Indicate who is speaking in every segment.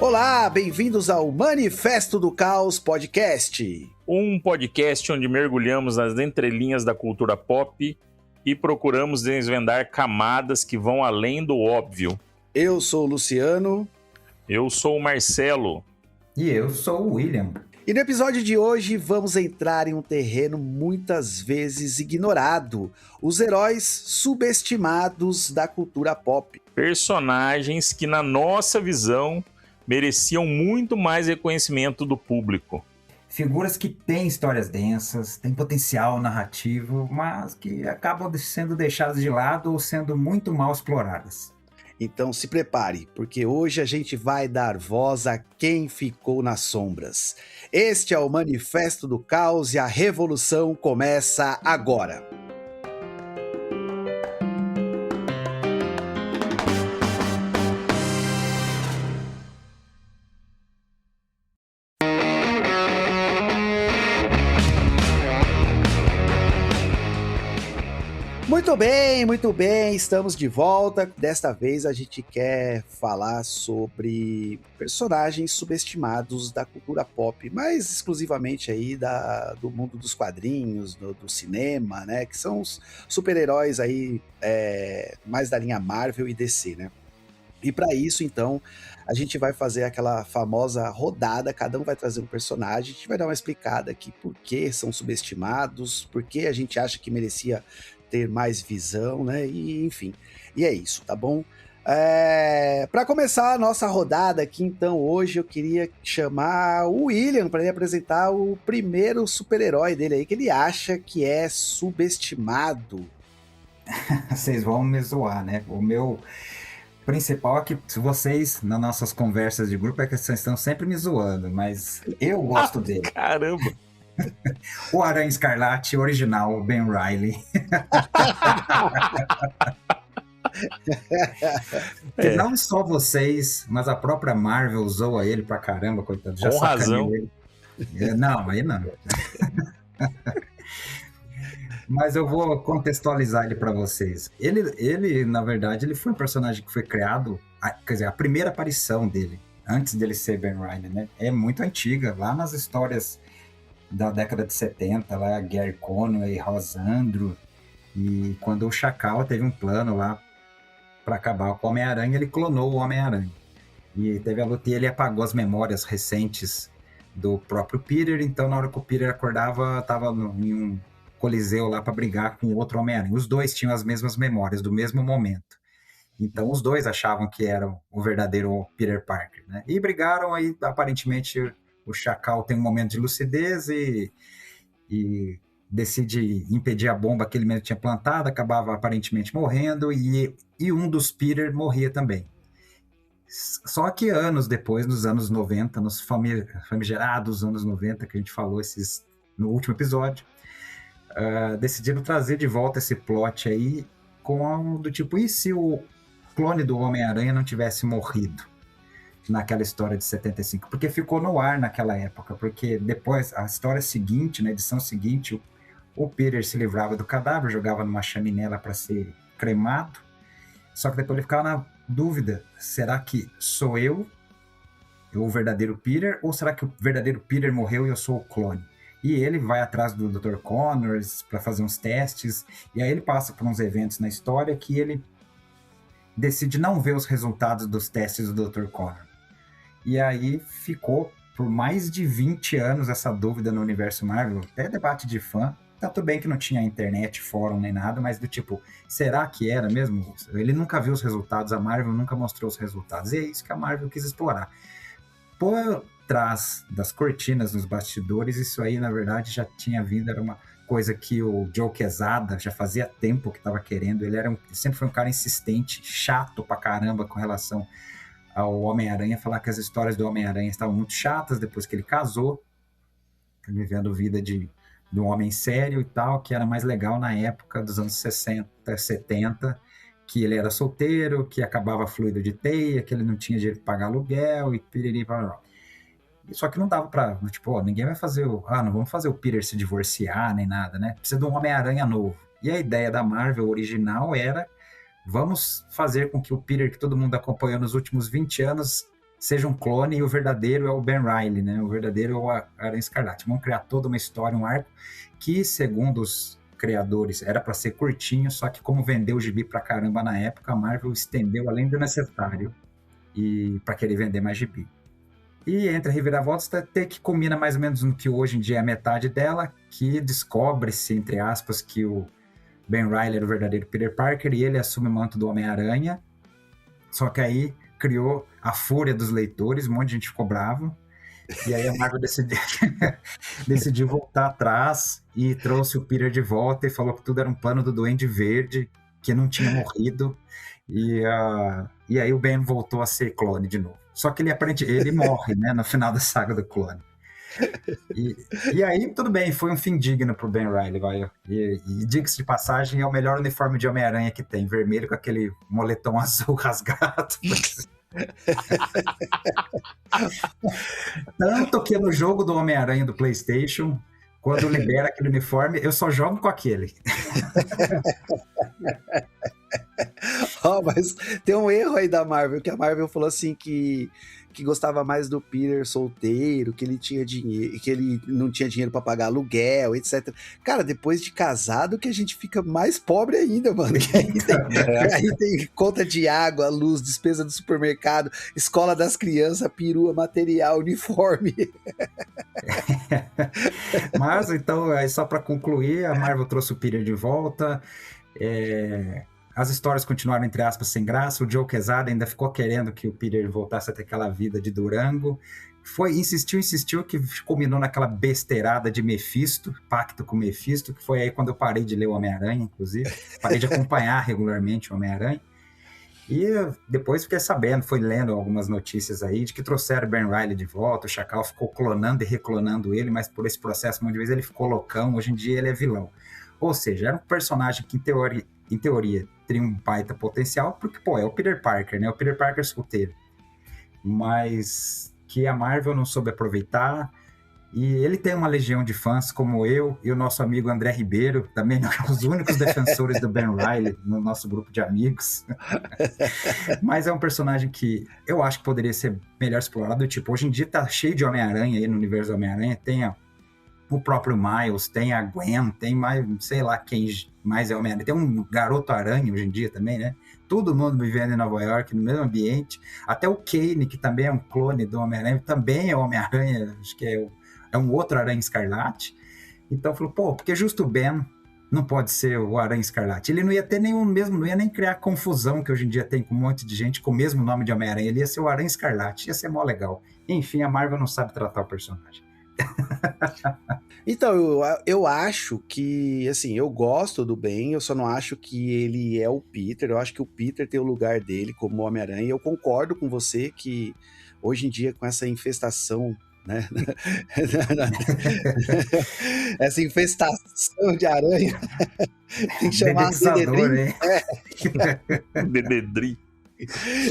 Speaker 1: Olá, bem-vindos ao Manifesto do Caos Podcast.
Speaker 2: Um podcast onde mergulhamos nas entrelinhas da cultura pop e procuramos desvendar camadas que vão além do óbvio.
Speaker 1: Eu sou o Luciano.
Speaker 2: Eu sou o Marcelo.
Speaker 3: E eu sou o William.
Speaker 1: E no episódio de hoje vamos entrar em um terreno muitas vezes ignorado: os heróis subestimados da cultura pop.
Speaker 2: Personagens que, na nossa visão, mereciam muito mais reconhecimento do público.
Speaker 3: Figuras que têm histórias densas, têm potencial narrativo, mas que acabam sendo deixadas de lado ou sendo muito mal exploradas.
Speaker 1: Então se prepare, porque hoje a gente vai dar voz a quem ficou nas sombras. Este é o Manifesto do Caos e a revolução começa agora. Muito bem, estamos de volta. Desta vez a gente quer falar sobre personagens subestimados da cultura pop, mais exclusivamente aí do mundo dos quadrinhos, do cinema, né? Que são os super-heróis aí mais da linha Marvel e DC, né? E para isso, então, a gente vai fazer aquela famosa rodada, cada um vai trazer um personagem, a gente vai dar uma explicada aqui por que são subestimados, por que a gente acha que merecia ter mais visão, né? E enfim, e é isso, tá bom? Para começar a nossa rodada aqui, então, hoje eu queria chamar o William para ele apresentar o primeiro super-herói dele aí, que ele acha que é subestimado.
Speaker 3: Vocês vão me zoar, né? O meu principal é que vocês, nas nossas conversas de grupo, é que vocês estão sempre me zoando, mas eu gosto dele.
Speaker 2: Caramba!
Speaker 3: O Aranha Escarlate original, Ben Reilly. Não só vocês, mas a própria Marvel zoa ele pra caramba, coitado. Já
Speaker 2: com razão.
Speaker 3: Ele. Não, aí não. Mas eu vou contextualizar ele pra vocês. Ele, na verdade, ele foi um personagem que foi criado, quer dizer, a primeira aparição dele, antes dele ser Ben Reilly, né? É muito antiga, lá nas histórias da década de 70, lá Gary Conway, Rosandro, e quando o Chacal teve um plano lá para acabar com o Homem-Aranha, ele clonou o Homem-Aranha. E teve a luta e ele apagou as memórias recentes do próprio Peter, então na hora que o Peter acordava, estava em um coliseu lá para brigar com o outro Homem-Aranha. Os dois tinham as mesmas memórias, do mesmo momento. Então os dois achavam que eram o verdadeiro Peter Parker, né? E brigaram, aí aparentemente o Chacal tem um momento de lucidez e decide impedir a bomba que ele mesmo tinha plantado, acabava aparentemente morrendo, e um dos Peter morria também. Só que anos depois, nos anos 90, nos famigerados anos 90, que a gente falou no último episódio, decidiram trazer de volta esse plot aí, do tipo, e se o clone do Homem-Aranha não tivesse morrido naquela história de 75, porque ficou no ar naquela época, porque depois, a história seguinte, na edição seguinte, o Peter se livrava do cadáver, jogava numa chaminé lá para ser cremado, só que depois ele ficava na dúvida, será que sou eu o verdadeiro Peter, ou será que o verdadeiro Peter morreu e eu sou o clone? E ele vai atrás do Dr. Connors para fazer uns testes, e aí ele passa por uns eventos na história que ele decide não ver os resultados dos testes do Dr. Connors. E aí ficou por mais de 20 anos essa dúvida no universo Marvel, até debate de fã. Tá tudo bem que não tinha internet, fórum nem nada, mas do tipo, será que era mesmo? Ele nunca viu os resultados, a Marvel nunca mostrou os resultados, e é isso que a Marvel quis explorar. Por trás das cortinas, nos bastidores, isso aí na verdade já tinha vindo, era uma coisa que o Joe Quesada já fazia tempo que estava querendo, ele sempre foi um cara insistente, chato pra caramba com relação ao Homem-Aranha, falar que as histórias do Homem-Aranha estavam muito chatas depois que ele casou, vivendo vida de um homem sério e tal, que era mais legal na época dos anos 60, 70, que ele era solteiro, que acabava fluido de teia, que ele não tinha dinheiro para pagar aluguel e piriri, só que não dava pra, tipo, ninguém vai fazer não vamos fazer o Peter se divorciar nem nada, né? Precisa de um Homem-Aranha novo. E a ideia da Marvel original era, vamos fazer com que o Peter, que todo mundo acompanhou nos últimos 20 anos, seja um clone e o verdadeiro é o Ben Reilly, né? O verdadeiro é o Aranha Escarlate. Vão criar toda uma história, um arco, que, segundo os criadores, era para ser curtinho, só que como vendeu o gibi pra caramba na época, a Marvel estendeu além do necessário e para querer vender mais gibi. E entre a reviravoltas, até que combina mais ou menos no que hoje em dia é a metade dela, que descobre-se, entre aspas, que o Ben Reilly era o verdadeiro Peter Parker e ele assume o manto do Homem-Aranha. Só que aí criou a fúria dos leitores, um monte de gente ficou bravo. E aí a Marvel decidiu voltar atrás e trouxe o Peter de volta e falou que tudo era um plano do Duende Verde, que não tinha morrido. E aí o Ben voltou a ser clone de novo. Só que ele morre, né, no final da saga do clone. E aí, tudo bem, foi um fim digno pro Ben Reilly, vai. E diga-se de passagem, é o melhor uniforme de Homem-Aranha que tem, vermelho com aquele moletom azul rasgado. Tanto que no jogo do Homem-Aranha do PlayStation, quando libera aquele uniforme, eu só jogo com aquele.
Speaker 1: Mas tem um erro aí da Marvel, que a Marvel falou assim que gostava mais do Peter solteiro, que ele tinha dinheiro, que ele não tinha dinheiro pra pagar aluguel, etc. Cara, depois de casado que a gente fica mais pobre ainda, mano. Aí tem conta de água, luz, despesa do supermercado, escola das crianças, perua, material, uniforme.
Speaker 3: Mas então, aí só pra concluir, a Marvel trouxe o Peter de volta. As histórias continuaram, entre aspas, sem graça. O Joe Quesada ainda ficou querendo que o Peter voltasse a ter aquela vida de Durango. Insistiu, que culminou naquela besteirada de Mephisto, pacto com Mephisto, que foi aí quando eu parei de ler o Homem-Aranha, inclusive. Parei de acompanhar regularmente o Homem-Aranha. E depois fiquei sabendo, fui lendo algumas notícias aí, de que trouxeram Ben Reilly de volta, o Chacal ficou clonando e reclonando ele, mas por esse processo, muitas vezes ele ficou loucão, hoje em dia ele é vilão. Ou seja, era um personagem que, em teoria, teria um baita potencial, porque, é o Peter Parker, né? O Peter Parker solteiro. Mas que a Marvel não soube aproveitar. E ele tem uma legião de fãs, como eu e o nosso amigo André Ribeiro, também os únicos defensores do Ben Reilly no nosso grupo de amigos. Mas é um personagem que eu acho que poderia ser melhor explorado. Tipo, hoje em dia tá cheio de Homem-Aranha aí no universo do Homem-Aranha. Tem o próprio Miles, tem a Gwen, tem mais, sei lá quem mais é Homem-Aranha. Tem um Garoto-Aranha hoje em dia também, né? Todo mundo vivendo em Nova York, no mesmo ambiente. Até o Kane, que também é um clone do Homem-Aranha, também é Homem-Aranha, acho que é um outro Aranha Escarlate. Então falou, porque justo o Ben não pode ser o Aranha Escarlate. Ele não ia ter não ia nem criar confusão que hoje em dia tem com um monte de gente com o mesmo nome de Homem-Aranha. Ele ia ser o Aranha Escarlate, ia ser mó legal. Enfim, a Marvel não sabe tratar o personagem.
Speaker 1: Então, eu acho que, assim, eu gosto do Ben, eu só não acho que ele é o Peter, eu acho que o Peter tem o lugar dele como Homem-Aranha, eu concordo com você que hoje em dia com essa infestação, né, essa infestação de aranha, tem que chamar
Speaker 3: Dededrim,
Speaker 2: Dededrim.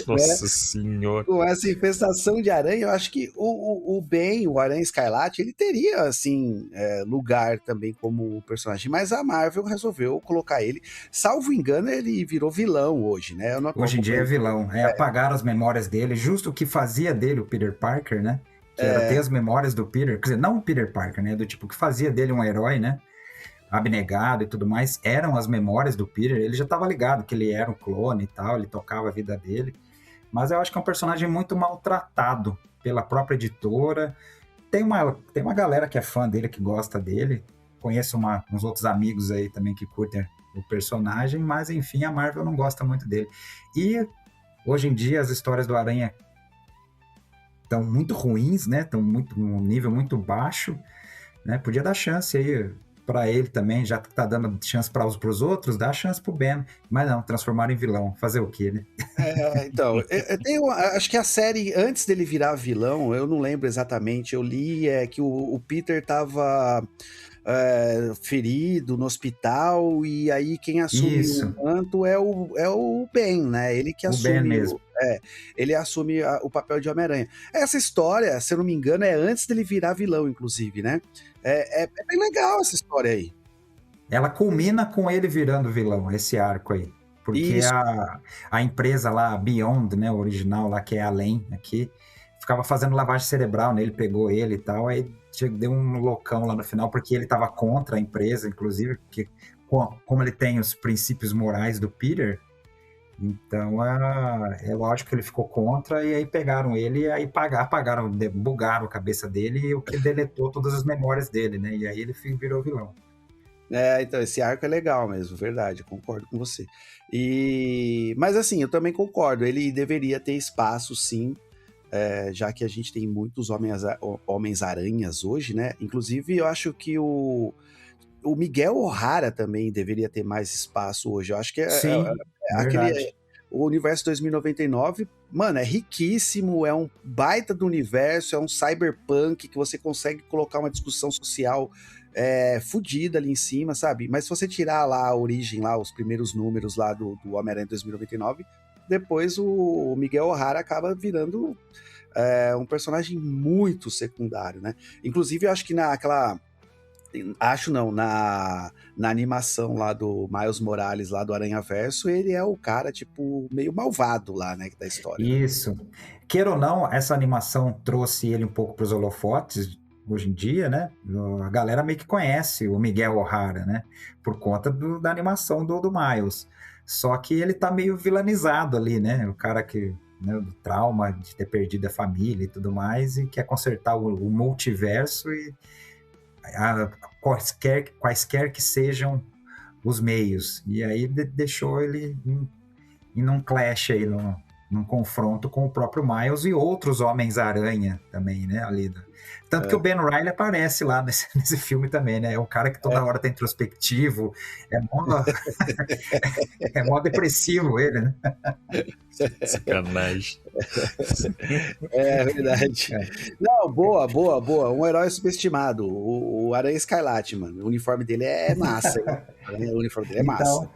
Speaker 2: Nossa senhora.
Speaker 1: Com essa infestação de aranha, eu acho que o Ben, o Aranha Escarlate, ele teria, assim, lugar também como personagem, mas a Marvel resolveu colocar ele, salvo engano, ele virou vilão hoje, né?
Speaker 3: Hoje em dia é vilão, apagaram as memórias dele, justo o que fazia dele o Peter Parker, né? Que era ter as memórias do Peter, quer dizer, não o Peter Parker, né? Do tipo, que fazia dele um herói, né? Abnegado e tudo mais, eram as memórias do Peter. Ele já estava ligado que ele era um clone e tal, ele tocava a vida dele, mas eu acho que é um personagem muito maltratado pela própria editora. Tem uma galera que é fã dele, que gosta dele, conheço uns outros amigos aí também que curtem o personagem, mas enfim, a Marvel não gosta muito dele. E hoje em dia as histórias do Aranha estão muito ruins, né? Estão num nível muito baixo, né? Podia dar chance aí para ele também, já que tá dando chance para os outros, dá chance pro Ben, mas não, transformaram em vilão, fazer o quê, né?
Speaker 1: Então, acho que a série, antes dele virar vilão, eu não lembro exatamente, eu li que o Peter tava ferido no hospital, e aí quem assume o manto é o Ben, né? Ele que assume
Speaker 3: Ben mesmo.
Speaker 1: Ele assume o papel de Homem-Aranha. Essa história, se eu não me engano, é antes dele virar vilão, inclusive, né? É bem legal essa história aí.
Speaker 3: Ela culmina com ele virando vilão, esse arco aí. Porque a empresa lá, Beyond, né, o original lá, que é Além aqui, ficava fazendo lavagem cerebral nele, pegou ele e tal, aí deu um loucão lá no final, porque ele estava contra a empresa, inclusive, porque como ele tem os princípios morais do Peter, então é lógico que ele ficou contra, e aí pegaram ele, e aí apagaram, bugaram a cabeça dele, e o que deletou todas as memórias dele, né, e aí ele virou vilão.
Speaker 1: Então esse arco é legal mesmo, verdade, concordo com você. Mas assim, eu também concordo, ele deveria ter espaço sim, já que a gente tem muitos Homens-Aranhas hoje, né? Inclusive eu acho que o Miguel O'Hara também deveria ter mais espaço hoje. Eu acho que o universo 2099, mano, é riquíssimo, é um baita do universo, é um cyberpunk que você consegue colocar uma discussão social fodida ali em cima, sabe? Mas se você tirar lá a origem, lá, os primeiros números lá do Homem-Aranha 2099, depois o Miguel O'Hara acaba virando um personagem muito secundário, né? Inclusive, eu acho que na animação lá do Miles Morales, lá do Aranhaverso, ele é o cara, tipo, meio malvado lá, né, da história.
Speaker 3: Isso. Queira ou não, essa animação trouxe ele um pouco para os holofotes hoje em dia, né? A galera meio que conhece o Miguel O'Hara, né? Por conta da animação do Miles. Só que ele tá meio vilanizado ali, né? O cara que... né, do trauma de ter perdido a família e tudo mais, e quer consertar o multiverso e quaisquer que sejam os meios. E aí deixou ele em um clash aí, num confronto com o próprio Miles e outros Homens-Aranha também, né? Ali. Tanto que o Ben Reilly aparece lá nesse filme também, né? É um cara que toda hora tá introspectivo, é mó depressivo ele, né?
Speaker 2: Sacanagem.
Speaker 1: É verdade. Não, boa. Um herói subestimado. O Aranha Escarlate, mano. O uniforme dele é massa. O uniforme dele é massa.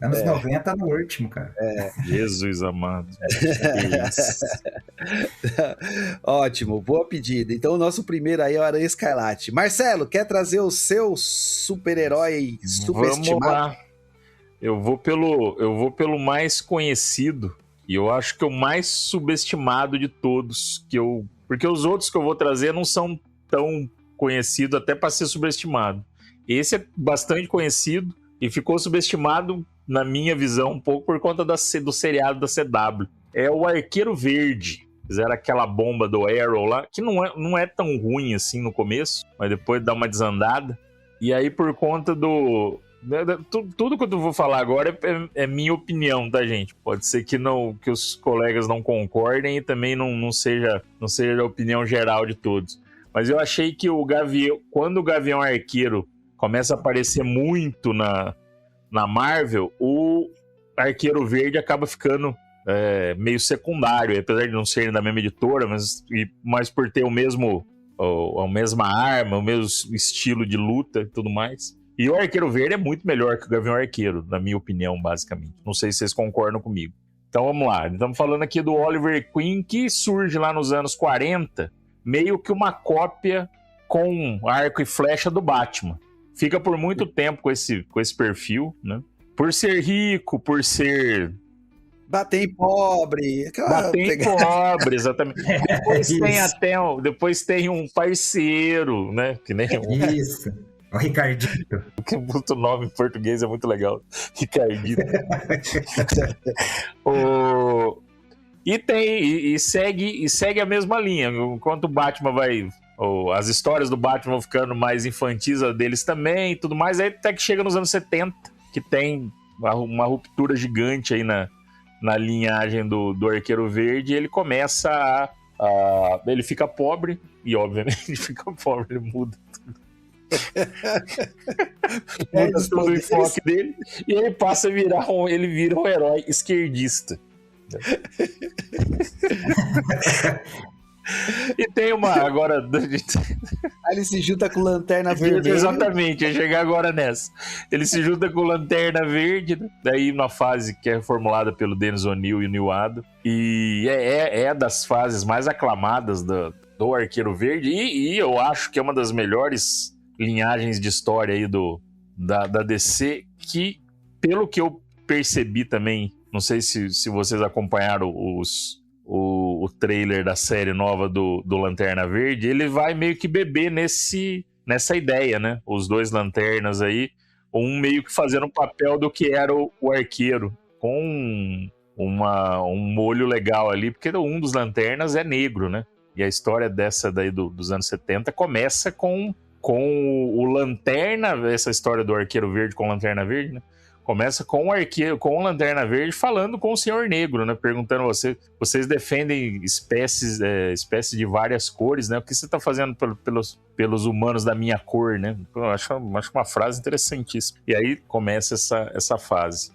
Speaker 3: Anos 90 no último, cara.
Speaker 2: Jesus amado.
Speaker 1: Ótimo, boa pedida. Então o nosso primeiro aí é o Aranha Escarlate. Marcelo, quer trazer o seu super-herói subestimado?
Speaker 2: Vamos lá. Eu vou pelo mais conhecido, e eu acho que é o mais subestimado de todos, porque os outros que eu vou trazer não são tão conhecidos até para ser subestimado. Esse é bastante conhecido e ficou subestimado, na minha visão, um pouco por conta do seriado da CW. É o Arqueiro Verde. Fizeram aquela bomba do Arrow lá, que não é tão ruim assim no começo, mas depois dá uma desandada. E aí, por conta tudo que eu vou falar agora é minha opinião, tá, gente? Pode ser que os colegas não concordem e também não seja a opinião geral de todos. Mas eu achei que quando o Gavião Arqueiro começa a aparecer muito na Marvel, o Arqueiro Verde acaba ficando meio secundário, apesar de não serem da mesma editora, mas por ter a mesma arma, o mesmo estilo de luta e tudo mais. E o Arqueiro Verde é muito melhor que o Gavião Arqueiro, na minha opinião, basicamente. Não sei se vocês concordam comigo. Então vamos lá, estamos falando aqui do Oliver Queen, que surge lá nos anos 40, meio que uma cópia com arco e flecha do Batman. Fica por muito tempo com esse perfil, né? Por ser rico, por ser...
Speaker 1: Bater em pobre.
Speaker 2: Pobre, exatamente. Depois tem um parceiro, né? Que nem
Speaker 3: Isso. O Ricardito.
Speaker 2: Que o nome em português é muito legal. Ricardito. E segue a mesma linha. Enquanto o Batman as histórias do Batman vão ficando mais infantis, a deles também e tudo mais, aí até que chega nos anos 70, que tem uma ruptura gigante aí na linhagem do Arqueiro Verde, e ele começa ele fica pobre, e obviamente ele fica pobre, ele muda tudo. Muda todo o enfoque dele, e ele passa a ele vira um herói esquerdista. E tem agora...
Speaker 1: Aí ele se junta com Lanterna Verde.
Speaker 2: Exatamente, ia chegar agora nessa. Ele se junta com Lanterna Verde, né? Daí na fase que é formulada pelo Dennis O'Neil e o Neil Adams. E é das fases mais aclamadas do Arqueiro Verde. E eu acho que é uma das melhores linhagens de história aí da DC, que pelo que eu percebi também, não sei se vocês acompanharam o trailer da série nova do Lanterna Verde, ele vai meio que beber nessa ideia, né? Os dois lanternas aí, um meio que fazendo o papel do que era o arqueiro, com um molho legal ali, porque um dos lanternas é negro, né? E a história dessa daí dos anos 70 começa com o Lanterna, essa história do Arqueiro Verde com Lanterna Verde, né? Começa com o Lanterna Verde falando com o Senhor Negro, né? Perguntando vocês defendem espécies de várias cores, né? O que você está fazendo pelos humanos da minha cor, né? Eu acho uma frase interessantíssima. E aí começa essa fase.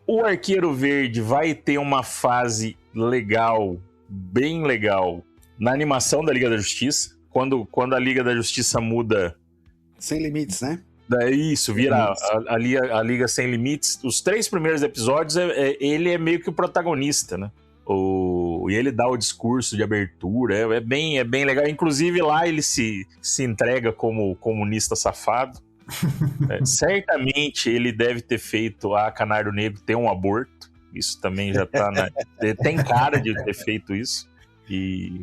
Speaker 2: O Arqueiro Verde vai ter uma fase legal, bem legal, na animação da Liga da Justiça. Quando a Liga da Justiça muda...
Speaker 1: Sem Limites, né?
Speaker 2: Isso, vira a Liga Sem Limites. Os 3 primeiros episódios, ele é meio que o protagonista, né? E ele dá o discurso de abertura, é bem legal. Inclusive lá ele se entrega como comunista safado. Certamente ele deve ter feito a Canário Negro ter um aborto. Isso também já tá... tem cara de ter feito isso.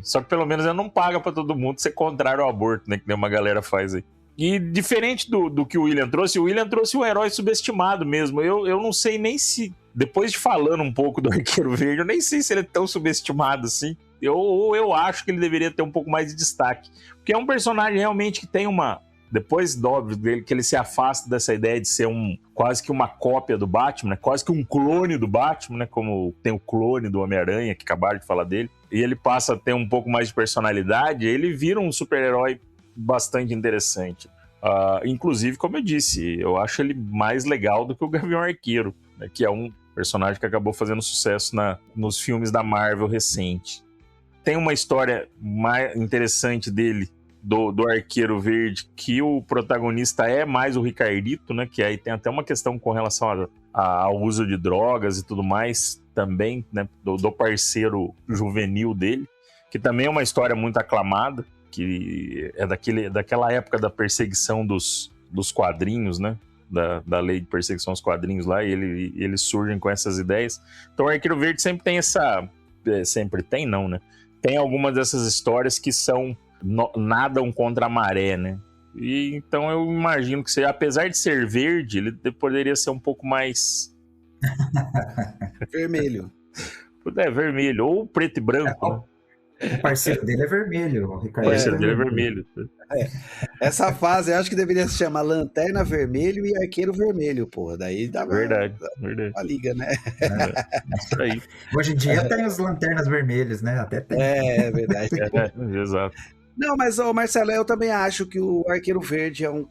Speaker 2: Só que pelo menos ele não paga pra todo mundo ser contrário ao aborto, né? Que nem uma galera faz aí. E diferente do que o William trouxe um herói subestimado mesmo. Eu não sei nem se, depois de falando um pouco do Arqueiro Verde, eu nem sei se ele é tão subestimado assim. Eu acho que ele deveria ter um pouco mais de destaque. Porque é um personagem realmente que tem uma... Depois, óbvio, dele, que ele se afasta dessa ideia de ser quase que uma cópia do Batman, né? Quase que um clone do Batman, né? Como tem o clone do Homem-Aranha, que acabaram de falar dele. E ele passa a ter um pouco mais de personalidade, ele vira um super-herói bastante interessante. Inclusive, como eu disse, eu acho ele mais legal do que o Gavião Arqueiro, né? Que é um personagem que acabou fazendo sucesso nos filmes da Marvel recente. Tem uma história mais interessante dele, do Arqueiro Verde, que o protagonista é mais o Ricardito, né? Que aí tem até uma questão com relação ao uso de drogas e tudo mais também, né? Do parceiro juvenil dele, que também é uma história muito aclamada, que é daquela época da perseguição dos quadrinhos, né? Da lei de perseguição aos quadrinhos lá, e eles surgem com essas ideias. Então o Arqueiro Verde sempre tem sempre tem, não, né? Tem algumas dessas histórias que nadam contra a maré, né? E então eu imagino que apesar de ser verde, ele poderia ser um pouco mais...
Speaker 1: Vermelho.
Speaker 2: Vermelho, ou preto e branco, né?
Speaker 3: O parceiro dele é vermelho, o Ricardo.
Speaker 2: O parceiro dele é vermelho.
Speaker 1: Essa fase eu acho que deveria se chamar Lanterna Vermelho e Arqueiro Vermelho, porra. Daí dá
Speaker 2: verdade.
Speaker 1: Uma liga, né?
Speaker 2: Isso aí.
Speaker 3: Hoje em dia tem os Lanternas Vermelhos, né? Até tem.
Speaker 1: É verdade.
Speaker 2: Exato.
Speaker 1: Não, mas, Marcelo, eu também acho que o Arqueiro Verde é um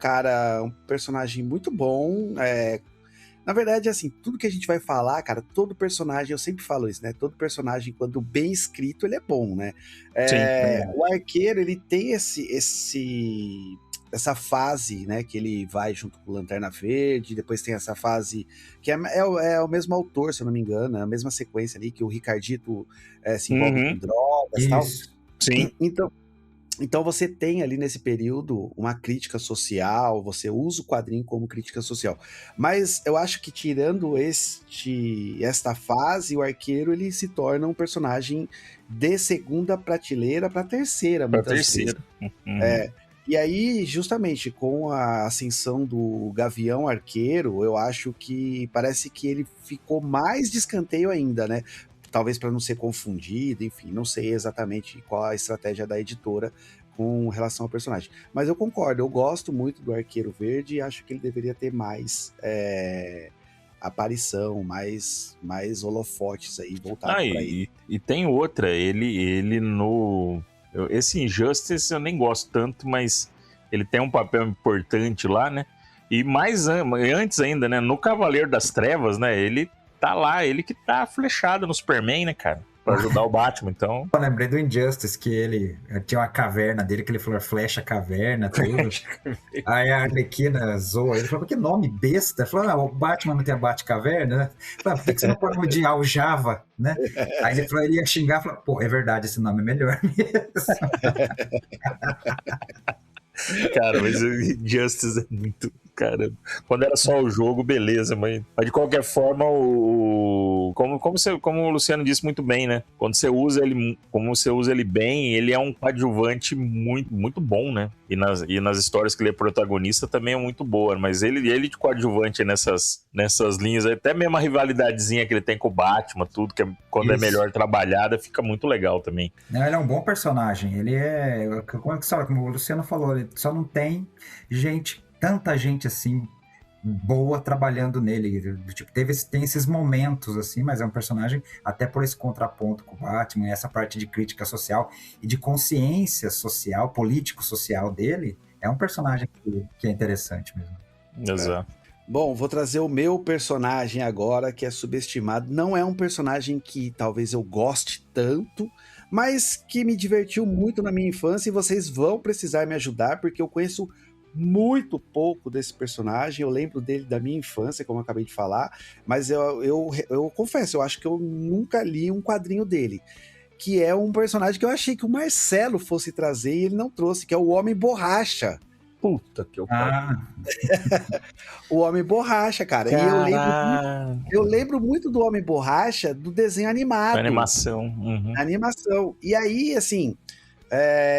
Speaker 1: personagem muito bom. Na verdade, assim, tudo que a gente vai falar, cara, todo personagem, eu sempre falo isso, né? Todo personagem, quando bem escrito, ele é bom, né?
Speaker 2: Sim.
Speaker 1: O Arqueiro, ele tem essa fase, né? Que ele vai junto com o Lanterna Verde, depois tem essa fase que é o mesmo autor, se eu não me engano, é a mesma sequência ali, que o Ricardito se envolve com drogas e tal.
Speaker 2: Sim.
Speaker 1: Então você tem ali nesse período uma crítica social, você usa o quadrinho como crítica social. Mas eu acho que tirando esta fase, o Arqueiro ele se torna um personagem de segunda prateleira para terceira, muitas vezes. E aí, justamente, com a ascensão do Gavião Arqueiro, eu acho que parece que ele ficou mais de escanteio ainda, né? Talvez para não ser confundido, enfim, não sei exatamente qual a estratégia da editora com relação ao personagem. Mas eu concordo, eu gosto muito do Arqueiro Verde e acho que ele deveria ter mais aparição, mais holofotes aí voltados para ele.
Speaker 2: E tem outra, ele no... Esse Injustice eu nem gosto tanto, mas ele tem um papel importante lá, né? E antes ainda, né? No Cavaleiro das Trevas, né? Ele tá lá, ele que tá flechado no Superman, né, cara? Pra ajudar o Batman, então...
Speaker 3: Eu lembrei do Injustice, que ele tinha uma caverna dele, que ele falou flecha caverna, tudo. Aí a Arlequina zoa ele, falou, que nome besta? Ele falou, o Batman não tem a Batcaverna, né? Falei, por que você não pode nome de Aljava, né? Aí ele falou, ele ia xingar, falou, pô, é verdade, esse nome é melhor mesmo.
Speaker 2: Cara, mas o Injustice é muito... Cara, quando era só o jogo, beleza, mas de qualquer forma, como o Luciano disse muito bem, né? Quando você usa ele, como você usa ele bem, ele é um coadjuvante muito, muito bom, né? E nas histórias que ele é protagonista também é muito boa, mas ele de coadjuvante nessas linhas, até mesmo a rivalidadezinha que ele tem com o Batman, tudo, que quando é melhor trabalhada, fica muito legal também.
Speaker 3: Não, ele é um bom personagem, ele é, como o Luciano falou, ele só não tem tanta gente assim boa trabalhando nele, tipo, tem esses momentos assim, mas é um personagem até por esse contraponto com o Batman, essa parte de crítica social e de consciência social, político-social dele, é um personagem que é interessante mesmo.
Speaker 2: Exato.
Speaker 1: Bom, vou trazer o meu personagem agora, que é subestimado. Não é um personagem que talvez eu goste tanto, mas que me divertiu muito na minha infância, e vocês vão precisar me ajudar, porque eu conheço muito pouco desse personagem. Eu lembro dele da minha infância, como eu acabei de falar, mas eu confesso, eu acho que eu nunca li um quadrinho dele, que é um personagem que eu achei que o Marcelo fosse trazer e ele não trouxe, que é o Homem Borracha.
Speaker 2: Puta que eu
Speaker 1: O Homem Borracha, cara. E eu lembro muito do Homem Borracha do desenho animado.
Speaker 2: Animação. Uhum.
Speaker 1: Animação. E aí, assim,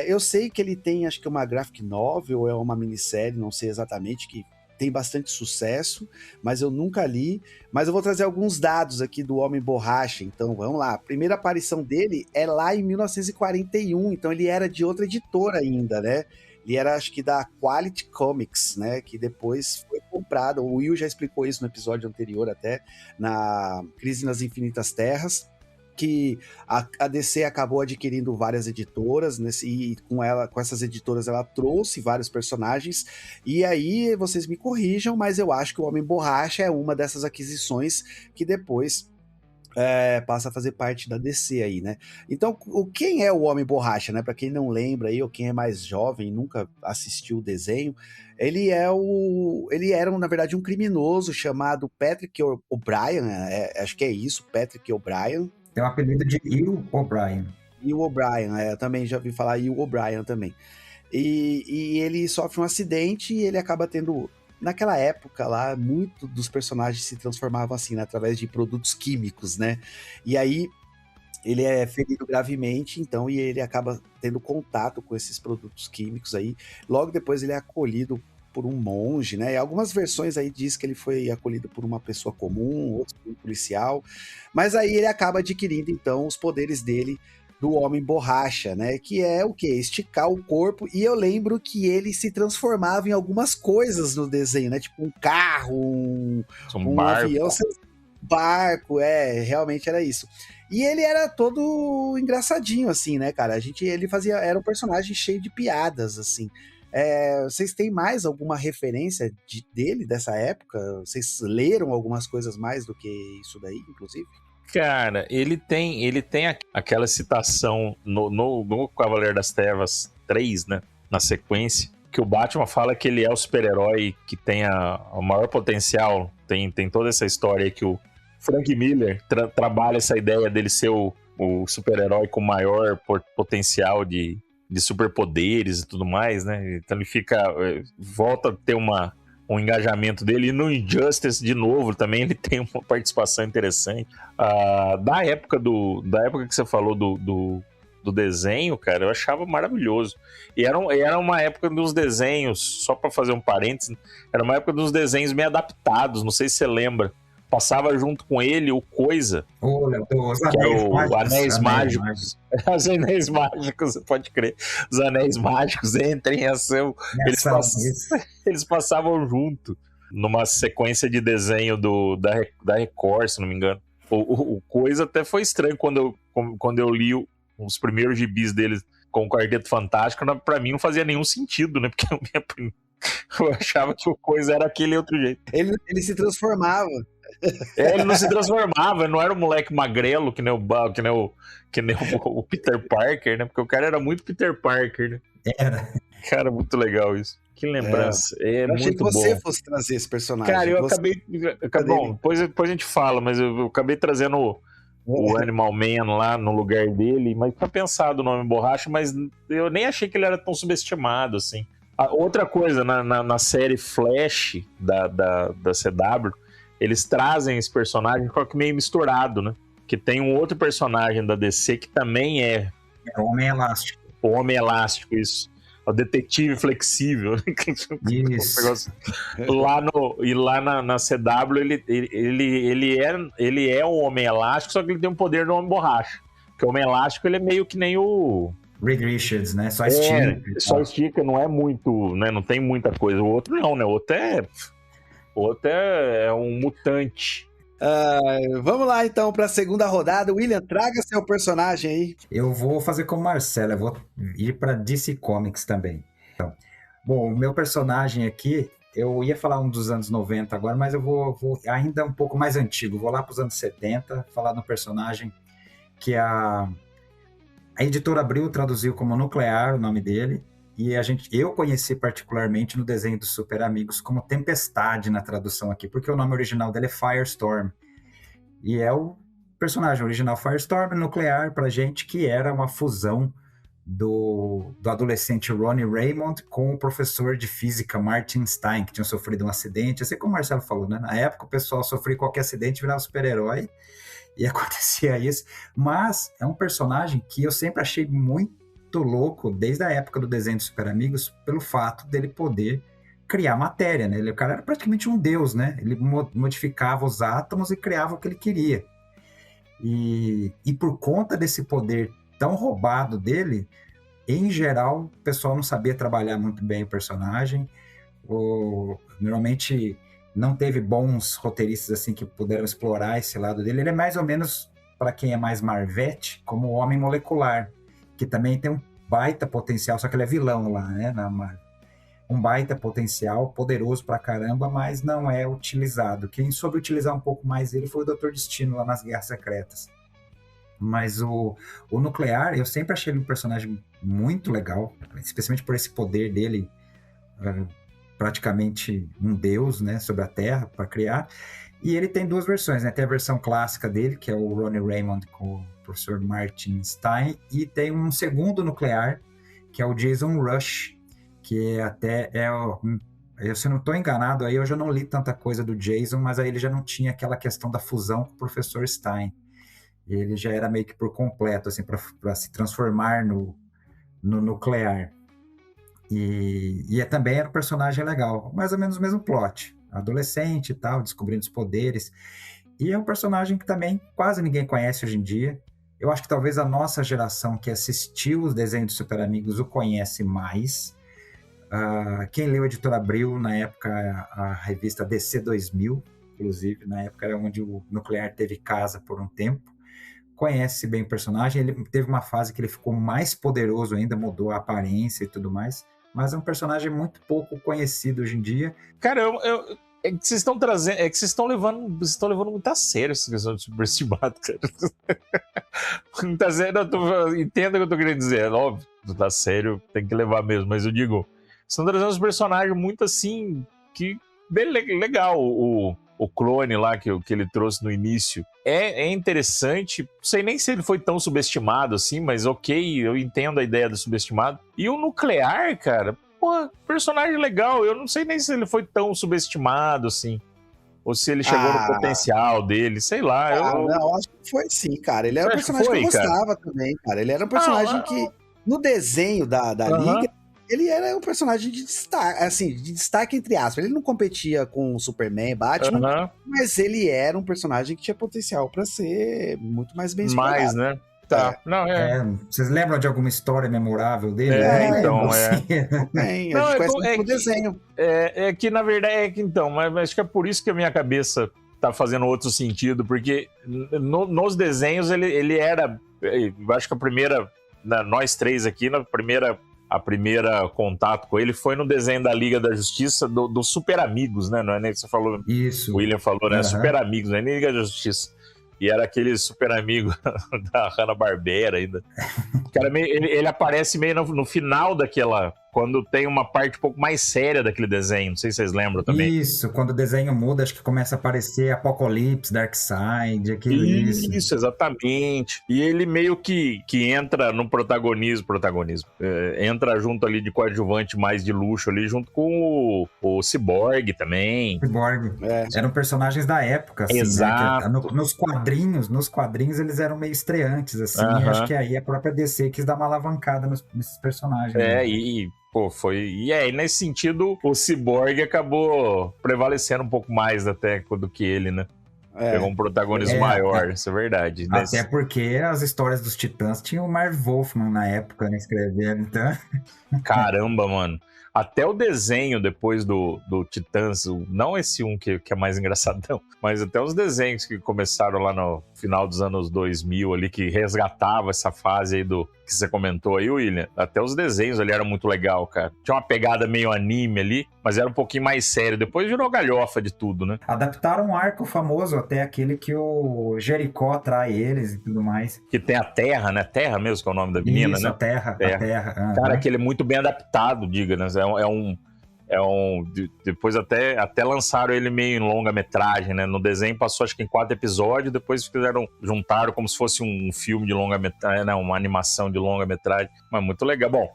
Speaker 1: eu sei que ele tem, acho que uma graphic novel, é uma minissérie, não sei exatamente, que tem bastante sucesso, mas eu nunca li. Mas eu vou trazer alguns dados aqui do Homem Borracha. Então, vamos lá. A primeira aparição dele é lá em 1941, então ele era de outra editora ainda, né? Ele era, acho que, da Quality Comics, né? Que depois foi comprado. O Will já explicou isso no episódio anterior, até, na Crise nas Infinitas Terras, que a DC acabou adquirindo várias editoras, e com essas editoras ela trouxe vários personagens, e aí vocês me corrijam, mas eu acho que o Homem Borracha é uma dessas aquisições que depois passa a fazer parte da DC aí, né? Então, quem é o Homem Borracha, né? Para quem não lembra aí, ou quem é mais jovem e nunca assistiu o desenho, ele era, na verdade, um criminoso chamado Patrick O'Brien, acho que é isso, Patrick O'Brien.
Speaker 3: Tem o apelido de Will O'Brien.
Speaker 1: Will O'Brien, também já ouvi falar Will O'Brien também. E ele sofre um acidente e ele acaba tendo... Naquela época lá, muito dos personagens se transformavam assim, né, através de produtos químicos, né? E aí ele é ferido gravemente, então, e ele acaba tendo contato com esses produtos químicos aí. Logo depois ele é acolhido por um monge, né? E algumas versões aí diz que ele foi acolhido por uma pessoa comum, outros por um policial. Mas aí ele acaba adquirindo, então, os poderes dele do Homem Borracha, né? Que é o quê? Esticar o corpo. E eu lembro que ele se transformava em algumas coisas no desenho, né? Tipo um carro, um avião, barco, realmente era isso. E ele era todo engraçadinho, assim, né, cara? Era um personagem cheio de piadas, assim. Vocês têm mais alguma referência dele, dessa época? Vocês leram algumas coisas mais do que isso daí, inclusive?
Speaker 2: Cara, ele tem aquela citação no Cavaleiro das Trevas 3, né? Na sequência, que o Batman fala que ele é o super-herói que tem o maior potencial. Tem toda essa história aí que o Frank Miller trabalha essa ideia dele ser o super-herói com maior potencial de superpoderes e tudo mais, né? Então ele volta a ter um engajamento dele, e no Injustice, de novo, também ele tem uma participação interessante. Da época que você falou do desenho, cara, eu achava maravilhoso. E era uma época dos desenhos, só para fazer um parênteses, era uma época dos desenhos meio adaptados, não sei se você lembra. Passava junto com ele o Coisa, que é o Anéis Mágicos. Os Anéis Mágicos, pode crer. Os Anéis Mágicos entram em ação. Eles passavam junto numa sequência de desenho da Record, se não me engano. O Coisa até foi estranho quando eu li os primeiros gibis deles com o Quarteto Fantástico. Pra mim não fazia nenhum sentido, né? Porque eu achava que o Coisa era aquele outro jeito.
Speaker 1: Ele se transformava.
Speaker 2: Ele não se transformava, não era um moleque magrelo que nem o Peter Parker, né? Porque o cara era muito Peter Parker, né?
Speaker 3: Era.
Speaker 2: Cara, muito legal isso. Que lembrança.
Speaker 1: Eu achei
Speaker 2: muito
Speaker 1: que você
Speaker 2: bom.
Speaker 1: Fosse trazer esse personagem.
Speaker 2: Cara, eu acabei. Bom, depois a gente fala, mas eu acabei trazendo o Animal Man lá no lugar dele, mas tinha pensado no Homem Borracha, mas eu nem achei que ele era tão subestimado assim. Outra coisa, na série Flash da CW, eles trazem esse personagem só que meio misturado, né? Que tem um outro personagem da DC que também é...
Speaker 3: É o Homem Elástico.
Speaker 2: O Homem Elástico, isso. O detetive flexível.
Speaker 3: Isso.
Speaker 2: Lá na CW, ele é um Homem Elástico, só que ele tem o poder do Homem Borracha. Porque o Homem Elástico, ele é meio que nem o...
Speaker 3: Reed Richards, né? Só estica.
Speaker 2: Só estica, não é muito, né? Não tem muita coisa. O outro não, né? O outro é um mutante.
Speaker 1: Vamos lá, então, para a segunda rodada. William, traga seu personagem aí.
Speaker 3: Eu vou fazer como Marcelo, eu vou ir para DC Comics também. Então, bom, o meu personagem aqui, eu ia falar um dos anos 90 agora, mas eu vou ainda um pouco mais antigo. Vou lá para os anos 70, falar no personagem que a Editora Abril traduziu como Nuclear, o nome dele, e eu conheci particularmente no desenho dos Super Amigos como Tempestade na tradução aqui, porque o nome original dele é Firestorm. E é o personagem original Firestorm, Nuclear, pra gente, que era uma fusão do adolescente Ronnie Raymond com o professor de física Martin Stein, que tinha sofrido um acidente. Assim como o Marcelo falou, né? Na época o pessoal sofria qualquer acidente e virava super-herói, e acontecia isso. Mas é um personagem que eu sempre achei muito louco, desde a época do desenho dos Super Amigos, pelo fato dele poder criar matéria, né? O cara era praticamente um deus, né? Ele modificava os átomos e criava o que ele queria. E por conta desse poder tão roubado dele, em geral, o pessoal não sabia trabalhar muito bem o personagem, normalmente não teve bons roteiristas assim que puderam explorar esse lado dele. Ele é mais ou menos, para quem é mais Marvete, como o Homem Molecular, que também tem um baita potencial, só que ele é vilão lá, né, na Marvel. Um baita potencial, poderoso pra caramba, mas não é utilizado. Quem soube utilizar um pouco mais ele foi o Dr. Destino lá nas Guerras Secretas. Mas o Nuclear, eu sempre achei ele um personagem muito legal, especialmente por esse poder dele, praticamente um deus, né, sobre a Terra, para criar. E ele tem duas versões, né? Tem a versão clássica dele, que é o Ronnie Raymond com o professor Martin Stein, e tem um segundo Nuclear, que é o Jason Rush, que até se eu não estou enganado, aí eu já não li tanta coisa do Jason, mas aí ele já não tinha aquela questão da fusão com o professor Stein. Ele já era meio que por completo, assim, para se transformar no Nuclear. E também era um personagem legal, mais ou menos o mesmo plot. Adolescente e tal, descobrindo os poderes. E é um personagem que também quase ninguém conhece hoje em dia. Eu acho que talvez a nossa geração que assistiu os desenhos dos Super Amigos o conhece mais. Quem leu a Editora Abril, na época, a revista DC 2000, inclusive, na época era onde o Nuclear teve casa por um tempo, conhece bem o personagem. Ele teve uma fase que ele ficou mais poderoso ainda, mudou a aparência e tudo mais, mas é um personagem muito pouco conhecido hoje em dia.
Speaker 2: Cara, é que vocês estão trazendo, é que vocês estão levando muito a sério essa questão de superestimado, cara. Muito a sério, entenda o que eu tô querendo dizer, é óbvio, tá sério, tem que levar mesmo, mas eu digo, vocês estão trazendo os personagens muito assim, que bem legal, o clone lá que ele trouxe no início, é interessante, não sei nem se ele foi tão subestimado assim, mas ok, eu entendo a ideia do subestimado. E o Nuclear, cara, pô, personagem legal, eu não sei nem se ele foi tão subestimado assim, ou se ele chegou no potencial dele, sei lá.
Speaker 1: Não, acho que foi sim, cara, ele era um personagem que eu gostava também, cara, ele era um personagem que, no desenho da Liga, ele era um personagem de destaque, assim, de destaque entre aspas. Ele não competia com o Superman, Batman, mas ele era um personagem que tinha potencial pra ser muito mais bem explorado.
Speaker 2: Mais, né? Tá.
Speaker 3: Vocês lembram de alguma história memorável dele?
Speaker 1: Então, a gente conhece o desenho.
Speaker 2: É que, na verdade, mas acho que é por isso que a minha cabeça tá fazendo outro sentido, porque nos desenhos ele era, eu acho que a primeira, nós três aqui, a primeira contato com ele foi no desenho da Liga da Justiça, do Super Amigos, né? Não é nem que você falou? Isso. O William falou, né? Super Amigos, não é nem Liga da Justiça. E era aquele super amigo da Hanna-Barbera ainda. Cara, ele aparece meio no final daquela... quando tem uma parte um pouco mais séria daquele desenho. Não sei se vocês lembram também.
Speaker 3: Isso, quando o desenho muda, acho que começa a aparecer Apocalipse, Darkseid, aquilo, isso.
Speaker 2: Isso, exatamente. E ele meio que entra no protagonismo, entra junto ali de coadjuvante mais de luxo ali, junto com o Cyborg também.
Speaker 3: Cyborg. Eram personagens da época, assim,
Speaker 2: exato.
Speaker 3: Né? Nos quadrinhos eles eram meio estreantes, assim, e acho que aí a própria DC quis dar uma alavancada nesses personagens. Né?
Speaker 2: E foi. E aí, nesse sentido, o Cyborg acabou prevalecendo um pouco mais até do que ele, né? Pegou um protagonismo maior, isso é verdade.
Speaker 3: Até porque as histórias dos Titãs tinham o Marv Wolfman na época, né, escrevendo, então...
Speaker 2: Caramba, mano. Até o desenho depois do Titãs, não esse que é mais engraçadão, mas até os desenhos que começaram lá no final dos anos 2000 ali, que resgatava essa fase aí que você comentou aí, William. Até os desenhos ali eram muito legal, cara. Tinha uma pegada meio anime ali, mas era um pouquinho mais sério. Depois virou galhofa de tudo, né?
Speaker 3: Adaptaram um arco famoso, até aquele que o Jericó atrai eles e tudo mais.
Speaker 2: Que tem a Terra, né? Terra mesmo que é o nome da menina,
Speaker 3: isso,
Speaker 2: né?
Speaker 3: A Terra.
Speaker 2: Cara, aquele é muito bem adaptado, diga, né? Depois até lançaram ele meio em longa-metragem, né? No desenho passou acho que em 4 episódios, depois juntaram como se fosse um filme de longa-metragem, né? Uma animação de longa-metragem, mas muito legal. Bom,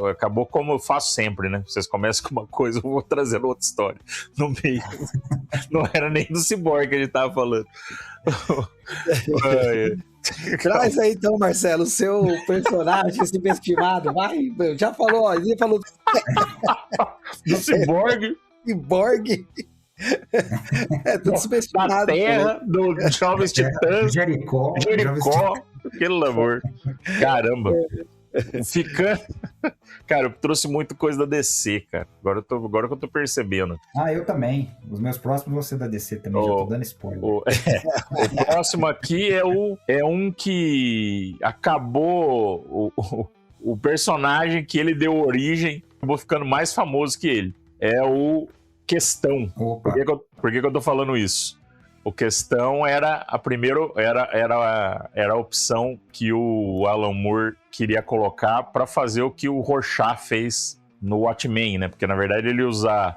Speaker 2: acabou como eu faço sempre, né? Vocês começam com uma coisa, eu vou trazendo outra história no meio. Não era nem do Cyborg que a gente tava falando.
Speaker 1: Traz aí então, Marcelo, o seu personagem subestimado. Vai, já falou, ó, ele falou
Speaker 2: do Cyborg.
Speaker 1: Cyborg. Tudo subestimado.
Speaker 2: Da Terra, do Jovens Titãs.
Speaker 3: Jericó.
Speaker 2: Pelo amor. Caramba. Ficando. Cara, eu trouxe muita coisa da DC, cara. Agora que eu tô percebendo.
Speaker 3: Eu também. Os meus próximos vão ser da DC também, já tô dando spoiler.
Speaker 2: O próximo aqui é um que acabou. O personagem que ele deu origem acabou ficando mais famoso que ele. É o Questão.
Speaker 3: Opa.
Speaker 2: Por que eu tô falando isso? O Questão era a opção que o Alan Moore queria colocar para fazer o que o Rorschach fez no Watchmen, né? Porque na verdade ele usa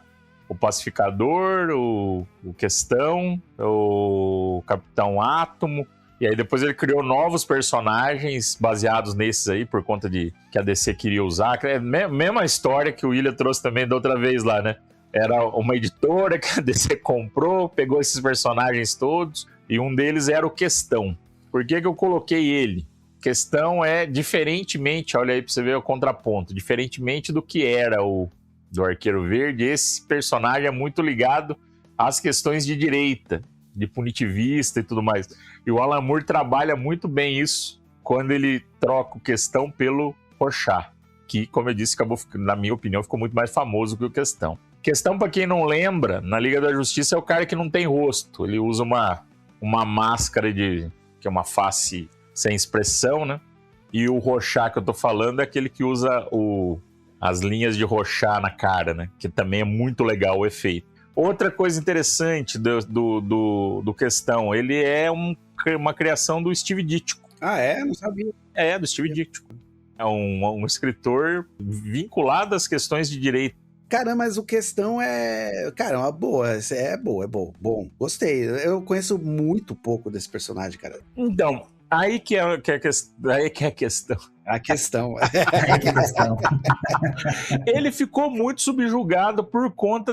Speaker 2: o Pacificador, o Questão, o Capitão Átomo, e aí depois ele criou novos personagens baseados nesses aí, por conta de que a DC queria usar. É a mesma história que o William trouxe também da outra vez lá, né? Era uma editora que a DC comprou, pegou esses personagens todos, e um deles era o Questão. Por que eu coloquei ele? Questão é, diferentemente, olha aí pra você ver o contraponto, diferentemente do que era do Arqueiro Verde, esse personagem é muito ligado às questões de direita, de punitivista e tudo mais. E o Alan Moore trabalha muito bem isso quando ele troca o Questão pelo Rorschach, que, como eu disse, na minha opinião, ficou muito mais famoso que o Questão. Questão, pra quem não lembra, na Liga da Justiça é o cara que não tem rosto. Ele usa uma máscara que é uma face sem expressão, né? E o Rorschach que eu tô falando é aquele que usa as linhas de Rorschach na cara, né? Que também é muito legal o efeito. Outra coisa interessante do Questão, ele é uma criação do Steve Ditko.
Speaker 1: Não sabia.
Speaker 2: Do Steve Ditko. É um escritor vinculado às questões de direito.
Speaker 1: Cara, mas o Questão cara, uma boa. É bom. Gostei. Eu conheço muito pouco desse personagem, cara.
Speaker 2: Então, aí que é a questão.
Speaker 1: A questão.
Speaker 2: Ele ficou muito subjugado por conta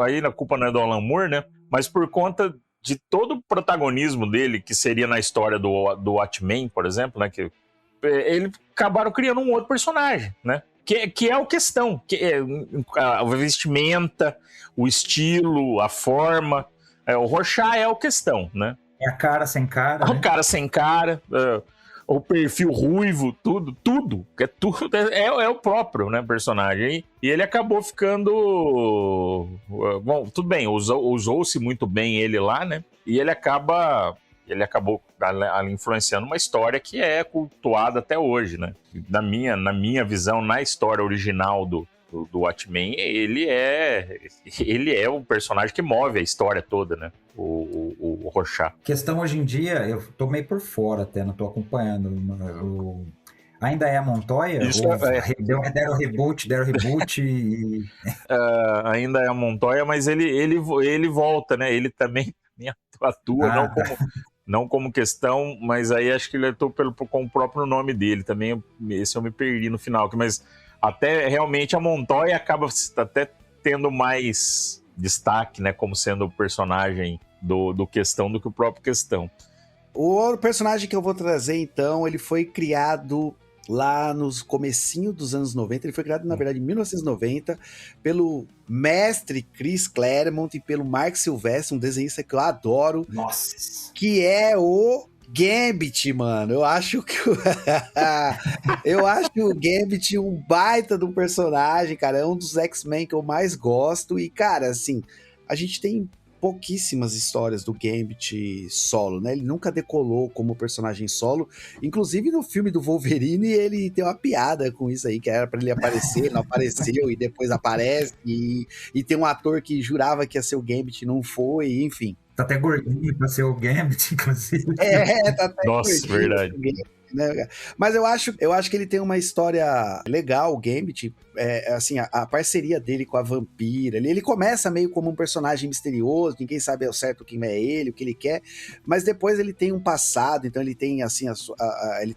Speaker 2: aí a culpa não é do Alan Moore, né? Mas por conta de todo o protagonismo dele, que seria na história do Watchmen, por exemplo, né? Que eles acabaram criando um outro personagem, né? Que é o Questão, que é a vestimenta, o estilo, a forma. O Rorschach é o Questão, né?
Speaker 3: É a cara sem cara.
Speaker 2: O cara sem cara, o perfil ruivo, tudo. É o próprio, né, personagem. E ele acabou ficando... Bom, tudo bem, usou-se muito bem ele lá, né? E ele acabou influenciando uma história que é cultuada até hoje, né? Na minha visão, na história original do Watchmen, ele é o personagem que move a história toda, né? O Rorschach.
Speaker 3: Questão hoje em dia, eu tô meio por fora até, não tô acompanhando. Ainda é a Montoya?
Speaker 2: Isso
Speaker 3: Ou
Speaker 2: é,
Speaker 3: deram reboot e...
Speaker 2: ainda é a Montoya, mas ele volta, né? Ele também atua,
Speaker 3: Ah, tá.
Speaker 2: não como questão, mas aí acho que ele atua com o próprio nome dele também. Esse eu me perdi no final, mas até realmente a Montoya acaba até tendo mais destaque, né? Como sendo o personagem do Questão do que o próprio Questão.
Speaker 1: O personagem que eu vou trazer, então, ele foi criado lá nos comecinho dos anos 90. Ele foi criado, na verdade, em 1990, pelo mestre Chris Claremont e pelo Mark Silvestre, um desenhista que eu adoro.
Speaker 3: Nossa!
Speaker 1: Que é o Gambit, mano. Eu acho que eu acho o Gambit um baita de um personagem, cara. É um dos X-Men que eu mais gosto. E, cara, assim, a gente tem pouquíssimas histórias do Gambit solo, né? Ele nunca decolou como personagem solo. Inclusive no filme do Wolverine, ele tem uma piada com isso aí, que era pra ele aparecer, não apareceu e depois aparece. E tem um ator que jurava que ia ser o Gambit, não foi, enfim.
Speaker 3: Tá até gordinho pra ser o Gambit, inclusive.
Speaker 1: Tá até
Speaker 2: Nossa,
Speaker 1: gordinho,
Speaker 2: verdade.
Speaker 1: né? Mas eu acho que ele tem uma história legal, o Gambit. Assim, a parceria dele com a Vampira. Ele começa meio como um personagem misterioso, ninguém sabe ao certo quem é ele, o que ele quer, mas depois ele tem um passado, então ele tem, assim,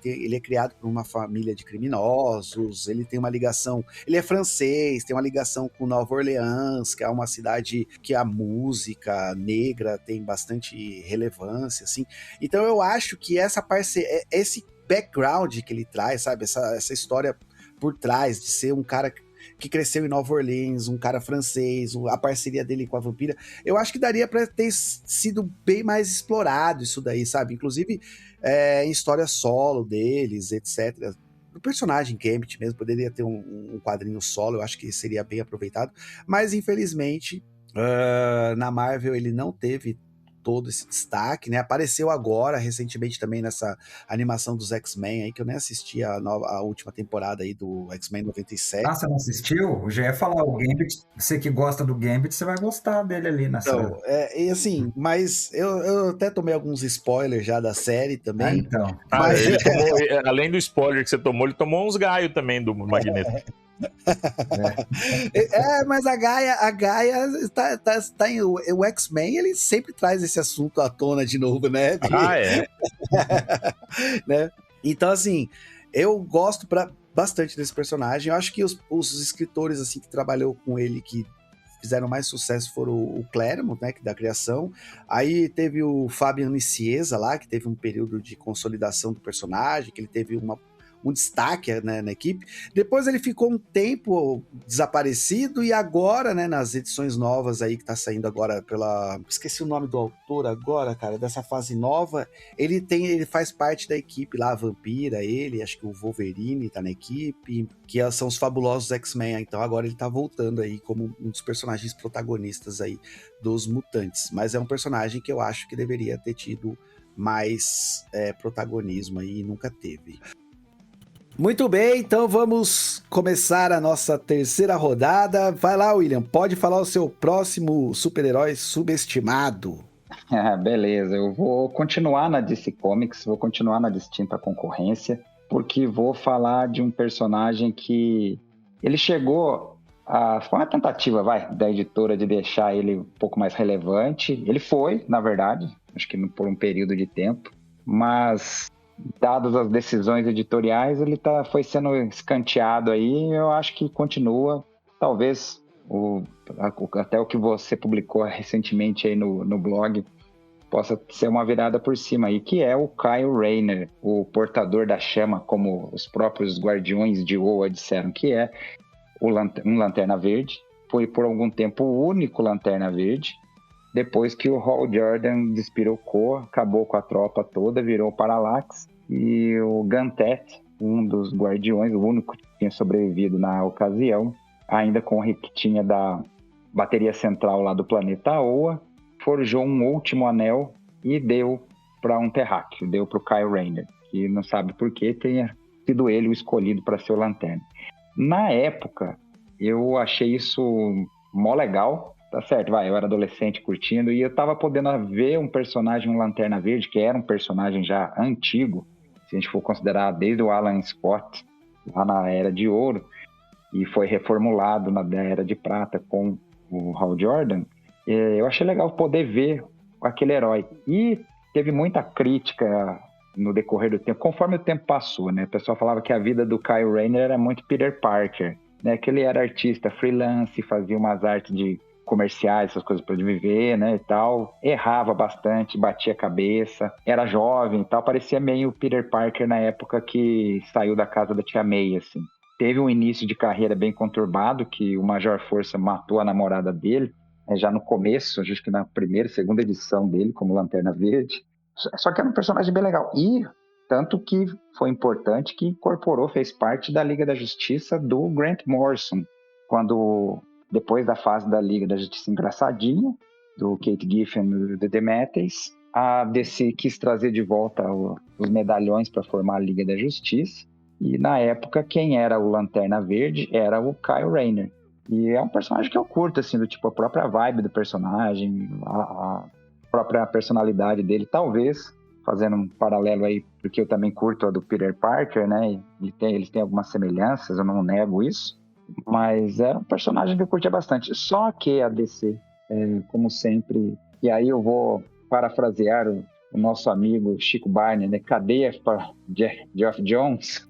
Speaker 1: ele é criado por uma família de criminosos, ele tem uma ligação, ele é francês, tem uma ligação com Nova Orleans, que é uma cidade que a música negra tem bastante relevância, assim. Então eu acho que essa parceria, esse background que ele traz, sabe, essa história por trás de ser um cara que cresceu em Nova Orleans, um cara francês, a parceria dele com a Vampira, eu acho que daria para ter sido bem mais explorado isso daí, sabe? Inclusive em história solo deles, etc. O personagem Gambit mesmo poderia ter um quadrinho solo, eu acho que seria bem aproveitado, mas infelizmente na Marvel ele não teve todo esse destaque, né? Apareceu agora, recentemente também nessa animação dos X-Men aí, que eu nem assisti a última temporada aí do X-Men 97.
Speaker 3: Ah, você não assistiu? Eu já ia falar, o Gambit, você que gosta do Gambit, você vai gostar dele ali nessa...
Speaker 1: Então, e assim, mas eu até tomei alguns spoilers já da série também,
Speaker 3: então.
Speaker 1: mas...
Speaker 2: Ele tomou, além do spoiler que você tomou, ele tomou uns gaios também do Magneto.
Speaker 1: Mas a Gaia tá em o X-Men, ele sempre traz esse assunto à tona de novo, né?
Speaker 2: É?
Speaker 1: Né? Então, assim, eu gosto bastante desse personagem. Eu acho que os escritores assim que trabalhou com ele, que fizeram mais sucesso, foram o Claremont, né, que da criação. Aí teve o Fabian Nicieza lá, que teve um período de consolidação do personagem, que ele teve um destaque, né, na equipe. Depois ele ficou um tempo desaparecido e agora, né, nas edições novas aí que tá saindo agora esqueci o nome do autor agora, cara, dessa fase nova, ele faz parte da equipe lá, a Vampira, acho que o Wolverine tá na equipe, que são os fabulosos X-Men, então agora ele tá voltando aí como um dos personagens protagonistas aí dos Mutantes, mas é um personagem que eu acho que deveria ter tido mais protagonismo aí e nunca teve. Muito bem, então vamos começar a nossa terceira rodada. Vai lá, William, pode falar o seu próximo super-herói subestimado.
Speaker 4: Beleza, eu vou continuar na DC Comics, vou continuar na distinta concorrência, porque vou falar de um personagem que ele chegou foi uma tentativa, da editora de deixar ele um pouco mais relevante. Ele foi, na verdade, acho que por um período de tempo, mas dadas as decisões editoriais, ele foi sendo escanteado aí. Eu acho que continua, talvez até o que você publicou recentemente aí no blog possa ser uma virada por cima aí, que é o Kyle Rayner, o portador da chama, como os próprios Guardiões de Oa disseram que é um Lanterna Verde. Foi por algum tempo o único Lanterna Verde. Depois que o Hal Jordan despirocou, acabou com a tropa toda, virou Parallax, e o Gantet, um dos Guardiões, o único que tinha sobrevivido na ocasião, ainda com o que tinha da bateria central lá do planeta Oa, forjou um último anel e deu para um terráqueo, deu para o Kyle Rayner, que não sabe por que tenha sido ele o escolhido para ser o Lanterna. Na época, eu achei isso mó legal. Tá certo, eu era adolescente curtindo e eu tava podendo ver um personagem, um Lanterna Verde, que era um personagem já antigo, se a gente for considerar desde o Alan Scott, lá na Era de Ouro, e foi reformulado na Era de Prata com o Hal Jordan, eu achei legal poder ver aquele herói. E teve muita crítica no decorrer do tempo, conforme o tempo passou, né? O pessoal falava que a vida do Kyle Rayner era muito Peter Parker, né? Que ele era artista freelance, fazia umas artes de comerciais, essas coisas para viver, né, e tal. Errava bastante, batia a cabeça, era jovem e tal, parecia meio Peter Parker na época que saiu da casa da tia May, assim. Teve um início de carreira bem conturbado, que o Major Força matou a namorada dele, já no começo, acho que na primeira, segunda edição dele, como Lanterna Verde. Só que era um personagem bem legal. E tanto que foi importante que incorporou, fez parte da Liga da Justiça do Grant Morrison, quando, depois da fase da Liga da Justiça engraçadinha, do Kate Giffen e do DeMatteis, a DC quis trazer de volta os medalhões para formar a Liga da Justiça. E na época, quem era o Lanterna Verde era o Kyle Rayner. E é um personagem que eu curto, assim, do tipo, a própria vibe do personagem, a própria personalidade dele, talvez, fazendo um paralelo aí, porque eu também curto a do Peter Parker, né? Eles têm algumas semelhanças, eu não nego isso, mas é um personagem que eu curtia bastante. Só que a DC, como sempre, e aí eu vou parafrasear o nosso amigo Chico Barney, né? Cadeia para Geoff Johns,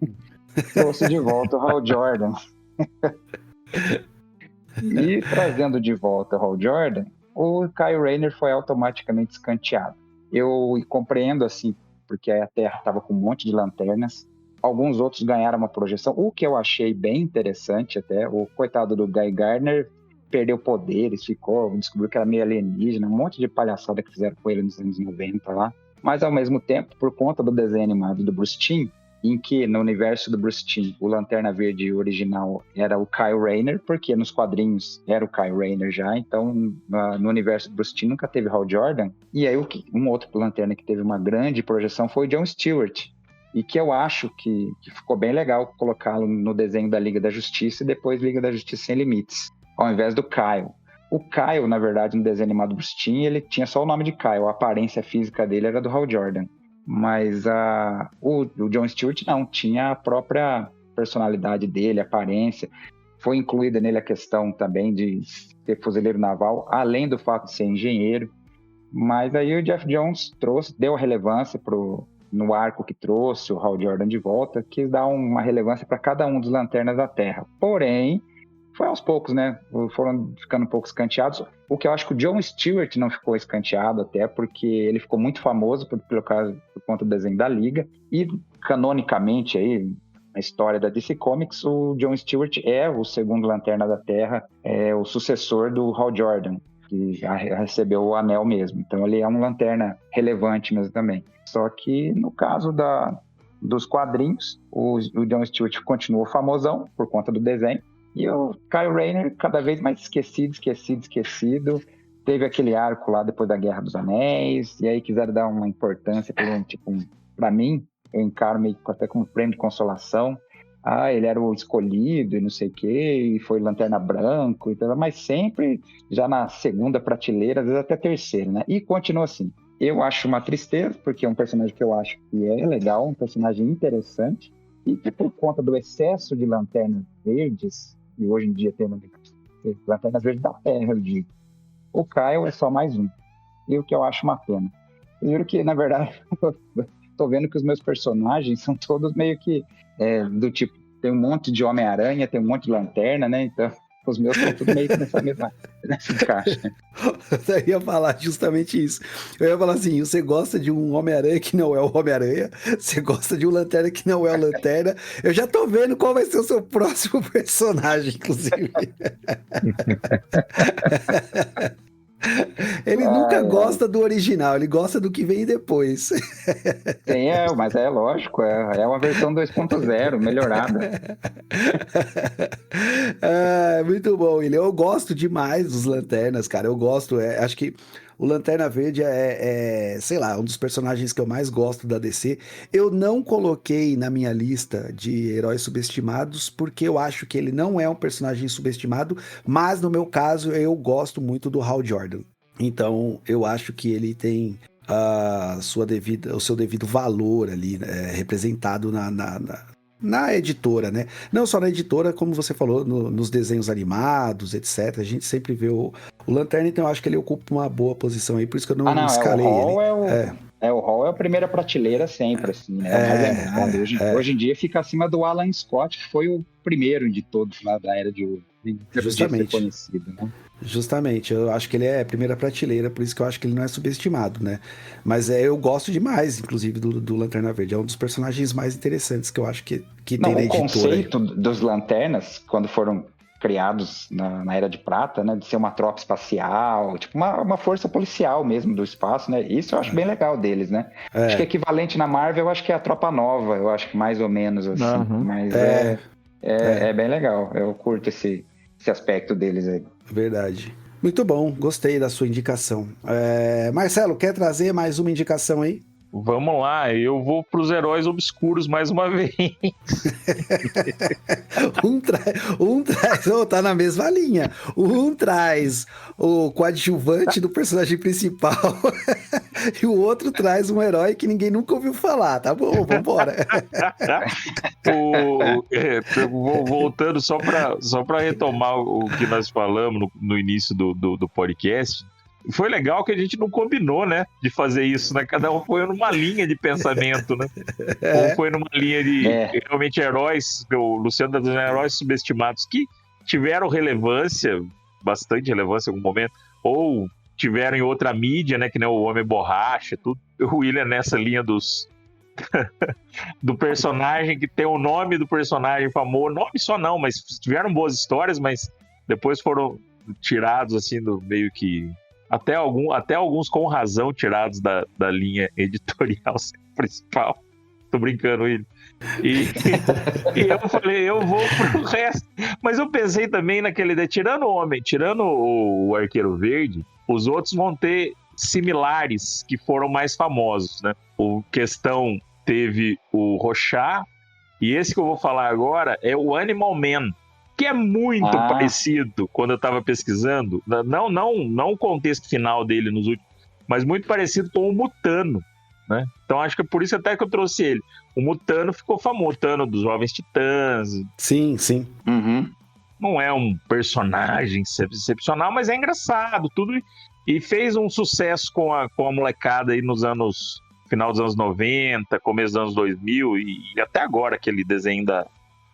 Speaker 4: trouxe de volta o Hal Jordan. E trazendo de volta o Hal Jordan, o Kyle Rayner foi automaticamente escanteado. Eu compreendo, assim, porque a Terra estava com um monte de lanternas. Alguns outros ganharam uma projeção, o que eu achei bem interessante até. O coitado do Guy Gardner perdeu poderes, descobriu que era meio alienígena, um monte de palhaçada que fizeram com ele nos anos 90 lá. Mas, ao mesmo tempo, por conta do desenho animado do Bruce Timm, em que no universo do Bruce Timm, o Lanterna Verde original era o Kyle Rayner, porque nos quadrinhos era o Kyle Rayner já, então no universo do Bruce Timm nunca teve Hal Jordan. E aí um outro Lanterna que teve uma grande projeção foi o John Stewart, e que eu acho que ficou bem legal colocá-lo no desenho da Liga da Justiça e depois Liga da Justiça Sem Limites, ao invés do Kyle. O Kyle, na verdade, no desenho animado do Bruce Timm, ele tinha só o nome de Kyle, a aparência física dele era do Hal Jordan. Mas o John Stewart não, tinha a própria personalidade dele, aparência. Foi incluída nele a questão também de ser fuzileiro naval, além do fato de ser engenheiro. Mas aí o Geoff Johns deu relevância no arco que trouxe o Hal Jordan de volta, quis dar uma relevância para cada um dos Lanternas da Terra. Porém, foi aos poucos, né? Foram ficando um pouco escanteados. O que eu acho que o John Stewart não ficou escanteado até, porque ele ficou muito famoso por conta do desenho da Liga. E, canonicamente, aí, na história da DC Comics, o John Stewart é o segundo Lanterna da Terra, é o sucessor do Hal Jordan, que já recebeu o anel mesmo. Então, ele é um Lanterna relevante mesmo também. Só que, no caso dos quadrinhos, o John Stewart continuou famosão por conta do desenho. E o Kyle Rayner cada vez mais esquecido. Teve aquele arco lá depois da Guerra dos Anéis, e aí quiseram dar uma importância pra mim, eu encaro meio até como prêmio de consolação. Ele era o escolhido e não sei o quê, e foi Lanterna Branco e tal, mas sempre já na segunda prateleira, às vezes até terceira, né? E continua assim. Eu acho uma tristeza, porque é um personagem que eu acho que é legal, um personagem interessante, e que por conta do excesso de lanternas verdes, e hoje em dia tem lanternas verdes da Terra, eu digo. O Kyle é só mais um. E o que eu acho uma pena. Eu juro que, na verdade, tô vendo que os meus personagens são todos meio que do tipo, tem um monte de Homem-Aranha, tem um monte de lanterna, né? Então, os meus estão tudo meio que nessa caixa.
Speaker 1: Eu ia falar justamente isso. Eu ia falar assim, você gosta de um Homem-Aranha que não é o Homem-Aranha, você gosta de um Lanterna que não é o Lanterna. Eu já tô vendo qual vai ser o seu próximo personagem, inclusive. Ele nunca gosta do original, ele gosta do que vem depois.
Speaker 4: Sim, mas é lógico, é uma versão 2.0, melhorada.
Speaker 1: Muito bom, William. Eu gosto demais dos Lanternas, cara. Eu gosto, acho que o Lanterna Verde sei lá, um dos personagens que eu mais gosto da DC. Eu não coloquei na minha lista de heróis subestimados, porque eu acho que ele não é um personagem subestimado, mas no meu caso eu gosto muito do Hal Jordan. Então eu acho que ele tem o seu devido valor ali, né, representado na editora, né? Não só na editora, como você falou, nos desenhos animados, etc. A gente sempre vê o Lanterna, então eu acho que ele ocupa uma boa posição aí, por isso que eu não escalei ele.
Speaker 4: O Hall é a primeira prateleira sempre, assim, né? É o mais lembrado. Hoje em dia fica acima do Alan Scott, que foi o primeiro de todos lá da Era de Ouro.
Speaker 1: Justamente.
Speaker 4: Ser conhecido, né?
Speaker 1: Justamente, eu acho que ele é a primeira prateleira, por isso que eu acho que ele não é subestimado, né? Mas eu gosto demais, inclusive, do Lanterna Verde. É um dos personagens mais interessantes que eu acho que tem na editora.
Speaker 4: O conceito dos Lanternas, quando foram criados na Era de Prata, né, de ser uma tropa espacial, tipo uma força policial mesmo do espaço, né? Isso eu acho bem legal deles, né? Acho que equivalente na Marvel, eu acho que é a Tropa Nova, eu acho que mais ou menos assim, mas é bem legal. Eu curto esse aspecto deles aí.
Speaker 1: Verdade. Muito bom, gostei da sua indicação. Marcelo, quer trazer mais uma indicação aí?
Speaker 2: Vamos lá, eu vou pros heróis obscuros mais uma vez.
Speaker 1: Tá na mesma linha. Um traz o coadjuvante do personagem principal e o outro traz um herói que ninguém nunca ouviu falar. Tá bom, vambora.
Speaker 2: Voltando só para retomar o que nós falamos no início do podcast. Foi legal que a gente não combinou, né, de fazer isso, né? Cada um foi numa linha de pensamento, né? Ou foi numa linha de realmente heróis, o Luciano tá dizendo heróis subestimados que tiveram relevância, bastante relevância em algum momento, ou tiveram em outra mídia, né, que nem o Homem Borracha, tudo. O William nessa linha do personagem que tem o nome do personagem famoso, nome só não, mas tiveram boas histórias, mas depois foram tirados assim do meio que até alguns com razão tirados da linha editorial principal. Tô brincando, William. E eu falei, eu vou pro resto. Mas eu pensei também naquele, tirando o Arqueiro Verde, os outros vão ter similares que foram mais famosos, né? O Questão teve o Rorschach, e esse que eu vou falar agora é o Animal Man, que é muito parecido quando eu estava pesquisando, não o contexto final dele nos últimos, mas muito parecido com o Mutano, né? Então acho que é por isso até que eu trouxe ele. O Mutano ficou famoso, Mutano dos Jovens Titãs.
Speaker 1: Sim.
Speaker 4: Uhum.
Speaker 2: Não é um personagem excepcional, mas é engraçado, tudo. E fez um sucesso com a molecada aí final dos anos 90, começo dos anos 2000 e até agora aquele desenho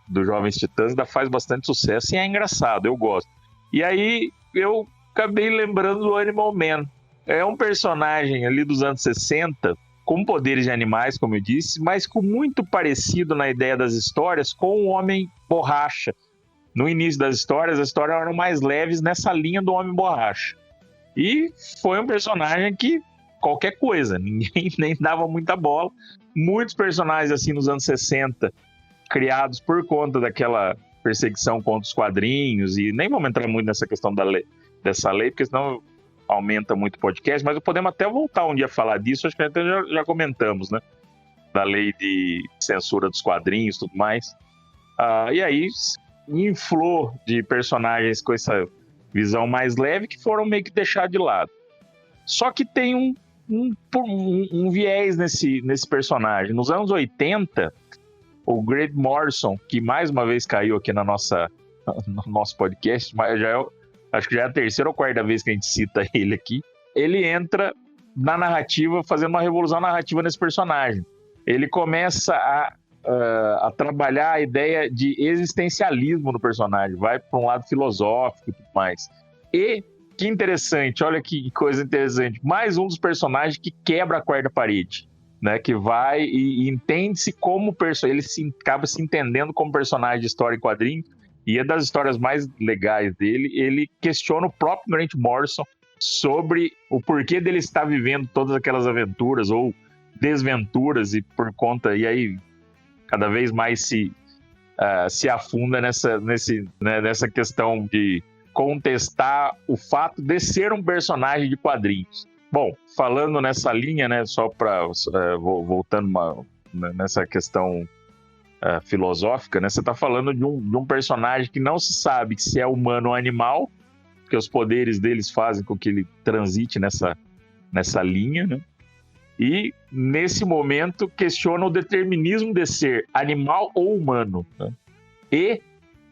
Speaker 2: dos Jovens Titãs ainda faz bastante sucesso e é engraçado, eu gosto. E aí eu acabei lembrando do Animal Man. É um personagem ali dos anos 60, com poderes de animais, como eu disse, mas com muito parecido na ideia das histórias com o Homem Borracha. No início das histórias, as histórias eram mais leves nessa linha do Homem Borracha. E foi um personagem que qualquer coisa, ninguém nem dava muita bola. Muitos personagens assim nos anos 60 criados por conta daquela perseguição contra os quadrinhos, e nem vamos entrar muito nessa questão dessa lei, porque senão aumenta muito o podcast, mas podemos até voltar um dia a falar disso, acho que até já comentamos, né? Da lei de censura dos quadrinhos e tudo mais. E aí inflou de personagens com essa visão mais leve que foram meio que deixados de lado. Só que tem um viés nesse personagem. Nos anos 80, o Grant Morrison, que mais uma vez caiu aqui no nosso podcast, mas acho que já é a terceira ou quarta vez que a gente cita ele aqui, ele entra na narrativa, fazendo uma revolução narrativa nesse personagem. Ele começa a trabalhar a ideia de existencialismo no personagem, vai para um lado filosófico e tudo mais. E, que interessante, olha que coisa interessante, mais um dos personagens que quebra a quarta parede. Né, que vai e entende-se como ele acaba se entendendo como personagem de história em quadrinho, e é das histórias mais legais dele. Ele questiona o próprio Grant Morrison sobre o porquê dele estar vivendo todas aquelas aventuras ou desventuras, e por conta, e aí cada vez mais se afunda nessa questão de contestar o fato de ser um personagem de quadrinhos. Bom, falando nessa linha, né, só para voltando nessa questão filosófica, né, você está falando de um personagem que não se sabe se é humano ou animal, porque os poderes deles fazem com que ele transite nessa linha, né? E, nesse momento, questiona o determinismo de ser animal ou humano, né? E,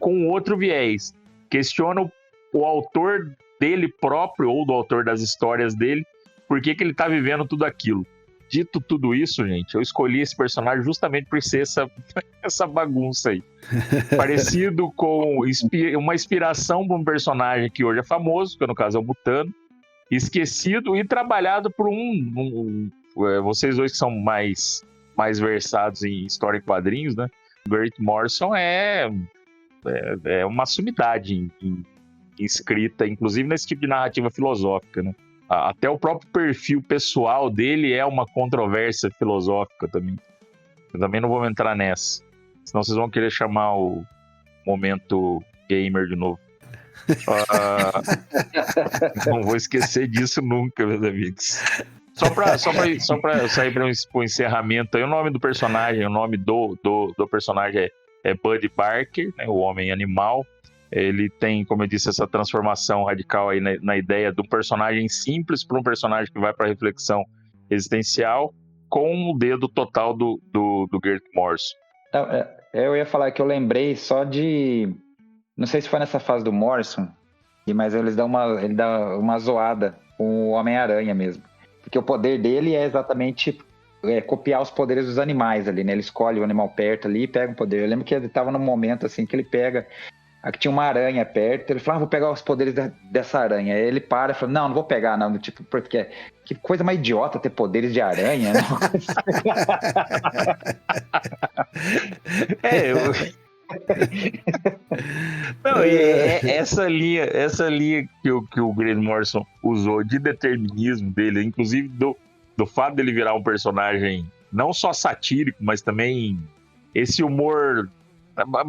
Speaker 2: com outro viés, questiona o autor dele próprio, ou do autor das histórias dele, por que ele tá vivendo tudo aquilo. Dito tudo isso, gente, eu escolhi esse personagem justamente por ser essa bagunça aí. Parecido com uma inspiração para um personagem que hoje é famoso, que no caso é o Mutano, esquecido e trabalhado por vocês dois que são mais versados em história e quadrinhos, né? Grant Morrison é uma sumidade em escrita, inclusive nesse tipo de narrativa filosófica, né? Até o próprio perfil pessoal dele é uma controvérsia filosófica também. Eu também não vou entrar nessa, senão vocês vão querer chamar o momento gamer de novo. Não vou esquecer disso nunca, meus amigos. Só pra sair para o encerramento, aí, o nome do personagem, o nome do personagem é Buddy Barker, né, o Homem Animal. Ele tem, como eu disse, essa transformação radical aí na ideia do personagem simples para um personagem que vai para reflexão existencial, com o dedo total do Grant Morrison.
Speaker 4: Então, eu ia falar que eu lembrei só de... Não sei se foi nessa fase do Morrison, mas ele dá uma zoada com o Homem-Aranha mesmo. Porque o poder dele é exatamente copiar os poderes dos animais ali, né? Ele escolhe o animal perto ali e pega um poder. Eu lembro que ele estava num momento assim que ele pega... Aqui tinha uma aranha perto, ele falou, vou pegar os poderes dessa aranha. Aí ele para e fala, não vou pegar, não. Tipo, porque que coisa mais idiota ter poderes de aranha, né?
Speaker 2: Não, essa linha que o Grant Morrison usou de determinismo dele, inclusive do fato dele virar um personagem não só satírico, mas também esse humor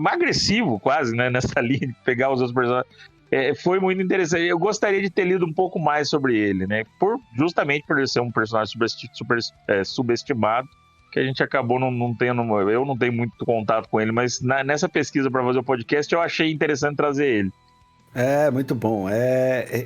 Speaker 2: agressivo quase, né, nessa linha de pegar os outros personagens, foi muito interessante. Eu gostaria de ter lido um pouco mais sobre ele, né, justamente por ele ser um personagem super subestimado, que a gente acabou não tendo, eu não tenho muito contato com ele, mas nessa pesquisa para fazer o podcast eu achei interessante trazer ele.
Speaker 1: Muito bom.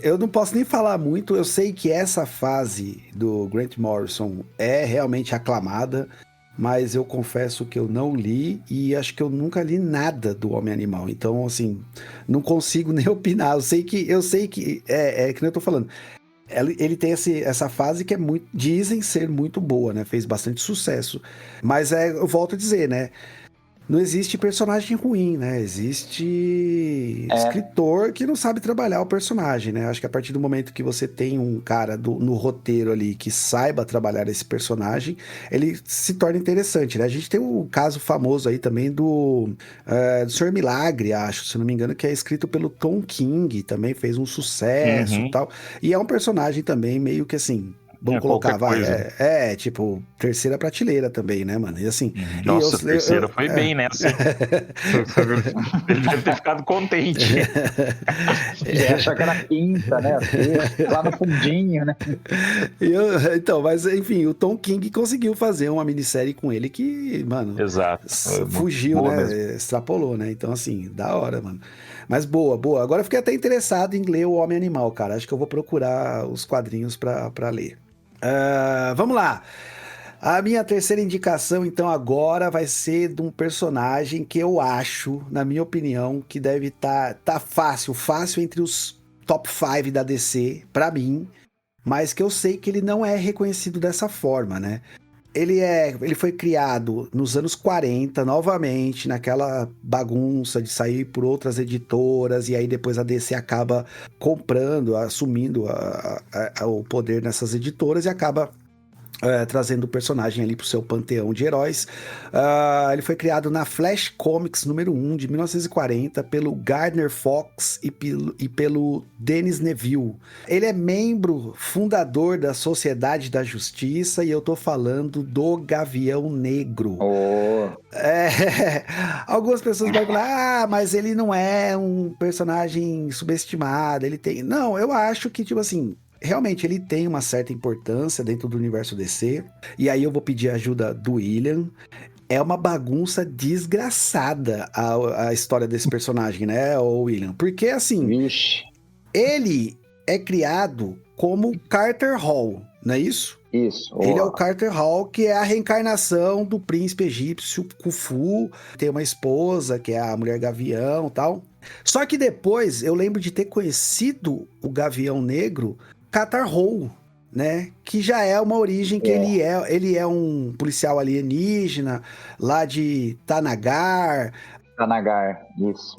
Speaker 1: Eu não posso nem falar muito, eu sei que essa fase do Grant Morrison é realmente aclamada, mas eu confesso que eu não li e acho que eu nunca li nada do Homem-Animal. Então, assim, não consigo nem opinar. Eu sei que que nem eu tô falando. Ele tem essa fase que é muito, dizem ser muito boa, né? Fez bastante sucesso. Mas eu volto a dizer, né? Não existe personagem ruim, né? Existe escritor que não sabe trabalhar o personagem, né? Acho que a partir do momento que você tem um cara no roteiro ali que saiba trabalhar esse personagem, ele se torna interessante, né? A gente tem um caso famoso aí também do Sr. Milagre, acho, se não me engano, que é escrito pelo Tom King, também fez um sucesso e tal. E é um personagem também meio que assim... Vamos colocar, tipo, terceira prateleira também, né, mano? E assim...
Speaker 2: Nossa, terceira foi bem, né? Assim, ele deve ter ficado contente.
Speaker 4: Achar que era quinta, né? Lá no fundinho, né?
Speaker 1: Então, mas enfim, o Tom King conseguiu fazer uma minissérie com ele que, mano...
Speaker 2: Exato.
Speaker 1: Fugiu, né? Mesmo. Extrapolou, né? Então, assim, da hora, mano. Mas boa. Agora eu fiquei até interessado em ler o Homem-Animal, cara. Acho que eu vou procurar os quadrinhos pra ler. Vamos lá. A minha terceira indicação, então, agora vai ser de um personagem que eu acho, na minha opinião, que deve tá fácil entre os top 5 da DC, pra mim, mas que eu sei que ele não é reconhecido dessa forma, né? Ele foi criado nos anos 40, novamente, naquela bagunça de sair por outras editoras, e aí depois a DC acaba comprando, assumindo o poder nessas editoras e acaba trazendo o personagem ali pro seu panteão de heróis. Ele foi criado na Flash Comics número 1 de 1940 pelo Gardner Fox e pelo Dennis Neville. Ele é membro fundador da Sociedade da Justiça e eu tô falando do Gavião Negro. Algumas pessoas vão falar, mas ele não é um personagem subestimado, ele tem... Não, eu acho que, tipo assim, realmente ele tem uma certa importância dentro do universo DC, e aí eu vou pedir a ajuda do William. É uma bagunça desgraçada a história desse personagem, né, William? Porque, assim, ele é criado como Carter Hall, não é isso?
Speaker 4: Isso.
Speaker 1: Ele é o Carter Hall, que é a reencarnação do príncipe egípcio Khufu. Tem uma esposa, que é a Mulher Gavião e tal. Só que depois, eu lembro de ter conhecido o Gavião Negro, Qatar Hol, né? Que já é uma origem que ele é um policial alienígena, lá de Tanagar.
Speaker 4: Tanagar, isso.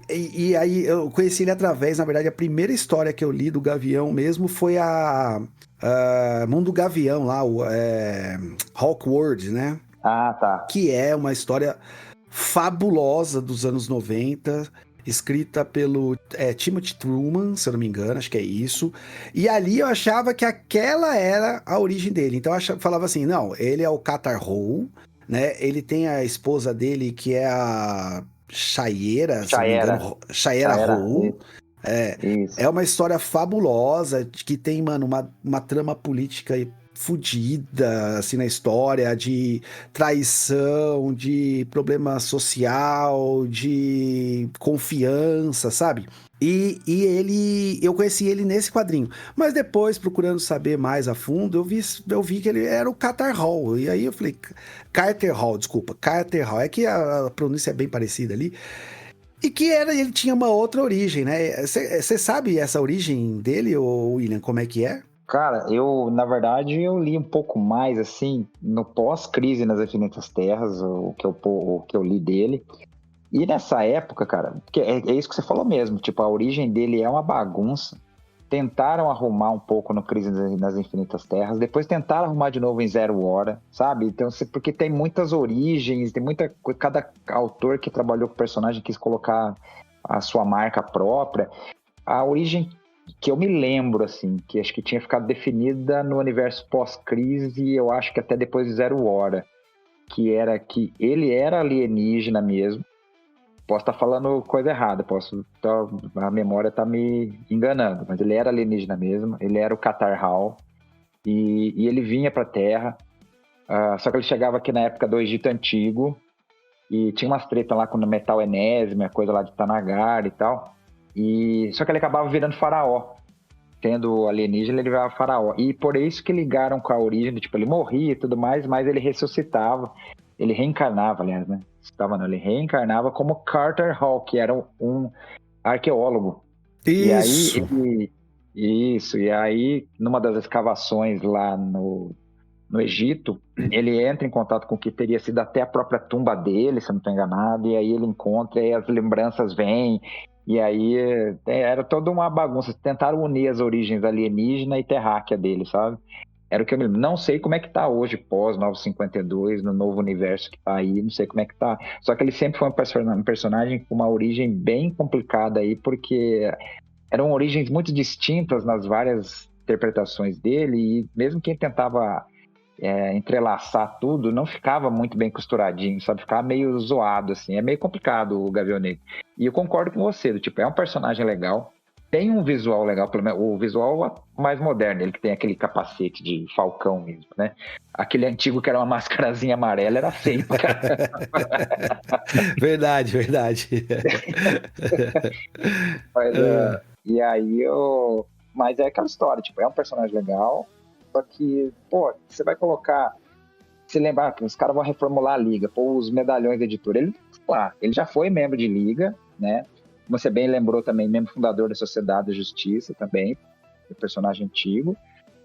Speaker 1: E aí eu conheci ele através, na verdade, a primeira história que eu li do Gavião mesmo foi a Mundo Gavião lá, o Hawkworld, né?
Speaker 4: Ah, tá.
Speaker 1: Que é uma história fabulosa dos anos 90, escrita pelo Timothy Truman, se eu não me engano, acho que é isso. E ali eu achava que aquela era a origem dele. Então eu falava assim, não, ele é o Qatar Hol, né? Ele tem a esposa dele que é a Shaera, se não me engano, Shaera Hol. É uma história fabulosa que tem, mano, uma trama política fudida, assim, na história, de traição, de problema social, de confiança, sabe? E eu conheci ele nesse quadrinho. Mas depois, procurando saber mais a fundo, eu vi que ele era o Qatar Hall. E aí eu falei, Carter Hall, desculpa, Carter Hall. É que a pronúncia é bem parecida ali. E que ele tinha uma outra origem, né? Você sabe essa origem dele, ou William, como é que é?
Speaker 4: Cara, na verdade, eu li um pouco mais, assim, no pós-crise nas Infinitas Terras, o que eu li dele. E nessa época, cara, porque é isso que você falou mesmo, tipo, a origem dele é uma bagunça. Tentaram arrumar um pouco no Crise nas Infinitas Terras, depois tentaram arrumar de novo em Zero Hora, sabe? Então, porque tem muitas origens, tem muita... Cada autor que trabalhou com o personagem quis colocar a sua marca própria. A origem que eu me lembro, assim, que acho que tinha ficado definida no universo pós-crise, eu acho que até depois de Zero Hora, que era que ele era alienígena mesmo. Posso estar falando coisa errada, a memória tá me enganando, mas ele era alienígena mesmo, ele era o Qatar Hall, e ele vinha pra Terra, só que ele chegava aqui na época do Egito Antigo, e tinha umas tretas lá com o metal enésimo, a coisa lá de Tanagar e tal, só que ele acabava virando faraó. Tendo alienígena, ele virava faraó. E por isso que ligaram com a origem, tipo, ele morria e tudo mais, mas ele ressuscitava. Ele reencarnava, aliás, né? Ele reencarnava como Carter Hall, que era um arqueólogo.
Speaker 1: Isso!
Speaker 4: E aí, numa das escavações lá no Egito, ele entra em contato com o que teria sido até a própria tumba dele, se eu não estou enganado, e aí ele encontra, e aí as lembranças vêm, e aí era toda uma bagunça. Tentaram unir as origens alienígena e terráquea dele, sabe? Era o que eu me lembro. Não sei como é que tá hoje, pós 952, no novo universo que tá aí, não sei como é que tá. Só que ele sempre foi um personagem com uma origem bem complicada aí, porque eram origens muito distintas nas várias interpretações dele, e mesmo quem tentava entrelaçar tudo, não ficava muito bem costuradinho, sabe? Ficava meio zoado, assim. É meio complicado o Gavião Negro. E eu concordo com você, tipo, é um personagem legal, tem um visual legal, pelo menos o visual mais moderno, ele que tem aquele capacete de falcão mesmo, né? Aquele antigo que era uma mascarazinha amarela era feio, cara.
Speaker 1: Verdade.
Speaker 4: E aí Mas é aquela história, tipo, é um personagem legal, só que, pô, você vai colocar... Se lembrar que os caras vão reformular a Liga, pô, os medalhões da editora, ele já foi membro de Liga, né? Como você bem lembrou também, membro fundador da Sociedade da Justiça também, personagem antigo.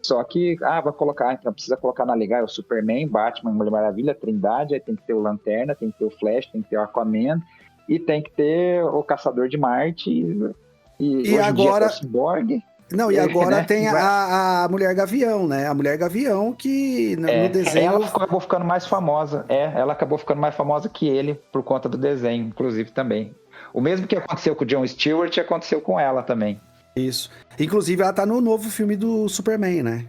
Speaker 4: Só que, vai colocar, então precisa colocar na Liga o Superman, Batman, Mulher Maravilha, Trindade, aí tem que ter o Lanterna, tem que ter o Flash, tem que ter o Aquaman, e tem que ter o Caçador de Marte, e
Speaker 1: agora...
Speaker 4: o Cyborg.
Speaker 1: Não, e agora
Speaker 4: né?
Speaker 1: tem a Mulher Gavião, né? A Mulher Gavião que no desenho...
Speaker 4: Ela acabou ficando mais famosa. Ela acabou ficando mais famosa que ele por conta do desenho, inclusive também. O mesmo que aconteceu com o Jon Stewart, aconteceu com ela também.
Speaker 1: Isso. Inclusive, ela tá no novo filme do Superman, né?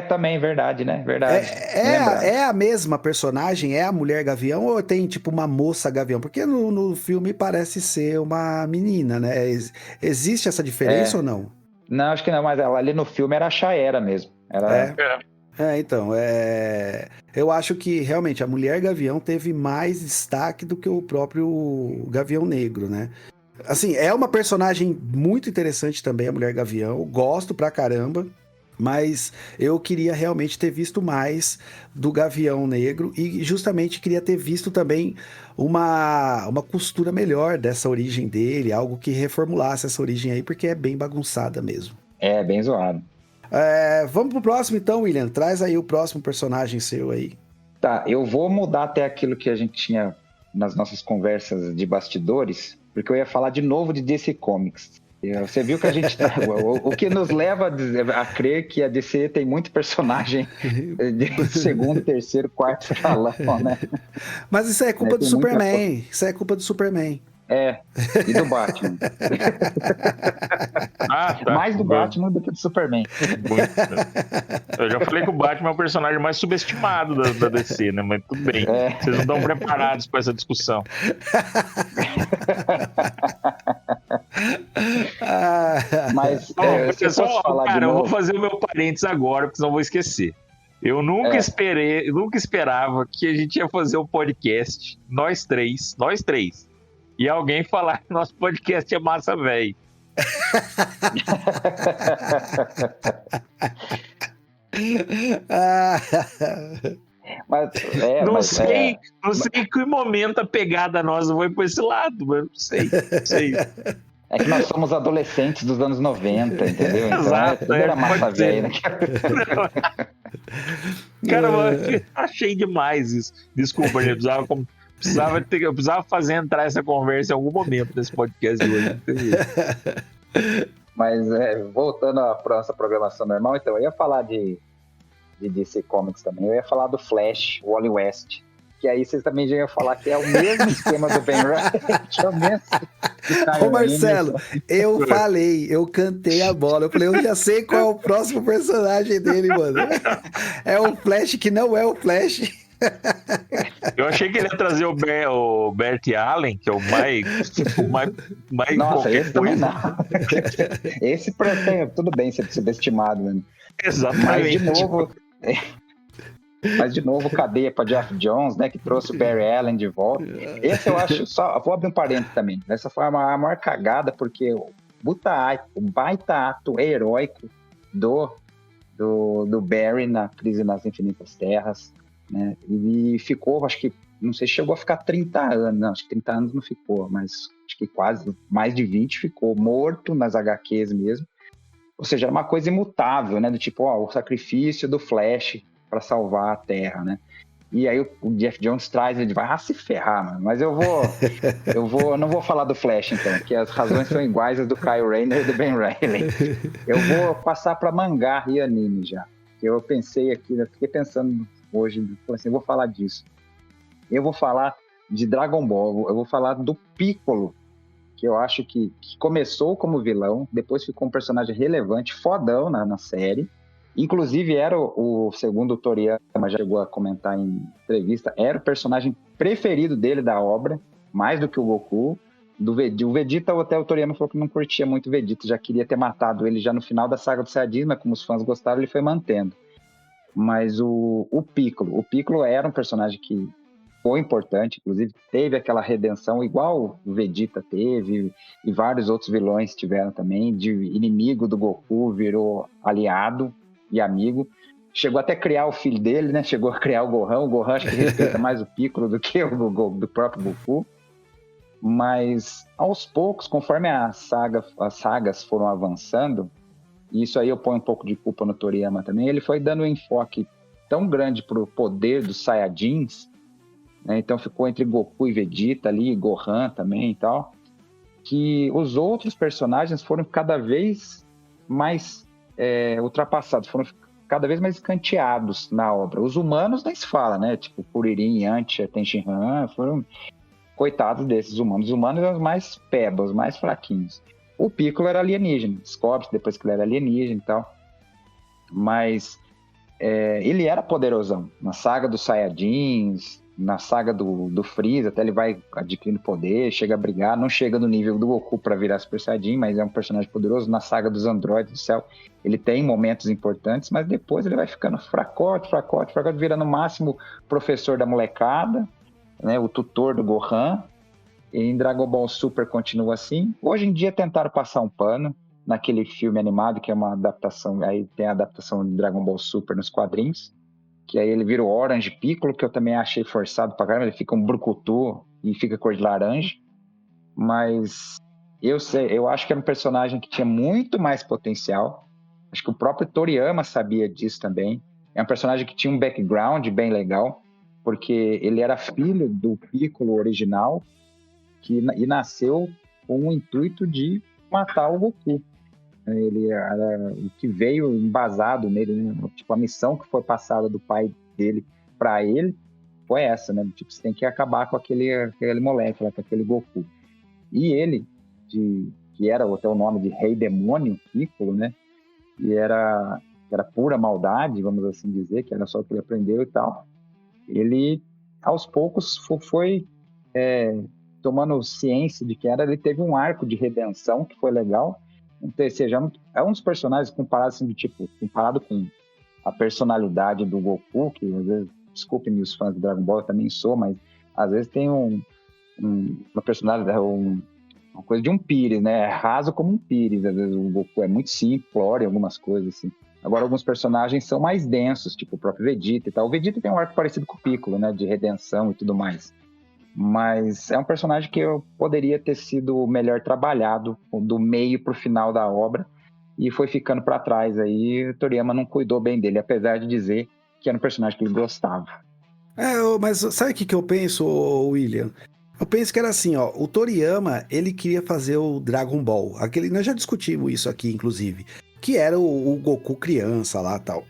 Speaker 4: Também, verdade, né? Verdade.
Speaker 1: É a mesma personagem? É a Mulher Gavião ou tem, tipo, uma moça Gavião? Porque no filme parece ser uma menina, né? Existe essa diferença ou não?
Speaker 4: Não, acho que não, mas ela ali no filme era a Shaera mesmo.
Speaker 1: Então, eu acho que realmente a Mulher Gavião teve mais destaque do que o próprio Gavião Negro, né? Assim, é uma personagem muito interessante também, a Mulher Gavião. Gosto pra caramba. Mas eu queria realmente ter visto mais do Gavião Negro e justamente queria ter visto também uma costura melhor dessa origem dele, algo que reformulasse essa origem aí, porque é bem bagunçada mesmo.
Speaker 4: É, bem zoado.
Speaker 1: Vamos pro próximo então, William. Traz aí o próximo personagem seu aí.
Speaker 4: Tá, eu vou mudar até aquilo que a gente tinha nas nossas conversas de bastidores, porque eu ia falar de novo de DC Comics. Você viu que a gente tá... o que nos leva a crer que a DC tem muito personagem de segundo, terceiro, quarto escalão, né?
Speaker 1: Mas isso é culpa do Superman. Isso é culpa do Superman.
Speaker 4: E do Batman.
Speaker 2: Tá.
Speaker 4: Mais do Batman do que do Superman.
Speaker 2: Eu já falei que o Batman é o personagem mais subestimado da DC, né? Mas tudo bem. Vocês não estão preparados para essa discussão.
Speaker 4: Mas,
Speaker 2: eu vou fazer o meu parênteses agora, porque senão eu vou esquecer. Eu nunca esperava que a gente ia fazer um podcast, nós três, e alguém falar que nosso podcast é massa, velho. Não sei em que momento a pegada nossa foi para esse lado, mas não sei.
Speaker 4: É que nós somos adolescentes dos anos 90, entendeu? Então,
Speaker 2: exato,
Speaker 4: era massa velha, né?
Speaker 2: Cara, eu achei demais isso. Desculpa, gente, eu precisava fazer entrar essa conversa em algum momento desse podcast de hoje.
Speaker 4: Mas, voltando à nossa programação normal, então, eu ia falar de DC Comics também. Eu ia falar do Flash, o Wally West. Que aí vocês também já iam falar que é o mesmo esquema do Ben Reilly, que é o mesmo.
Speaker 1: Ô Marcelo, eu cantei a bola. Eu falei, eu já sei qual é o próximo personagem dele, mano. É o Flash que não é o Flash.
Speaker 2: Eu achei que ele ia trazer o Bert Allen, que é o mais
Speaker 4: nossa, esse também não. Esse tudo bem ser subestimado, mano.
Speaker 2: Exatamente.
Speaker 4: Mas de novo, cadeia para Geoff Johns, né, que trouxe o Barry Allen de volta. Esse eu acho, vou abrir um parênteses também. Essa foi a maior cagada, porque o baita ato heróico do Barry na Crise nas Infinitas Terras, né, e ficou, acho que, não sei se chegou a ficar 30 anos, não, acho que 30 anos não ficou, mas acho que quase mais de 20 ficou morto nas HQs mesmo. Ou seja, era uma coisa imutável, né, do tipo, o sacrifício do Flash para salvar a Terra, né? E aí o Geoff Johns traz, ele vai se ferrar, mano. Mas eu não vou falar do Flash, então, porque as razões são iguais às do Kyle Rayner e do Ben Reilly. Eu vou passar para mangá e anime já. Eu pensei aqui, eu fiquei pensando hoje, falei assim, eu vou falar disso. Eu vou falar de Dragon Ball, eu vou falar do Piccolo, que eu acho que começou como vilão, depois ficou um personagem relevante, fodão na série. Inclusive, era o segundo o Toriyama já chegou a comentar em entrevista, era o personagem preferido dele da obra, mais do que o Goku. O Vegeta, até o Toriyama falou que não curtia muito o Vegeta, já queria ter matado ele já no final da saga do Saiyajin, mas como os fãs gostaram, ele foi mantendo. Mas o Piccolo era um personagem que foi importante, inclusive teve aquela redenção igual o Vegeta teve, e vários outros vilões tiveram também, de inimigo do Goku virou aliado e amigo, chegou até a criar o filho dele, né? Chegou a criar o Gohan acho que respeita mais o Piccolo do que do próprio Goku, mas aos poucos, conforme as sagas foram avançando, e isso aí eu ponho um pouco de culpa no Toriyama também, ele foi dando um enfoque tão grande pro poder dos Saiyajins, né? Então ficou entre Goku e Vegeta ali, Gohan também e tal, que os outros personagens foram cada vez mais ultrapassados, foram cada vez mais escanteados na obra. Os humanos nem se fala, né? Tipo, Kuririn, Yantia, Tenshinhan, foram coitados desses humanos. Os humanos eram os mais pebas, os mais fraquinhos. O Piccolo era alienígena, descobre-se depois que ele era alienígena e tal. Mas ele era poderosão. Na saga dos Saiyajins, na saga do Freeza, até ele vai adquirindo poder, chega a brigar, não chega no nível do Goku para virar Super Saiyajin, mas é um personagem poderoso. Na saga dos androides do céu, ele tem momentos importantes, mas depois ele vai ficando fracote, virando no máximo professor da molecada, né, o tutor do Gohan. E em Dragon Ball Super continua assim. Hoje em dia tentaram passar um pano, naquele filme animado, que é uma adaptação, aí tem a adaptação de Dragon Ball Super nos quadrinhos, que aí ele vira o Orange Piccolo, que eu também achei forçado pra caramba, ele fica um brucutu e fica cor de laranja, mas eu acho que era um personagem que tinha muito mais potencial, acho que o próprio Toriyama sabia disso também, é um personagem que tinha um background bem legal, porque ele era filho do Piccolo original, e nasceu com o intuito de matar o Goku. Ele era o que veio embasado nele, né? Tipo, a missão que foi passada do pai dele para ele foi essa, né? Tipo, você tem que acabar com aquele moleque lá, com aquele Goku. E ele, que era até o nome de Rei Demônio, Piccolo, né? E era pura maldade, vamos assim dizer, que era só o que ele aprendeu e tal. Ele, aos poucos, foi tomando ciência de que ele teve um arco de redenção que foi legal. Ou seja, é um dos personagens comparado assim, comparado com a personalidade do Goku, que às vezes, desculpem-me os fãs do Dragon Ball, eu também sou, mas às vezes tem uma personalidade, uma coisa de um Pires, né? É raso como um Pires. Às vezes o Goku é muito simplório em algumas coisas, assim. Agora, alguns personagens são mais densos, tipo o próprio Vegeta e tal. O Vegeta tem um arco parecido com o Piccolo, né? De redenção e tudo mais. Mas é um personagem que poderia ter sido melhor trabalhado do meio pro final da obra e foi ficando para trás aí. O Toriyama não cuidou bem dele, apesar de dizer que era um personagem que ele gostava.
Speaker 1: Mas sabe o que eu penso, William? Eu penso que era assim, ó, o Toriyama, ele queria fazer o Dragon Ball, nós já discutimos isso aqui, inclusive, que era o Goku criança lá, tal.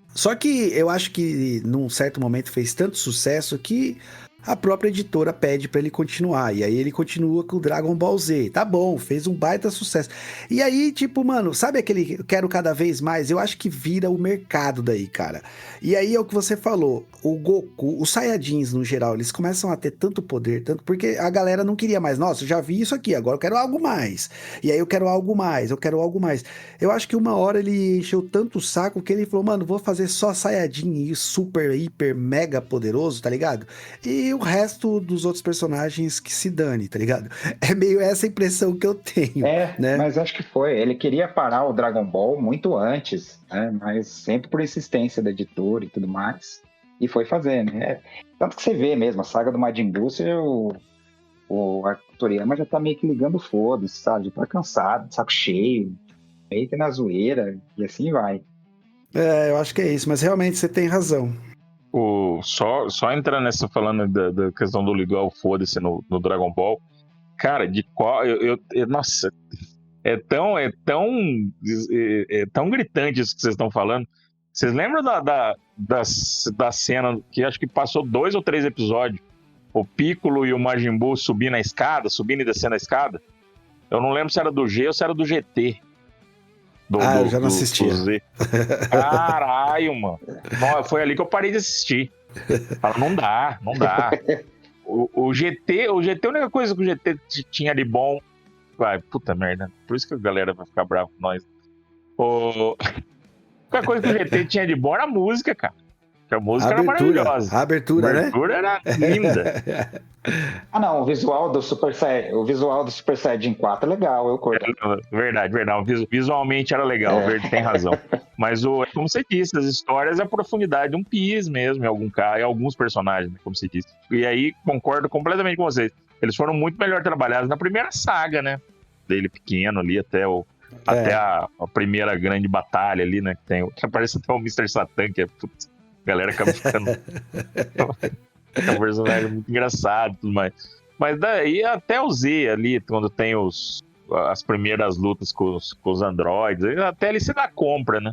Speaker 1: Só que eu acho que num certo momento fez tanto sucesso que a própria editora pede pra ele continuar. E aí ele continua com o Dragon Ball Z. Tá bom, fez um baita sucesso. E aí, tipo, mano, sabe aquele quero cada vez mais? Eu acho que vira o mercado daí, cara. E aí é o que você falou. O Goku, os Saiyajins no geral, eles começam a ter tanto poder, tanto porque a galera não queria mais. Nossa, eu já vi isso aqui, agora eu quero algo mais. E aí eu quero algo mais, eu quero algo mais. Eu acho que uma hora ele encheu tanto o saco que ele falou, mano, vou fazer só Saiyajin super, hiper, mega poderoso, tá ligado? E o resto dos outros personagens que se dane, tá ligado? É meio essa impressão que eu tenho. Né?
Speaker 4: Mas acho que foi. Ele queria parar o Dragon Ball muito antes, né? Mas sempre por insistência da editora e tudo mais. E foi fazendo, né? Tanto que você vê mesmo, a saga do Majin Buu, o Toriyama já tá meio que ligando foda-se, sabe? Já tá cansado, de saco cheio, meio que na zoeira, e assim vai.
Speaker 1: Eu acho que é isso, mas realmente você tem razão.
Speaker 2: Só entrando nessa, falando da questão do ligar o foda-se no Dragon Ball, cara, de qual. Nossa, é tão gritante isso que vocês estão falando. Vocês lembram da cena que acho que passou 2 ou 3 episódios? O Piccolo e o Majin Buu subindo e descendo a escada? Eu não lembro se era do G ou se era do GT.
Speaker 1: Eu já não assistia.
Speaker 2: Caralho, mano. Foi ali que eu parei de assistir. Fala, não dá. O GT, a única coisa que o GT tinha de bom. Puta merda. Por isso que a galera vai ficar brava com nós. A única coisa que o GT tinha de bom era a música, cara. A música era maravilhosa.
Speaker 1: A abertura, né?
Speaker 2: A abertura era linda.
Speaker 4: Não, o visual do Super Saiyajin 4 é legal, eu curto.
Speaker 2: Verdade. Visualmente era legal, tem razão. Mas, como você disse, as histórias é a profundidade de um Piece mesmo, em alguns personagens, né, como você disse. E aí, concordo completamente com vocês. Eles foram muito melhor trabalhados na primeira saga, né? Dele pequeno ali, até a primeira grande batalha ali, né? Que aparece até o Mr. Satan, que é... Putz, a galera acaba ficando... É um personagem muito engraçado e tudo mais. Mas daí até o Z ali, quando tem as primeiras lutas com os androides, até ele se dá compra, né?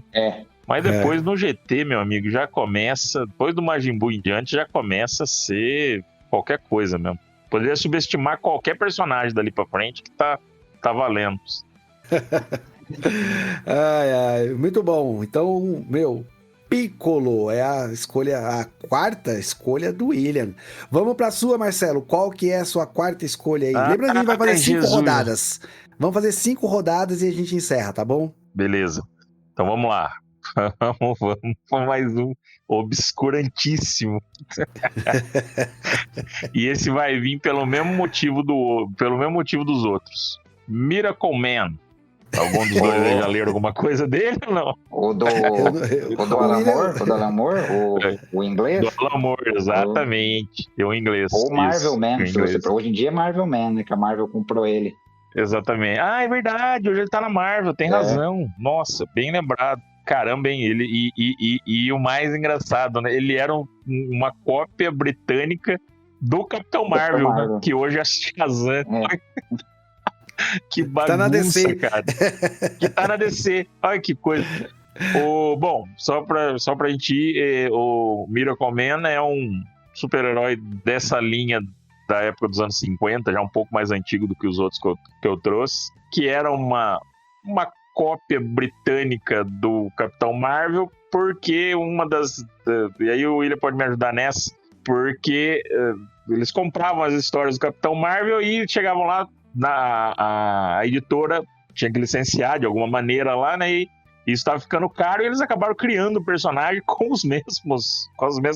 Speaker 2: Mas depois no GT, meu amigo, já começa, depois do Majin Buu em diante, já começa a ser qualquer coisa mesmo. Poderia subestimar qualquer personagem dali pra frente que tá valendo.
Speaker 1: Muito bom. Então, Piccolo é a quarta escolha do William. Vamos pra sua, Marcelo. Qual que é a sua quarta escolha aí? Lembra que a gente vai fazer 5 rodadas. Vamos fazer 5 rodadas e a gente encerra, tá bom?
Speaker 2: Beleza. Então vamos lá. Vamos com mais um obscurantíssimo. E esse vai vir pelo mesmo motivo dos outros. Miracle Man. Algum dos dois aí já leram alguma coisa dele ou não?
Speaker 4: O do Alan Moore? O do Alan Moore? O inglês?
Speaker 2: Do Alan Moore, exatamente. O inglês.
Speaker 4: Ou Marvel
Speaker 2: isso,
Speaker 4: Man.
Speaker 2: inglês.
Speaker 4: Hoje em dia é Marvel Man, né? Que a Marvel comprou ele.
Speaker 2: Exatamente. Ah, é verdade. Hoje ele tá na Marvel, tem razão. Nossa, bem lembrado. Caramba, hein? Ele, e o mais engraçado, né? Ele era uma cópia britânica do Capitão Marvel, né? Que hoje é Shazam. Que bagunça,
Speaker 1: tá na DC.
Speaker 2: Cara. Que tá na DC. Olha que coisa. Bom, só pra gente ir, o Miracle Man é um super-herói dessa linha da época dos anos 50, já um pouco mais antigo do que os outros que eu trouxe, que era uma cópia britânica do Capitão Marvel, porque e aí o William pode me ajudar nessa, porque eles compravam as histórias do Capitão Marvel e chegavam lá, a editora tinha que licenciar de alguma maneira lá, né, e isso estava ficando caro, e eles acabaram criando o personagem com as mesmas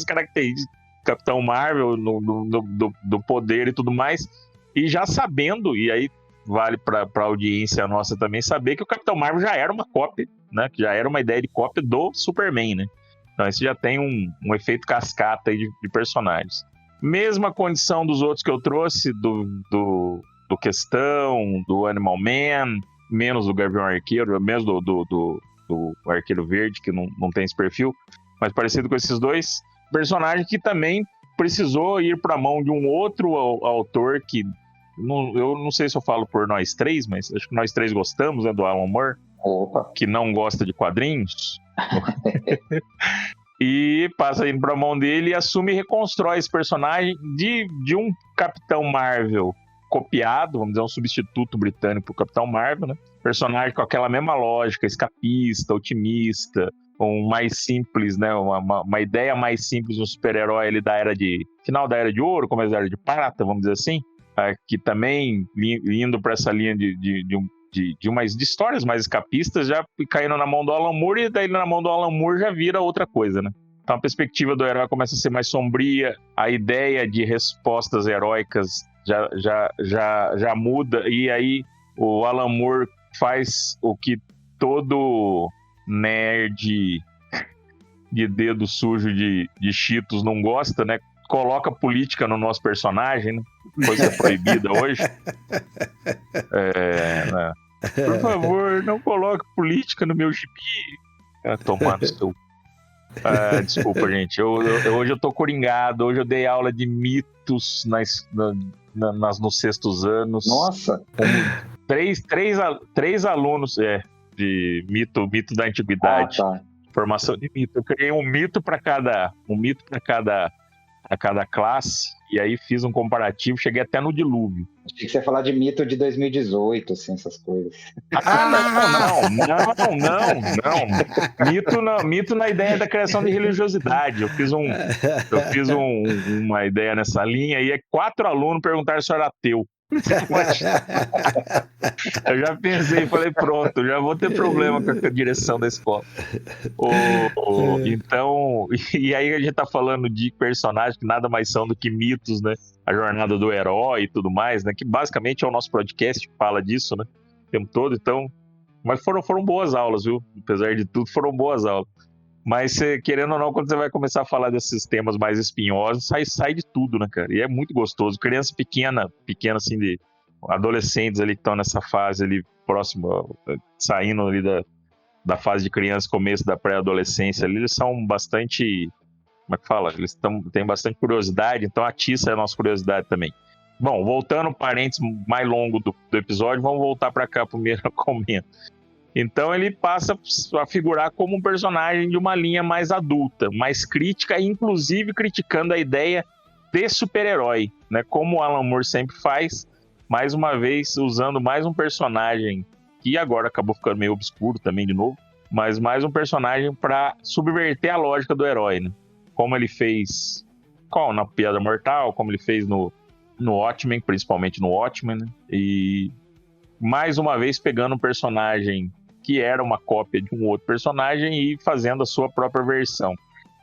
Speaker 2: características do Capitão Marvel, do poder e tudo mais, e já sabendo, e aí vale para a audiência nossa também saber que o Capitão Marvel já era uma cópia, né, que já era uma ideia de cópia do Superman, né, então isso já tem um efeito cascata aí de personagens. Mesma condição dos outros que eu trouxe, do Questão, do Animal Man, menos do Gavião Arqueiro, menos do Arqueiro Verde, que não tem esse perfil, mas parecido com esses dois, personagem que também precisou ir para a mão de um outro autor que, eu não sei se eu falo por nós três, mas acho que nós três gostamos, né, do Alan Moore.
Speaker 4: Opa.
Speaker 2: Que não gosta de quadrinhos. E passa indo para a mão dele e assume e reconstrói esse personagem de um Capitão Marvel copiado, vamos dizer, um substituto britânico pro Capitão Marvel, né? Personagem com aquela mesma lógica, escapista, otimista, um mais simples, né? Uma ideia mais simples de um super-herói ali final da Era de Ouro, começo da Era de Prata, vamos dizer assim, que também indo para essa linha de histórias mais escapistas, já caindo na mão do Alan Moore, e daí na mão do Alan Moore já vira outra coisa, né? Então a perspectiva do herói começa a ser mais sombria, a ideia de respostas heróicas já muda, e aí o Alan Moore faz o que todo nerd de dedo sujo de Cheetos não gosta, né? Coloca política no nosso personagem, né? Coisa proibida hoje. Né? Por favor, não coloque política no meu gibi. Tomar no seu... desculpa, gente. Hoje eu tô coringado. Hoje eu dei aula de mitos nos sextos anos.
Speaker 4: Nossa!
Speaker 2: Três alunos de mito da antiguidade.
Speaker 4: Tá.
Speaker 2: Formação de mito. Eu criei um mito para cada classe, e aí fiz um comparativo, cheguei até no dilúvio.
Speaker 4: Achei que você ia falar de mito de 2018, assim, essas coisas.
Speaker 2: Não. Mito na ideia da criação de religiosidade. Eu fiz uma ideia nessa linha, e 4 alunos perguntaram se eu era ateu. Eu já pensei, falei, pronto, já vou ter problema com a direção da escola. Então, e aí a gente tá falando de personagens que nada mais são do que mitos, né? A jornada do herói e tudo mais, né? Que basicamente é o nosso podcast que fala disso, né? O tempo todo, então... Mas foram boas aulas, viu? Apesar de tudo, foram boas aulas. Mas, querendo ou não, quando você vai começar a falar desses temas mais espinhosos, sai de tudo, né, cara? E é muito gostoso. Criança pequena assim, de adolescentes ali que estão nessa fase ali, próximo, saindo ali da fase de criança, começo da pré-adolescência ali, eles são bastante... Como é que fala? Eles têm bastante curiosidade, então atiça a nossa curiosidade também. Bom, voltando, parênteses mais longo do episódio, vamos voltar para cá pro Miracle Man. Então ele passa a figurar como um personagem de uma linha mais adulta, mais crítica, inclusive criticando a ideia de super-herói, né? Como o Alan Moore sempre faz, mais uma vez usando mais um personagem que agora acabou ficando meio obscuro também de novo, mas mais um personagem para subverter a lógica do herói, né? Como ele fez na Piada Mortal, como ele fez no Watchmen, principalmente no Watchmen, né? E mais uma vez pegando um personagem que era uma cópia de um outro personagem e fazendo a sua própria versão.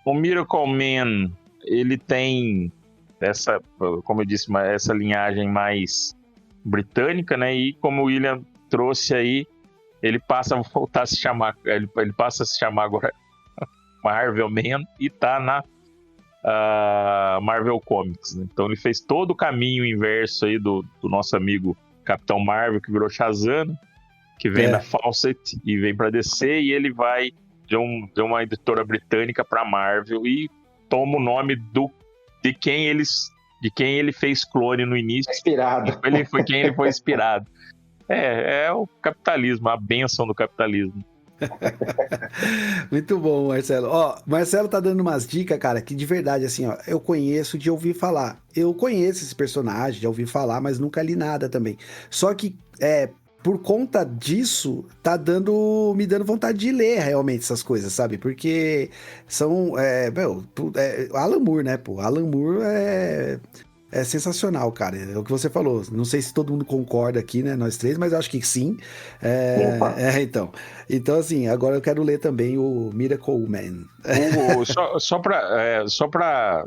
Speaker 2: O Miracle Man, ele tem essa, como eu disse, essa linhagem mais britânica, né? E como o William trouxe aí, ele passa a voltar a se chamar, ele passa a se chamar agora Marvel Man e tá na Marvel Comics, né? Então ele fez todo o caminho inverso aí do nosso amigo Capitão Marvel, que virou Shazam, que vem da Fawcett e vem pra DC, e ele vai de uma editora britânica pra Marvel e toma o nome de quem ele fez clone no início.
Speaker 4: Inspirado.
Speaker 2: Ele foi quem ele foi inspirado. É o capitalismo, a bênção do capitalismo.
Speaker 1: Muito bom, Marcelo. Ó, Marcelo tá dando umas dicas, cara, que de verdade, assim, ó, eu conheço de ouvir falar. Eu conheço esse personagem, de ouvir falar, mas nunca li nada também. Só que, por conta disso, tá me dando vontade de ler realmente essas coisas, sabe? Porque são, Alan Moore, né, pô? Alan Moore é sensacional, cara. É o que você falou. Não sei se todo mundo concorda aqui, né? Nós três, mas eu acho que sim. Então, assim, agora eu quero ler também o Miracle Man.
Speaker 2: Só pra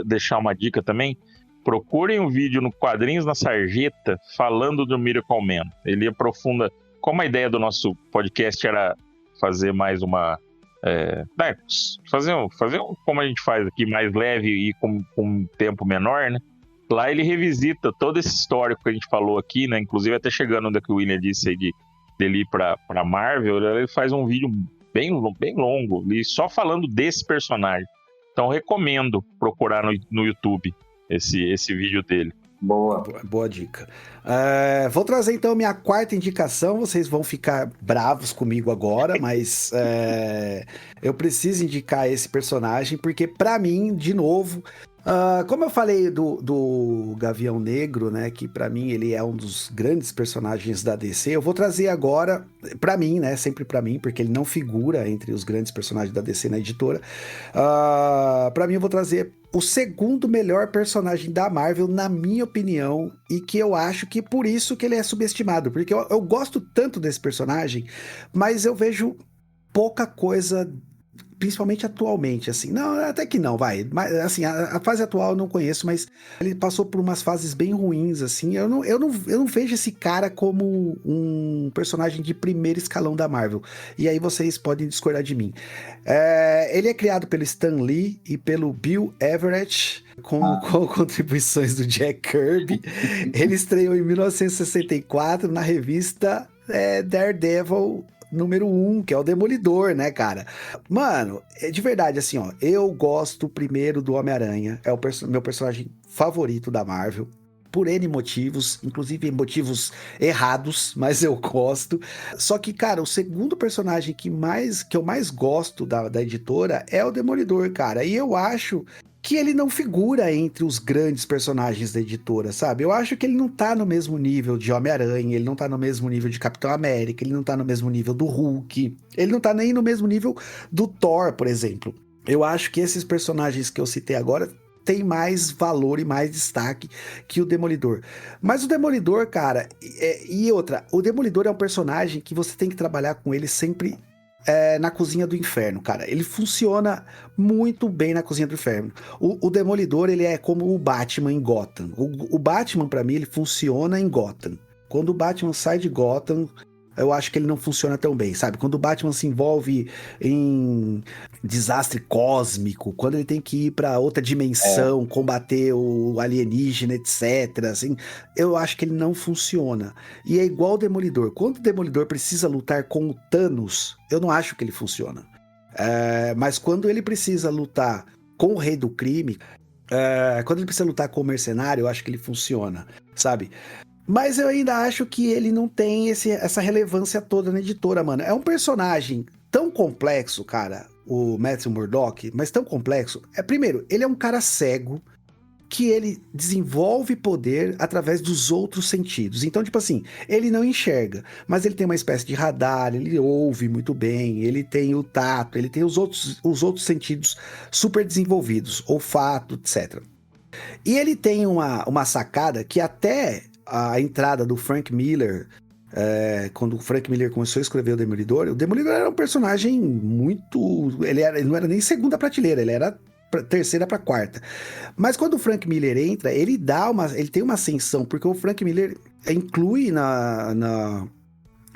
Speaker 2: deixar uma dica também, procurem um vídeo no Quadrinhos na Sarjeta falando do Miracle Man. Ele aprofunda. Como a ideia do nosso podcast era fazer mais uma. Fazer como a gente faz aqui, mais leve e com um tempo menor, né? Lá ele revisita todo esse histórico que a gente falou aqui, né? Inclusive até chegando onde que o William disse aí dele ir pra Marvel, ele faz um vídeo bem longo, e só falando desse personagem. Então recomendo procurar no YouTube esse vídeo dele.
Speaker 1: Boa dica. Vou trazer então minha quarta indicação. Vocês vão ficar bravos comigo agora, mas eu preciso indicar esse personagem porque, pra mim, de novo, como eu falei do Gavião Negro, né, que pra mim ele é um dos grandes personagens da DC, eu vou trazer agora, pra mim, né, sempre pra mim, porque ele não figura entre os grandes personagens da DC na editora. Pra mim eu vou trazer o segundo melhor personagem da Marvel, na minha opinião, e que eu acho que por isso que ele é subestimado, porque eu gosto tanto desse personagem, mas eu vejo pouca coisa, principalmente atualmente, assim. Não, até que não, vai. Mas, assim, a fase atual eu não conheço, mas ele passou por umas fases bem ruins, assim. Eu não vejo esse cara como um personagem de primeiro escalão da Marvel. E aí vocês podem discordar de mim. Ele é criado pelo Stan Lee e pelo Bill Everett, com contribuições do Jack Kirby. Ele estreou em 1964 na revista Daredevil número 1, que é o Demolidor, né, cara? Mano, de verdade, assim, ó, eu gosto primeiro do Homem-Aranha, é o meu personagem favorito da Marvel, por N motivos, inclusive motivos errados, mas eu gosto. Só que, cara, o segundo personagem que eu mais gosto da editora é o Demolidor, cara, e eu acho que ele não figura entre os grandes personagens da editora, sabe? Eu acho que ele não tá no mesmo nível de Homem-Aranha, ele não tá no mesmo nível de Capitão América, ele não tá no mesmo nível do Hulk, ele não tá nem no mesmo nível do Thor, por exemplo. Eu acho que esses personagens que eu citei agora têm mais valor e mais destaque que o Demolidor. Mas o Demolidor, cara, o Demolidor é um personagem que você tem que trabalhar com ele sempre na cozinha do inferno, cara. Ele funciona muito bem na cozinha do inferno. O Demolidor, ele é como o Batman em Gotham. O Batman, pra mim, ele funciona em Gotham. Quando o Batman sai de Gotham, eu acho que ele não funciona tão bem, sabe? Quando o Batman se envolve em desastre cósmico, quando ele tem que ir pra outra dimensão, combater o alienígena, etc., assim, eu acho que ele não funciona. E é igual o Demolidor. Quando o Demolidor precisa lutar com o Thanos, eu não acho que ele funciona. Mas quando ele precisa lutar com o Rei do Crime, quando ele precisa lutar com o Mercenário, eu acho que ele funciona, sabe? Mas eu ainda acho que ele não tem essa relevância toda na editora, mano. É um personagem tão complexo, cara, o Matthew Murdock, mas tão complexo. Primeiro, ele é um cara cego que ele desenvolve poder através dos outros sentidos. Então, tipo assim, ele não enxerga, mas ele tem uma espécie de radar, ele ouve muito bem, ele tem o tato, ele tem os outros sentidos super desenvolvidos, olfato, etc. E ele tem uma sacada que até a entrada do Frank Miller, quando o Frank Miller começou a escrever o Demolidor era um personagem muito... Ele não era nem segunda prateleira, ele era terceira para quarta. Mas quando o Frank Miller entra, ele tem uma ascensão, porque o Frank Miller inclui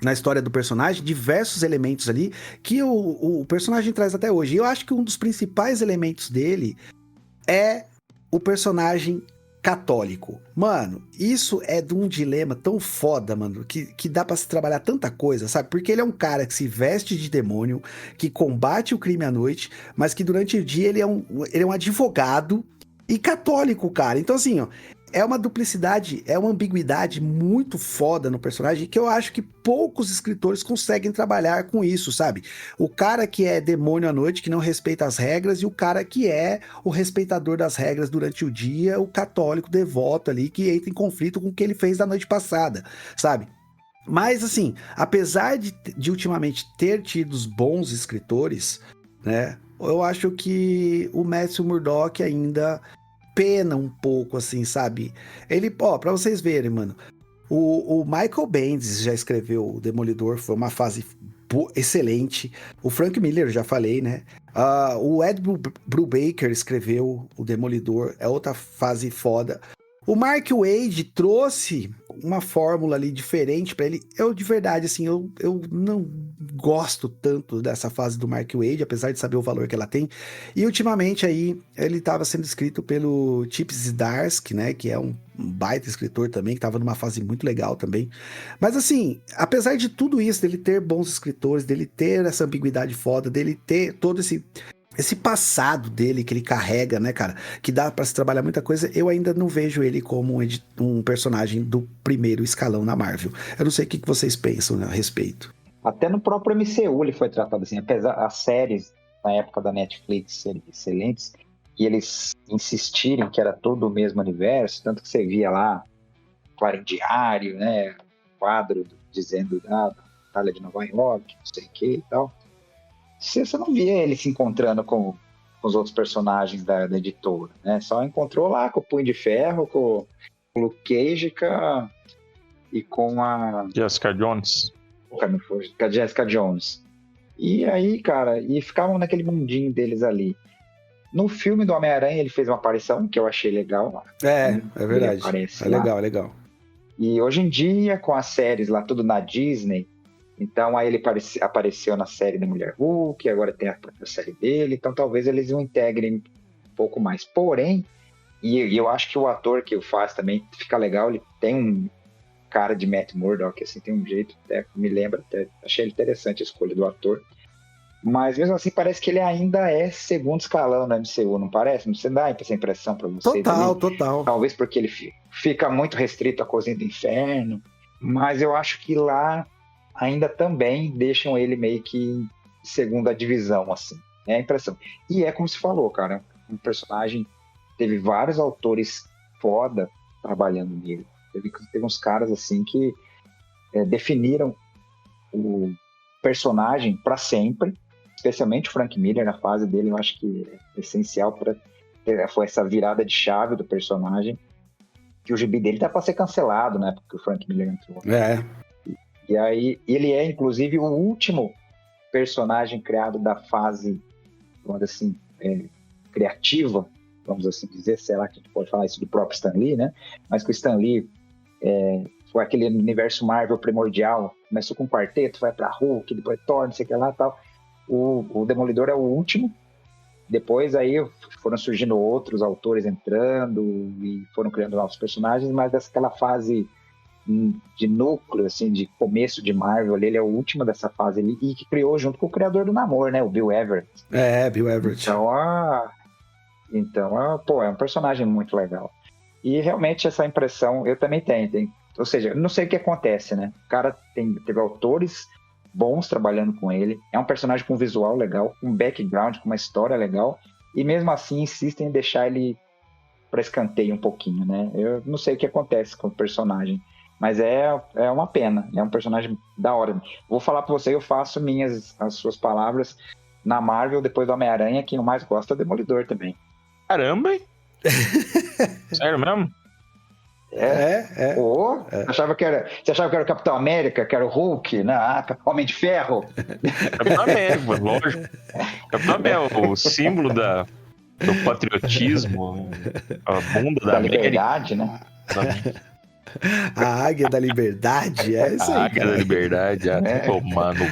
Speaker 1: na história do personagem, diversos elementos ali que o personagem traz até hoje. E eu acho que um dos principais elementos dele é o personagem católico. Mano, isso é de um dilema tão foda, mano, que dá pra se trabalhar tanta coisa, sabe? Porque ele é um cara que se veste de demônio, que combate o crime à noite, mas que durante o dia ele é um advogado e católico, cara. Então, assim, ó, é uma duplicidade, é uma ambiguidade muito foda no personagem que eu acho que poucos escritores conseguem trabalhar com isso, sabe? O cara que é demônio à noite, que não respeita as regras, e o cara que é o respeitador das regras durante o dia, o católico devoto ali, que entra em conflito com o que ele fez da noite passada, sabe? Mas, assim, apesar de ultimamente ter tido bons escritores, né? Eu acho que o Matthew Murdock ainda pena um pouco, assim, sabe? Ele, ó, pra vocês verem, mano, o Michael Bendis já escreveu o Demolidor, foi uma fase excelente. O Frank Miller, já falei, né? O Ed Brubaker escreveu o Demolidor, é outra fase foda. O Mark Waid trouxe uma fórmula ali diferente pra ele. Eu, de verdade, assim, eu não gosto tanto dessa fase do Mark Waid, apesar de saber o valor que ela tem. E, ultimamente, aí, ele estava sendo escrito pelo Chip Zdarsky, né? Que é um baita escritor também, que estava numa fase muito legal também. Mas, assim, apesar de tudo isso, dele ter bons escritores, dele ter essa ambiguidade foda, dele ter todo esse passado dele que ele carrega, né, cara? Que dá pra se trabalhar muita coisa. Eu ainda não vejo ele como um personagem do primeiro escalão na Marvel. Eu não sei o que vocês pensam, né, a respeito.
Speaker 4: Até no próprio MCU ele foi tratado assim. Apesar as séries na época da Netflix serem excelentes e eles insistirem que era todo o mesmo universo, tanto que você via lá Clarim Diário, né? Quadro dizendo da Batalha de Nova York, não sei o que e tal. Você não via ele se encontrando com os outros personagens da editora, né? Só encontrou lá com o Punho de Ferro, com o Luke Cage e com a
Speaker 2: Jessica Jones.
Speaker 4: Com a Jessica Jones. E aí, cara, e ficavam naquele mundinho deles ali. No filme do Homem-Aranha ele fez uma aparição que eu achei legal.
Speaker 1: É verdade. É legal, é legal.
Speaker 4: E hoje em dia, com as séries lá, tudo na Disney, então aí ele apareceu na série da Mulher Hulk, agora tem a própria série dele, então talvez eles o integrem um pouco mais. Porém, e eu acho que o ator que o faz também fica legal, ele tem um cara de Matt Murdock, assim, tem um jeito, até me lembra, até achei interessante a escolha do ator. Mas mesmo assim parece que ele ainda é segundo escalão no MCU, não parece? Não sei, dá essa impressão pra vocês?
Speaker 1: Total.
Speaker 4: Talvez porque ele fica muito restrito à Cozinha do Inferno, mas eu acho que lá ainda também deixam ele meio que em segunda divisão, assim, é a impressão. E é como se falou, cara, um personagem, teve vários autores foda trabalhando nele. Teve uns caras, assim, que definiram o personagem para sempre, especialmente o Frank Miller na fase dele, eu acho que é essencial foi essa virada de chave do personagem, que o gibi dele tá para ser cancelado, né, porque o Frank Miller entrou. E aí, ele é, inclusive, o último personagem criado da fase, vamos assim, criativa, vamos assim dizer, sei lá que a gente pode falar isso do próprio Stan Lee, né? Mas que o Stan Lee foi aquele universo Marvel primordial, começou com um quarteto, vai pra Hulk, depois Thor, não sei o que lá e tal. O Demolidor é o último, depois aí foram surgindo outros autores entrando e foram criando novos personagens, mas daquela fase de núcleo, assim, de começo de Marvel, ele é o último dessa fase ali, e que criou junto com o criador do Namor, né, o Bill Everett.
Speaker 1: Bill Everett.
Speaker 4: Então, pô, é um personagem muito legal. E realmente essa impressão eu também tenho. Ou seja, eu não sei o que acontece, né? O cara teve autores bons trabalhando com ele, é um personagem com visual legal, com background, com uma história legal, e mesmo assim insistem em deixar ele para escanteio um pouquinho, né? Eu não sei o que acontece com o personagem, mas é uma pena, é um personagem da hora. Vou falar pra você, eu faço as suas palavras. Na Marvel, depois do Homem-Aranha, quem eu mais gosto é o Demolidor também.
Speaker 2: Caramba, hein? Sério mesmo?
Speaker 4: Você achava que era o Capitão América, que era o Hulk, né? Homem de Ferro?
Speaker 2: Capitão América, lógico. Capitão América, o símbolo do patriotismo, a bunda da
Speaker 4: liberdade, né?
Speaker 1: A Águia da Liberdade, é isso aí,
Speaker 2: A Águia da Liberdade, tomar no cu.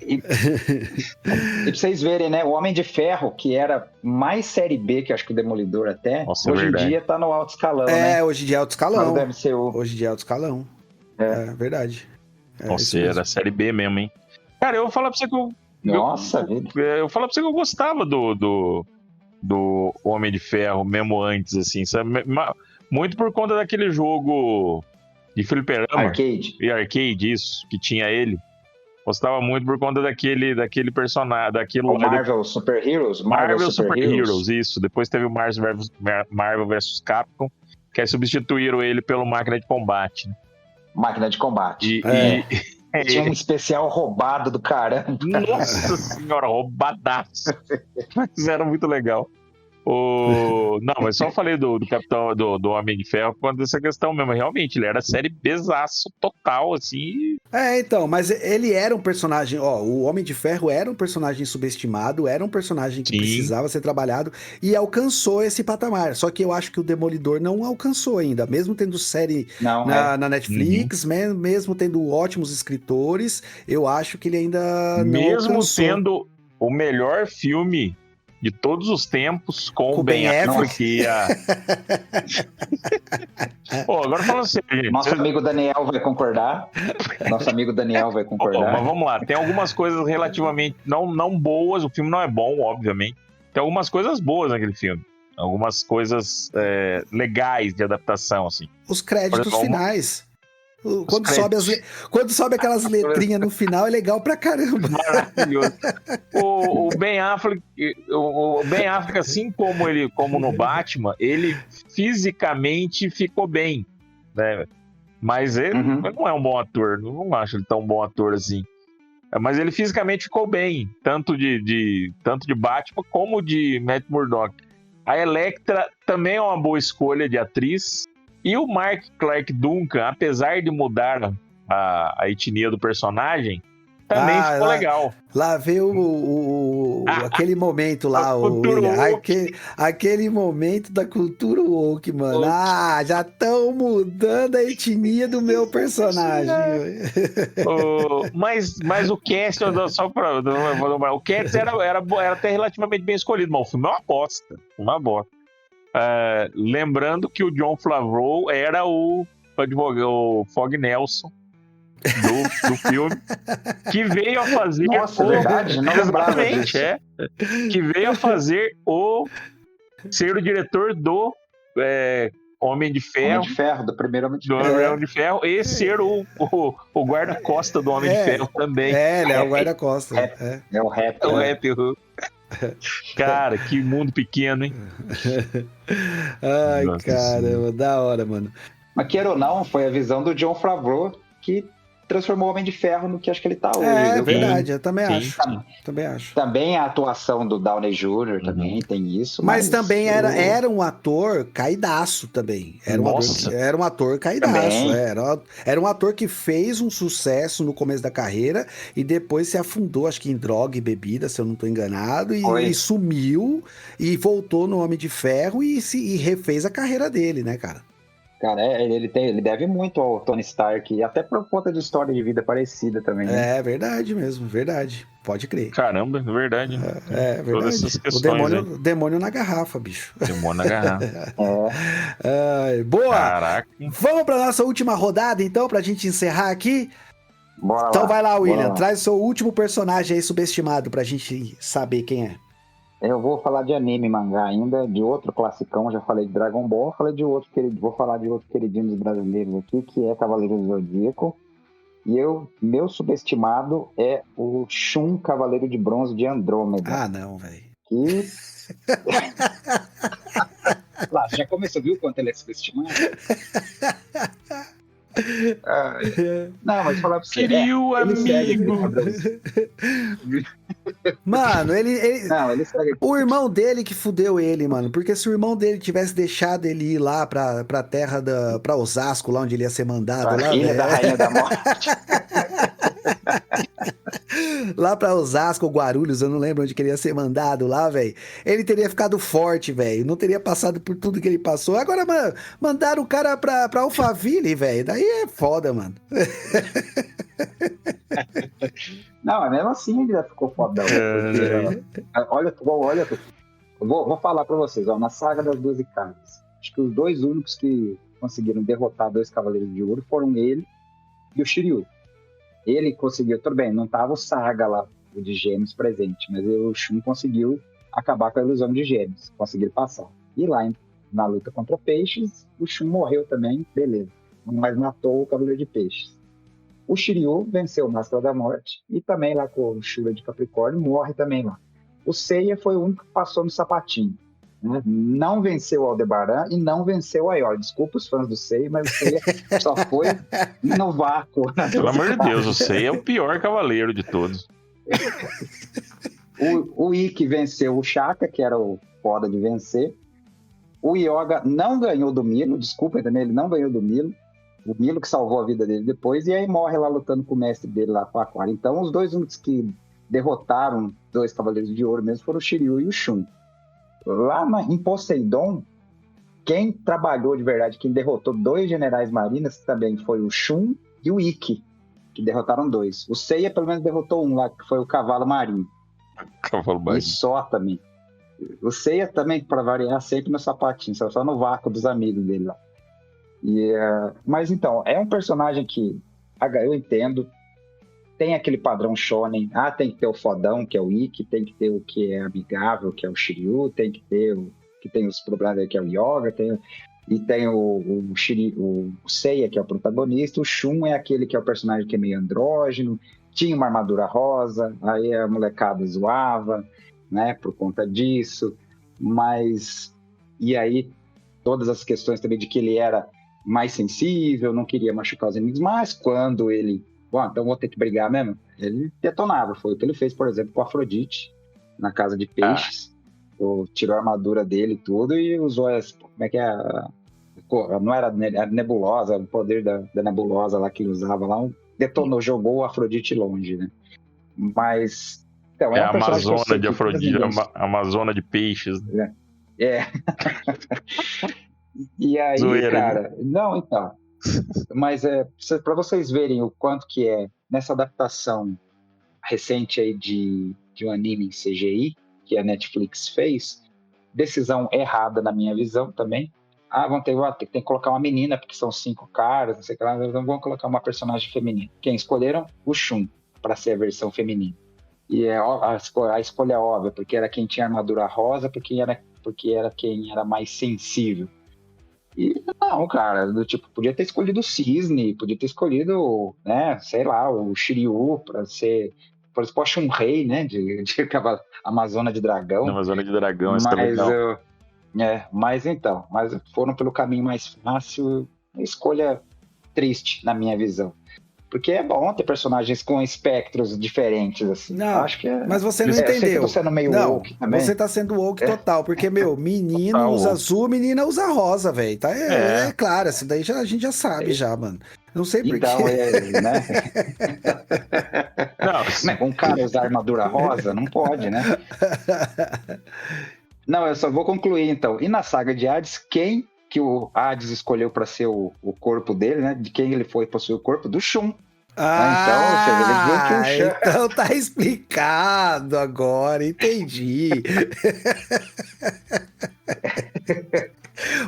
Speaker 4: E pra vocês verem, né? O Homem de Ferro, que era mais série B, que acho que o Demolidor até,
Speaker 2: Nossa,
Speaker 4: hoje em dia tá no alto escalão, né?
Speaker 1: Hoje em dia é alto escalão.
Speaker 4: Mas do MCU.
Speaker 1: Hoje em dia é alto escalão. É verdade.
Speaker 2: Nossa, era série B mesmo, hein? Cara, eu vou falar pra você que
Speaker 4: Nossa,
Speaker 2: eu falo pra você que eu gostava do Homem de Ferro, mesmo antes, assim, sabe? Muito por conta daquele jogo de fliperama.
Speaker 4: Arcade.
Speaker 2: E arcade, isso, que tinha ele. Gostava muito por conta daquele personagem, daquilo
Speaker 4: O Marvel Super Heroes?
Speaker 2: Marvel Super Heroes, isso. Depois teve o Marvel vs Capcom, que aí substituíram ele pelo Máquina de Combate. Né?
Speaker 4: Máquina de Combate. Tinha um especial roubado do caramba.
Speaker 2: Nossa senhora, roubadaço. Mas era muito legal. Não, mas só falei do Capitão, do Homem de Ferro quando essa questão mesmo. Realmente, ele era série besaço total, assim.
Speaker 1: Então, mas ele era um personagem, o Homem de Ferro era um personagem subestimado, era um personagem que precisava ser trabalhado e alcançou esse patamar. Só que eu acho que o Demolidor não alcançou ainda, mesmo tendo série na Netflix, mesmo tendo ótimos escritores, eu acho que ele ainda não alcançou. Mesmo
Speaker 2: sendo o melhor filme de todos os tempos com o Ben Affleck. Agora falando sério.
Speaker 4: Nosso amigo Daniel vai concordar.
Speaker 2: Mas vamos lá, tem algumas coisas relativamente não boas, o filme não é bom, obviamente. Tem algumas coisas boas naquele filme. Algumas coisas legais de adaptação, assim.
Speaker 1: Os créditos finais. Quando sobe aquelas letrinhas no final, é legal pra caramba.
Speaker 2: Maravilhoso. O Ben Affleck, assim como no Batman, ele fisicamente ficou bem, né? Mas ele não é um bom ator, não acho ele tão bom ator assim. Mas ele fisicamente ficou bem, tanto de Batman como de Matt Murdock. A Elektra também é uma boa escolha de atriz. E o Mark Clark Duncan, apesar de mudar a etnia do personagem, também ficou legal.
Speaker 1: Lá veio aquele momento lá, aquele momento da cultura woke, mano. Já estão mudando a etnia do meu personagem.
Speaker 2: Mas o cast, o cast era até relativamente bem escolhido, mas o filme é uma bosta. Lembrando que o Jon Favreau era o Fog Nelson do filme, que veio a fazer
Speaker 4: verdade, não lembrava disso.
Speaker 2: Que veio a fazer ser o diretor do Homem de Ferro,
Speaker 4: do primeiro Homem de
Speaker 2: Ferro, e ser o guarda-costa do Homem de Ferro também.
Speaker 1: Ele é o guarda-costa.
Speaker 4: É o rap.
Speaker 2: Cara, que mundo pequeno, hein?
Speaker 1: Ai, caramba, da hora, mano.
Speaker 4: Mas queira ou não, foi a visão do Jon Favreau que transformou o Homem de Ferro no que acho que ele tá hoje.
Speaker 1: É verdade, eu também acho. Também acho.
Speaker 4: Também a atuação do Downey Jr. também tem isso.
Speaker 1: Mas também era um ator caidaço também. Era um ator caidaço. Era um ator que fez um sucesso no começo da carreira e depois se afundou, acho que em droga e bebida, se eu não tô enganado, e sumiu e voltou no Homem de Ferro e refez a carreira dele, né, cara?
Speaker 4: Cara, ele deve muito ao Tony Stark, até por conta de história de vida parecida também. Né?
Speaker 1: É verdade mesmo, verdade. Pode crer.
Speaker 2: Caramba, verdade.
Speaker 1: É verdade.
Speaker 2: Todas essas questões,
Speaker 1: o demônio na garrafa, bicho.
Speaker 2: Demônio na garrafa.
Speaker 1: Boa!
Speaker 2: Caraca.
Speaker 1: Vamos pra nossa última rodada, então, pra gente encerrar aqui?
Speaker 4: Bora
Speaker 1: então
Speaker 4: lá.
Speaker 1: Vai lá, William. Traz o seu último personagem aí subestimado pra gente saber quem é.
Speaker 4: Eu vou falar de anime, mangá ainda, de outro classicão, já falei de Dragon Ball, vou falar de outro queridinho dos brasileiros aqui, que é Cavaleiro do Zodíaco. E meu subestimado é o Shun, Cavaleiro de Bronze de Andrômeda.
Speaker 1: Ah, não, velho.
Speaker 4: Que... Lá, já começou, viu quanto ele é subestimado? Não, mas falar pra você.
Speaker 2: Queria o amigo.
Speaker 1: Mano, ele
Speaker 4: segue.
Speaker 1: O irmão dele que fudeu ele, mano. Porque se o irmão dele tivesse deixado ele ir lá pra terra pra Osasco, lá onde ele ia ser mandado.
Speaker 4: Ilha da Rainha da Morte.
Speaker 1: lá pra Osasco ou Guarulhos, eu não lembro onde queria ser mandado lá, velho. Ele teria ficado forte, velho. Não teria passado por tudo que ele passou. Agora, mano, mandaram o cara pra Alphaville, velho. Daí é foda, mano.
Speaker 4: Não, mas mesmo assim ele já ficou fodão. Porque, olha, eu vou falar pra vocês, ó, na saga das 12 casas, acho que os dois únicos que conseguiram derrotar 2 Cavaleiros de Ouro foram ele e o Shiryu. Ele conseguiu, tudo bem, não tava o Saga lá, o de Gêmeos presente, mas o Shun conseguiu acabar com a ilusão de Gêmeos, conseguiram passar. E lá na luta contra Peixes, o Shun morreu também, beleza, mas matou o Cavaleiro de Peixes. O Shiryu venceu o Máscara da Morte e também lá com o Shura de Capricórnio morre também lá. O Seiya foi o único que passou no sapatinho. Né? Não venceu o Aldebaran e não venceu o Aior. Desculpa os fãs do Seiya, mas o Seiya só foi no vácuo.
Speaker 2: Pelo amor de Deus, o Seiya é o pior cavaleiro de todos.
Speaker 4: O Ikki venceu o Shaka, que era o foda de vencer. O Yoga não ganhou do Milo, desculpa também, ele não ganhou do Milo. O Milo que salvou a vida dele depois, e aí morre lá lutando com o mestre dele lá com o Aquário. Então, os dois únicos que derrotaram 2 Cavaleiros de Ouro mesmo foram o Shiryu e o Shun. Lá em Poseidon, quem trabalhou de verdade, quem derrotou 2 generais marinas também foi o Shun e o Ikki, que derrotaram 2. O Seiya pelo menos derrotou um lá, que foi o Cavalo Marinho.
Speaker 2: Cavalo Marinho.
Speaker 4: E só também. O Seiya também, para variar, sempre no sapatinho, só no vácuo dos amigos dele lá. Mas então, é um personagem que eu entendo, tem aquele padrão shonen, tem que ter o fodão, que é o Ikki, tem que ter o que é amigável, que é o Shiryu, tem que ter o que tem os problemas, que é o Yoga, tem o Seiya, que é o protagonista, o Shun é aquele que é o personagem que é meio andrógeno, tinha uma armadura rosa, aí a molecada zoava, né, por conta disso, mas e aí todas as questões também de que ele era mais sensível, não queria machucar os inimigos, mas quando ele, então vou ter que brigar mesmo, ele detonava. Foi o que ele fez, por exemplo, com a Afrodite, na Casa de Peixes. Tirou a armadura dele e tudo, e usou como é que é? Não era a nebulosa, o poder da nebulosa lá que ele usava lá, detonou, jogou a Afrodite longe, né? Mas... Então,
Speaker 2: a Amazona de Afrodite, a Amazona de Peixes.
Speaker 4: Né? E aí,
Speaker 2: Zoeira,
Speaker 4: cara...
Speaker 2: né?
Speaker 4: Não, então... Mas para vocês verem o quanto que é nessa adaptação recente aí de um anime em CGI que a Netflix fez, decisão errada na minha visão também. Tem que colocar uma menina porque são 5 caras, não sei o que lá, não vão colocar uma personagem feminina. Quem escolheram? O Shun, para ser a versão feminina. E a escolha óbvia, porque era quem tinha armadura rosa, porque era quem era mais sensível. E não, cara, podia ter escolhido o Cisne, podia ter escolhido, né, sei lá, o Shiryu para ser, por exemplo, um rei, né, de Amazona de Dragão.
Speaker 2: Amazona de Dragão, isso também não.
Speaker 4: Mas foram pelo caminho mais fácil, escolha triste, na minha visão. Porque é bom ter personagens com espectros diferentes, assim.
Speaker 1: Não,
Speaker 4: acho que
Speaker 1: mas você não entendeu.
Speaker 4: Eu tô sendo meio woke também.
Speaker 1: Você tá sendo woke total, porque, menino total usa azul, menina usa rosa, velho. Tá, é claro, isso daí a gente já sabe já, mano. Não sei por quê.
Speaker 4: Então, né? Não, um cara usar armadura rosa, não pode, né? Não, eu só vou concluir, então. E na saga de Hades, quem que o Hades escolheu para ser o corpo dele, né? De quem ele foi possuir o corpo? Do Shun.
Speaker 1: Então tá explicado agora, entendi.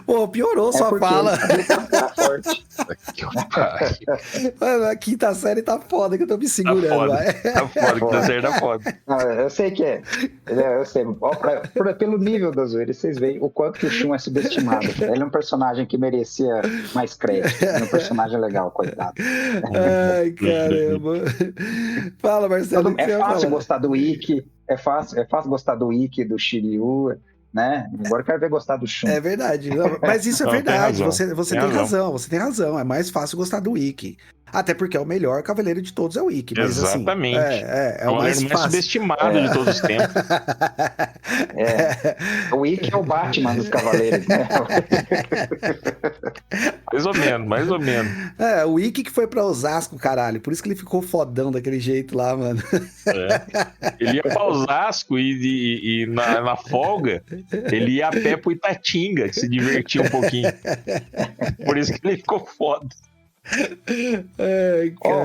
Speaker 1: Pô, piorou sua fala. Mano, a quinta série tá foda que eu tô me segurando.
Speaker 2: Tá foda, quinta série tá foda.
Speaker 4: Eu sei que é. Eu sei. Pelo nível da zoeira, vocês veem o quanto que o Shun é subestimado. Ele é um personagem que merecia mais crédito. É um personagem legal, coitado.
Speaker 1: Ai, caramba. Fala, Marcelo.
Speaker 4: É fácil gostar do Ikki. É fácil gostar do Ikki, do Shiryu. Né? Agora eu quero ver gostar do Shun.
Speaker 1: É verdade. Não, mas isso é verdade. Você tem razão. É mais fácil gostar do Ikki. Até porque é o melhor cavaleiro de todos é o Ikki. Mas,
Speaker 2: Exatamente.
Speaker 1: assim, é o mais fácil.
Speaker 2: Subestimado de todos os tempos.
Speaker 4: O Ikki é o Batman dos cavaleiros, né?
Speaker 2: Mais ou menos.
Speaker 1: O Ikki que foi pra Osasco, caralho. Por isso que ele ficou fodão daquele jeito lá, mano.
Speaker 2: Ele ia pra Osasco e na folga, ele ia a pé pro Itatinga, se divertia um pouquinho. Por isso que ele ficou foda.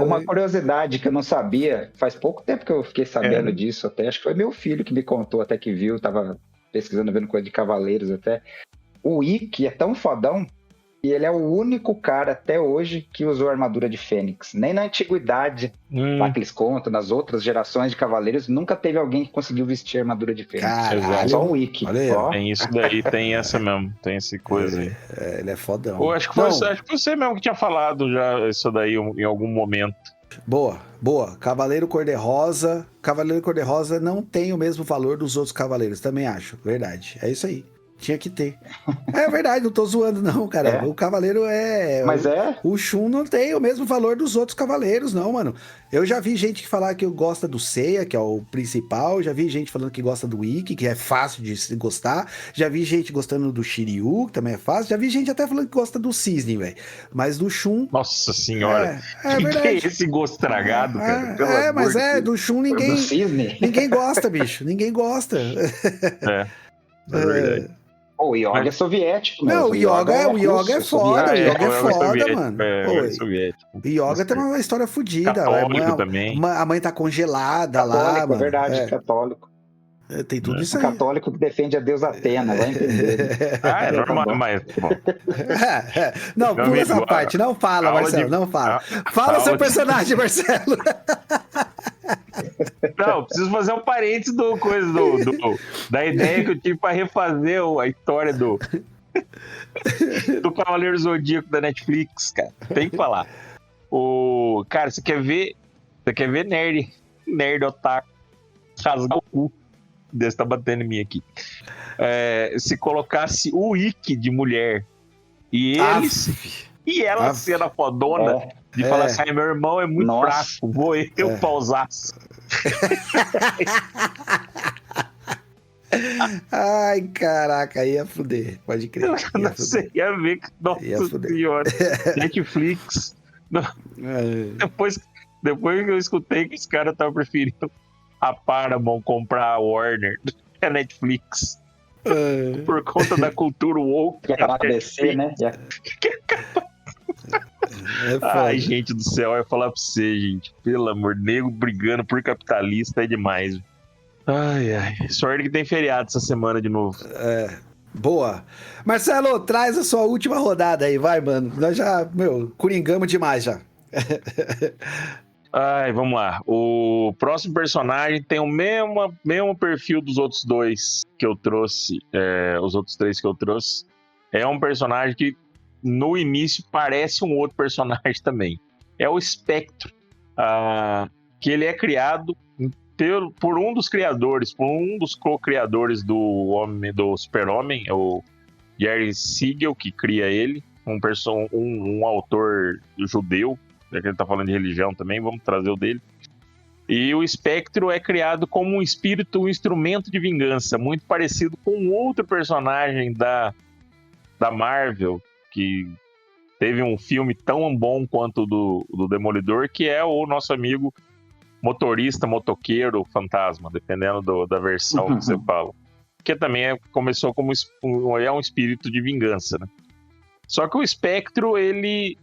Speaker 4: Uma curiosidade que eu não sabia, faz pouco tempo que eu fiquei sabendo disso até, acho que foi meu filho que me contou, até que viu, tava pesquisando, vendo coisa de cavaleiros até. O Ikki é tão fodão e ele é o único cara até hoje que usou armadura de Fênix. Nem na antiguidade, lá que eles contam, nas outras gerações de cavaleiros, nunca teve alguém que conseguiu vestir armadura de Fênix.
Speaker 1: Caralho.
Speaker 4: Só o Ikki.
Speaker 2: Tem isso daí, tem essa mesmo, tem essa coisa aí.
Speaker 1: Ele é fodão.
Speaker 2: Pô, acho que foi você mesmo que tinha falado já isso daí em algum momento.
Speaker 1: Boa. Cavaleiro Cor-de-Rosa. Cavaleiro Cor-de-Rosa não tem o mesmo valor dos outros cavaleiros, também acho. Verdade. É isso aí. Tinha que ter. É verdade, não tô zoando não, cara. O cavaleiro
Speaker 4: Mas
Speaker 1: o Shun não tem o mesmo valor dos outros cavaleiros, não, mano. Eu já vi gente que falar que gosta do Seiya, que é o principal. Já vi gente falando que gosta do Ikki, que é fácil de se gostar. Já vi gente gostando do Shiryu, que também é fácil. Já vi gente até falando que gosta do Cisne, velho. Mas do Shun...
Speaker 2: Nossa senhora.
Speaker 1: É verdade.
Speaker 2: Que é esse gosto estragado, cara?
Speaker 1: Mas do Shun ninguém gosta, bicho. Ninguém gosta.
Speaker 2: É verdade.
Speaker 4: O Yoga é soviético, né?
Speaker 1: Não, o Yoga é foda. O Yoga é foda, mano.
Speaker 2: É soviético.
Speaker 1: O Yoga tem uma história fodida.
Speaker 2: Católico também.
Speaker 1: A mãe tá congelada
Speaker 4: católico,
Speaker 1: lá, mano.
Speaker 4: Verdade, católico.
Speaker 1: Tem tudo isso aí.
Speaker 4: Católico que defende a deusa Atena, vai entender.
Speaker 2: É normal, mas...
Speaker 1: Não, pula essa parte. Não fala, Marcelo, não fala. Fala seu personagem, Marcelo.
Speaker 2: Não, preciso fazer um parênteses da ideia que eu tive para refazer a história do Cavaleiro Zodíaco da Netflix, cara. Tem que falar. Cara, você quer ver nerd otaku rasgar o cu desse tá batendo em mim aqui. Se colocasse o Ikki de mulher e ela sendo a fodona de falar assim, meu irmão é muito fraco, vou eu pausar.
Speaker 1: Ai, caraca, ia fuder. Pode crer.
Speaker 2: Você ia ver que, nossa senhora, Netflix. Depois que eu escutei que os caras estavam preferindo a Paramount comprar a Warner, a Netflix, por conta da cultura woke.
Speaker 4: Que acaba DC, né?
Speaker 2: Ai, gente do céu, eu ia falar pra você, gente. Pelo amor, nego brigando por capitalista é demais. Ai. Sorte que tem feriado essa semana de novo.
Speaker 1: Boa. Marcelo, traz a sua última rodada aí, vai, mano. Nós já, coringamos demais já.
Speaker 2: Vamos lá. O próximo personagem tem o mesmo perfil dos outros dois que eu trouxe, os outros três que eu trouxe. É um personagem que no início parece um outro personagem também. É o Espectro, que ele é criado por um dos criadores, por um dos co-criadores do Super-Homem, é o Jerry Siegel, que cria ele, um autor judeu, já que ele tá falando de religião também, vamos trazer o dele. E o Espectro é criado como um espírito, um instrumento de vingança, muito parecido com outro personagem da Marvel, que teve um filme tão bom quanto o do Demolidor, que é o nosso amigo motoqueiro, fantasma, dependendo da versão que você fala. Que também começou como um espírito de vingança, né? Só que o Espectro, ele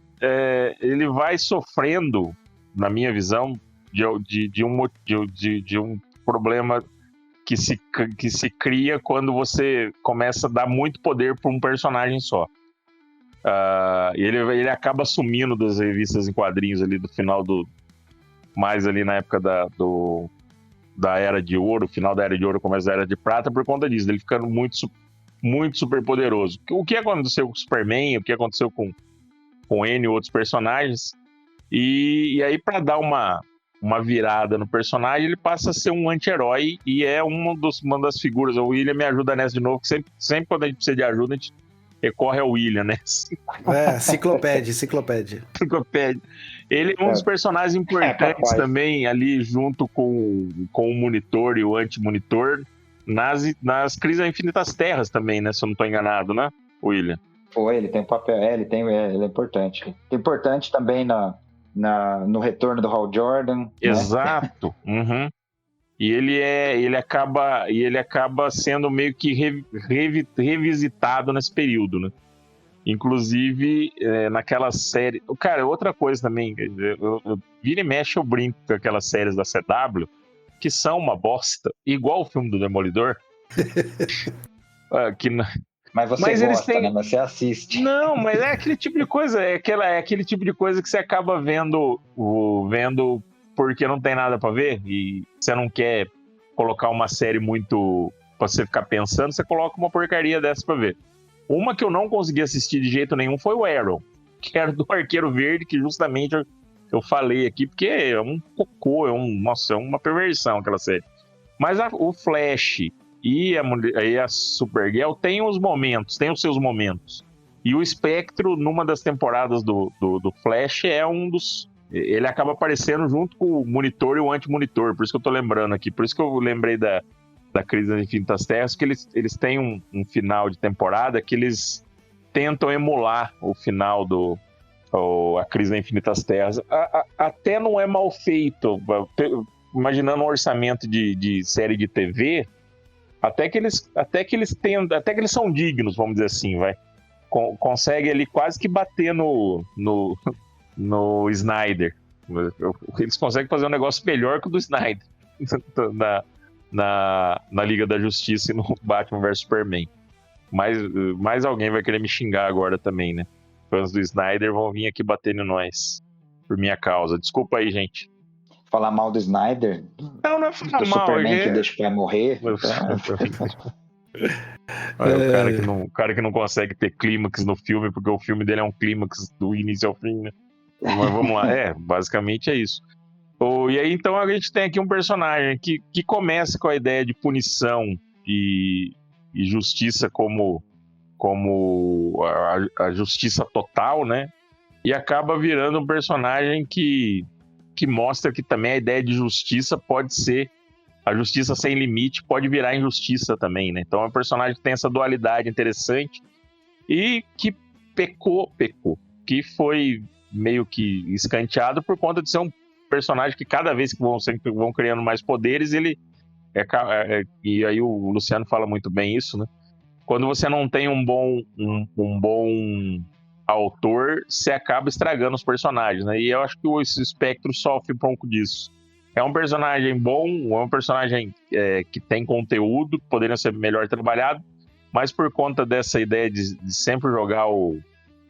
Speaker 2: vai sofrendo, na minha visão, de um problema que se cria quando você começa a dar muito poder para um personagem só. E ele acaba sumindo das revistas em quadrinhos ali do final mais ali na época da Era de Ouro, final da Era de Ouro, começo da Era de Prata, por conta disso, ele ficando muito, muito super poderoso. O que aconteceu com o Superman, o que aconteceu com N outros personagens, e aí para dar uma virada no personagem, ele passa a ser um anti-herói e é uma das figuras. O William me ajuda nessa de novo, que sempre quando a gente precisa de ajuda, a gente recorre ao William, né?
Speaker 1: Ciclopédia.
Speaker 2: Enciclopédia. Ele é um dos personagens importantes também, ali junto com o Monitor e o Anti-Monitor, nas Crises Infinitas Terras também, né? Se eu não estou enganado, né, William?
Speaker 4: Foi, ele tem um papel, ele é importante. Importante também no retorno do Hal Jordan.
Speaker 2: Exato. Né? Uhum. E ele acaba sendo meio que revisitado nesse período, né? Inclusive, naquela série... Cara, outra coisa também, eu vira e mexe eu brinco com aquelas séries da CW, que são uma bosta, igual o filme do Demolidor.
Speaker 4: Mas você gosta, né? Mas você assiste.
Speaker 2: Não, mas é aquele tipo de coisa, é aquele tipo de coisa que você acaba vendo porque não tem nada pra ver, e você não quer colocar uma série muito pra você ficar pensando, você coloca uma porcaria dessa pra ver. Uma que eu não consegui assistir de jeito nenhum foi o Arrow, que era do Arqueiro Verde, que justamente eu falei aqui, porque é um cocô, é uma perversão aquela série. Mas o Flash e a Supergirl tem os seus momentos. E o Espectro, numa das temporadas do Flash, é um dos... Ele acaba aparecendo junto com o Monitor e o Anti-Monitor, por isso que eu tô lembrando aqui, por isso que eu lembrei da Crise das Infinitas Terras, que eles têm um final de temporada que eles tentam emular o final a Crise das Infinitas Terras. Até não é mal feito, imaginando um orçamento de série de TV, até que eles são dignos, vamos dizer assim, vai. Consegue ali quase que bater no Snyder. Eles conseguem fazer um negócio melhor que o do Snyder na Liga da Justiça e no Batman vs Superman. Mais alguém vai querer me xingar agora também, né? Fãs do Snyder vão vir aqui bater em nós por minha causa. Desculpa aí, gente.
Speaker 4: Falar mal do Snyder?
Speaker 2: Não é falar mal.
Speaker 4: Superman que deixa o pai morrer.
Speaker 2: O cara que não consegue ter clímax no filme, porque o filme dele é um clímax do início ao fim, né? Mas vamos lá. Basicamente é isso. E aí, então, a gente tem aqui um personagem que começa com a ideia de punição e justiça como a justiça total, né? E acaba virando um personagem que mostra que também a ideia de justiça pode ser... A justiça sem limite pode virar injustiça também, né? Então é um personagem que tem essa dualidade interessante e que pecou, que foi meio que escanteado por conta de ser um personagem que cada vez que vão criando mais poderes, ele e aí o Luciano fala muito bem isso, né? Quando você não tem um bom autor, você acaba estragando os personagens, né? E eu acho que o Espectro sofre um pouco disso. É um personagem bom, é um personagem que tem conteúdo, que poderia ser melhor trabalhado, mas por conta dessa ideia de sempre jogar o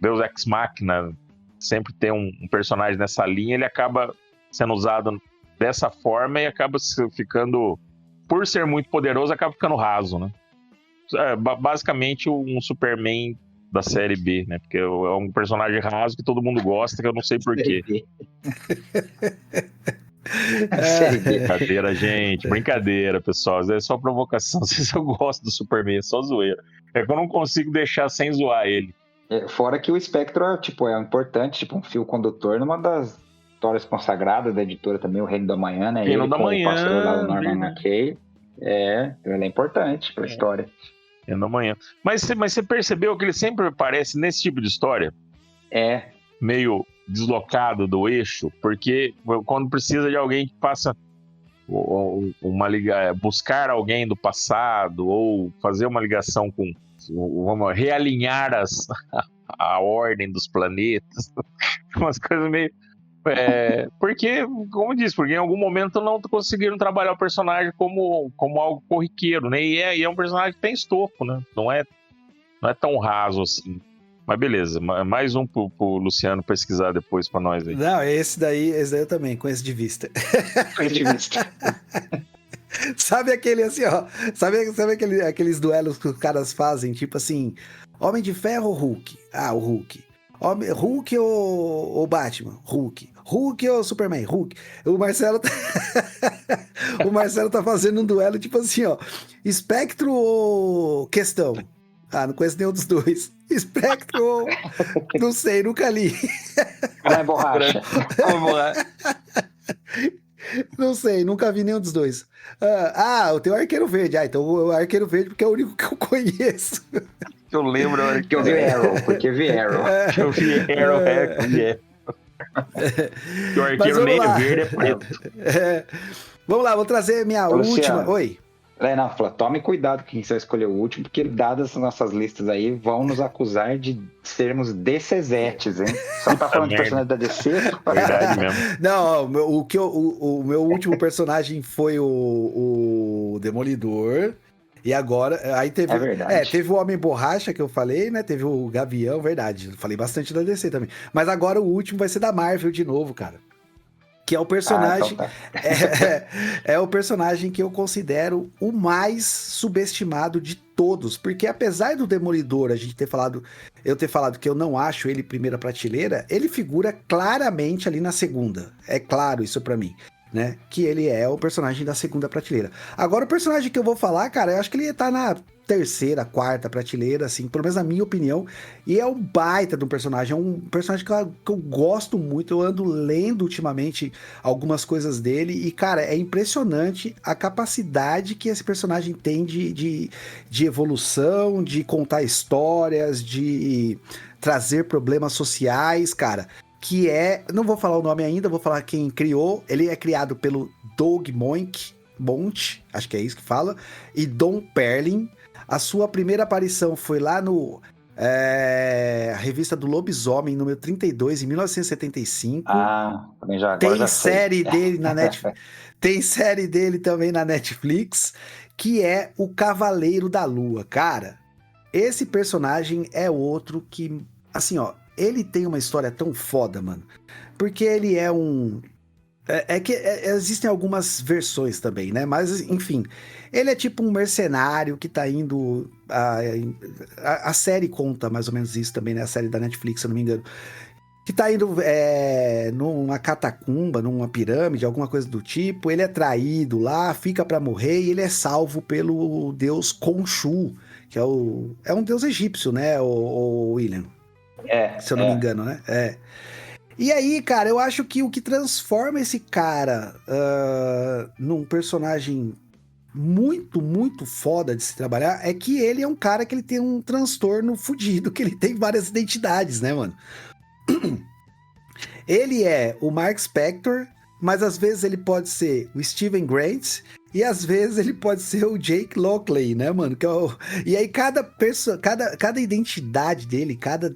Speaker 2: Deus Ex Machina, sempre ter um personagem nessa linha, ele acaba sendo usado dessa forma e acaba ficando, por ser muito poderoso, acaba ficando raso, né? Basicamente um Superman da série B, né? Porque é um personagem raso que todo mundo gosta, que eu não sei porquê. Brincadeira, gente. Brincadeira, pessoal. É só provocação. Não sei se eu gosto do Superman, é só zoeira. É que eu não consigo deixar sem zoar ele.
Speaker 4: Fora que o Espectro é importante, um fio condutor numa das histórias consagradas da editora também, O Reino da Manhã, né?
Speaker 2: Reino da Manhã.
Speaker 4: O pastor lá, o Norman McKay. Ele é importante pra história.
Speaker 2: Reino da Manhã. Mas você percebeu que ele sempre aparece nesse tipo de história? Meio deslocado do eixo, porque quando precisa de alguém que faça buscar alguém do passado ou fazer uma ligação com, vamos realinhar a ordem dos planetas, umas coisas meio porque, como eu disse, porque em algum momento não conseguiram trabalhar o personagem como algo corriqueiro, né? E é um personagem que tem estofo, né? Não é tão raso assim. Mas beleza, mais um pro Luciano pesquisar depois pra nós aí.
Speaker 1: Não, esse daí eu também, conheço de vista.
Speaker 4: Conheço de vista.
Speaker 1: Sabe aquele assim, ó, sabe aqueles duelos que os caras fazem, tipo assim, Homem de Ferro ou Hulk? O Hulk. Hulk ou Batman? Hulk. Hulk ou Superman? Hulk. O Marcelo tá fazendo um duelo, tipo assim, ó, Espectro ou Questão? Não conheço nenhum dos dois. Espectro, não sei, nunca li.
Speaker 4: Não é borracha.
Speaker 1: Não sei, nunca vi nenhum dos dois. Eu tenho o Arqueiro Verde. Então o Arqueiro Verde porque é o único que eu conheço.
Speaker 2: Eu lembro a hora
Speaker 4: Que eu vi Arrow, porque vi Arrow.
Speaker 2: eu vi Arrow, que o Arqueiro nem é verde, é preto.
Speaker 1: Vamos lá, vou trazer minha última. Oi.
Speaker 4: Não, fala, tome cuidado com quem você vai escolher o último, porque dadas as nossas listas aí, vão nos acusar de sermos DCzetes, hein? Só tá falando de personagem da DC?
Speaker 2: Verdade mesmo.
Speaker 1: Não, o meu último personagem foi o Demolidor. E agora, aí teve.
Speaker 4: É verdade.
Speaker 1: Teve o Homem Borracha que eu falei, né? Teve o Gavião, verdade. Eu falei bastante da DC também. Mas agora o último vai ser da Marvel de novo, cara. Que é o personagem.
Speaker 4: Então tá.
Speaker 1: É o personagem que eu considero o mais subestimado de todos. Porque apesar do Demolidor eu ter falado que eu não acho ele primeira prateleira, ele figura claramente ali na segunda. É claro isso pra mim. Né? Que ele é o personagem da segunda prateleira. Agora, o personagem que eu vou falar, cara, eu acho que ele tá na terceira, quarta prateleira, assim, pelo menos na minha opinião, e é um baita de um personagem, é um personagem que eu gosto muito, eu ando lendo ultimamente algumas coisas dele, e, cara, é impressionante a capacidade que esse personagem tem de evolução, de contar histórias, de trazer problemas sociais, cara. Que não vou falar o nome ainda, vou falar quem criou. Ele é criado pelo Doug Moench, acho que é isso que fala, e Don Perlin. A sua primeira aparição foi lá no revista do Lobisomem, número 32, em 1975.
Speaker 4: Também já
Speaker 1: Tem
Speaker 4: já
Speaker 1: série dele na Netflix. Tem série dele também na Netflix, que é o Cavaleiro da Lua. Cara, esse personagem é outro que, assim, ó, ele tem uma história tão foda, mano. Porque ele é um... existem algumas versões também, né? Mas, enfim, ele é tipo um mercenário que tá indo... A série conta mais ou menos isso também, né? A série da Netflix, se eu não me engano. Que tá indo numa catacumba, numa pirâmide, alguma coisa do tipo. Ele é traído lá, fica pra morrer e ele é salvo pelo deus Khonshu, que é um deus egípcio, né, o William? Se eu não me engano, né? E aí, cara, eu acho que o que transforma esse cara num personagem muito, muito foda de se trabalhar é que ele é um cara que ele tem um transtorno fudido, que ele tem várias identidades, né, mano? Ele é o Mark Spector, mas às vezes ele pode ser o Steven Grant e às vezes ele pode ser o Jake Lockley, né, mano? E aí cada identidade dele, cada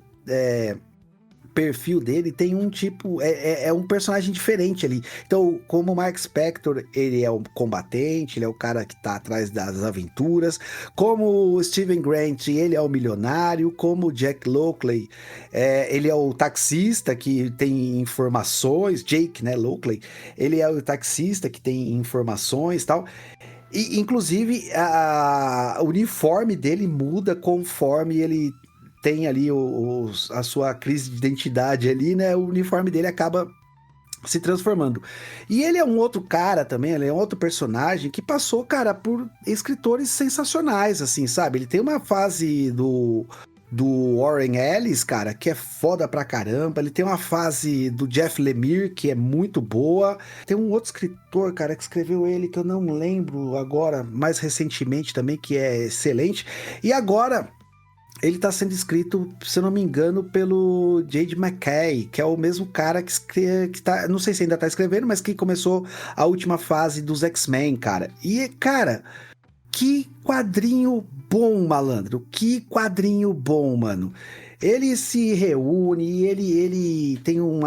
Speaker 1: perfil dele tem um tipo, é um personagem diferente ali. Então, como o Mark Spector, ele é o combatente, ele é o cara que tá atrás das aventuras. Como o Steven Grant, ele é o milionário. Como o Jack Lockley, ele é o taxista que tem informações. Jake, né, Lockley, ele é o taxista que tem informações e tal. E, inclusive, o uniforme dele muda conforme ele tem ali a sua crise de identidade ali, né? O uniforme dele acaba se transformando. E ele é um outro cara também, ele é um outro personagem que passou, cara, por escritores sensacionais, assim, sabe? Ele tem uma fase do Warren Ellis, cara, que é foda pra caramba. Ele tem uma fase do Jeff Lemire, que é muito boa. Tem um outro escritor, cara, que escreveu ele, que eu não lembro agora, mais recentemente também, que é excelente. E agora... ele tá sendo escrito, se eu não me engano, pelo J.D. McKay, que é o mesmo cara que tá... não sei se ainda tá escrevendo, mas que começou a última fase dos X-Men, cara. E, cara, que quadrinho bom, malandro. Que quadrinho bom, mano. Ele se reúne e ele tem um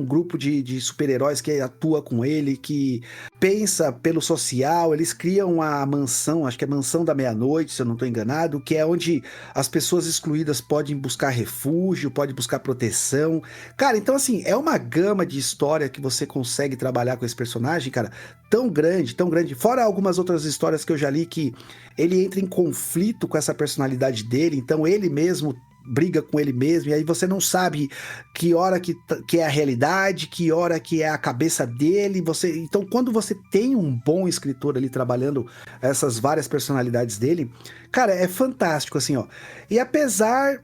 Speaker 1: grupo de super-heróis que atua com ele, que pensa pelo social. Eles criam a mansão, acho que é a Mansão da Meia-Noite, se eu não estou enganado, que é onde as pessoas excluídas podem buscar refúgio, podem buscar proteção. Cara, então assim, é uma gama de história que você consegue trabalhar com esse personagem, cara, tão grande, tão grande. Fora algumas outras histórias que eu já li que ele entra em conflito com essa personalidade dele, então ele mesmo briga com ele mesmo, e aí você não sabe que hora que é a realidade, que hora que é a cabeça dele. Então, quando você tem um bom escritor ali trabalhando essas várias personalidades dele, cara, é fantástico, assim, ó. E apesar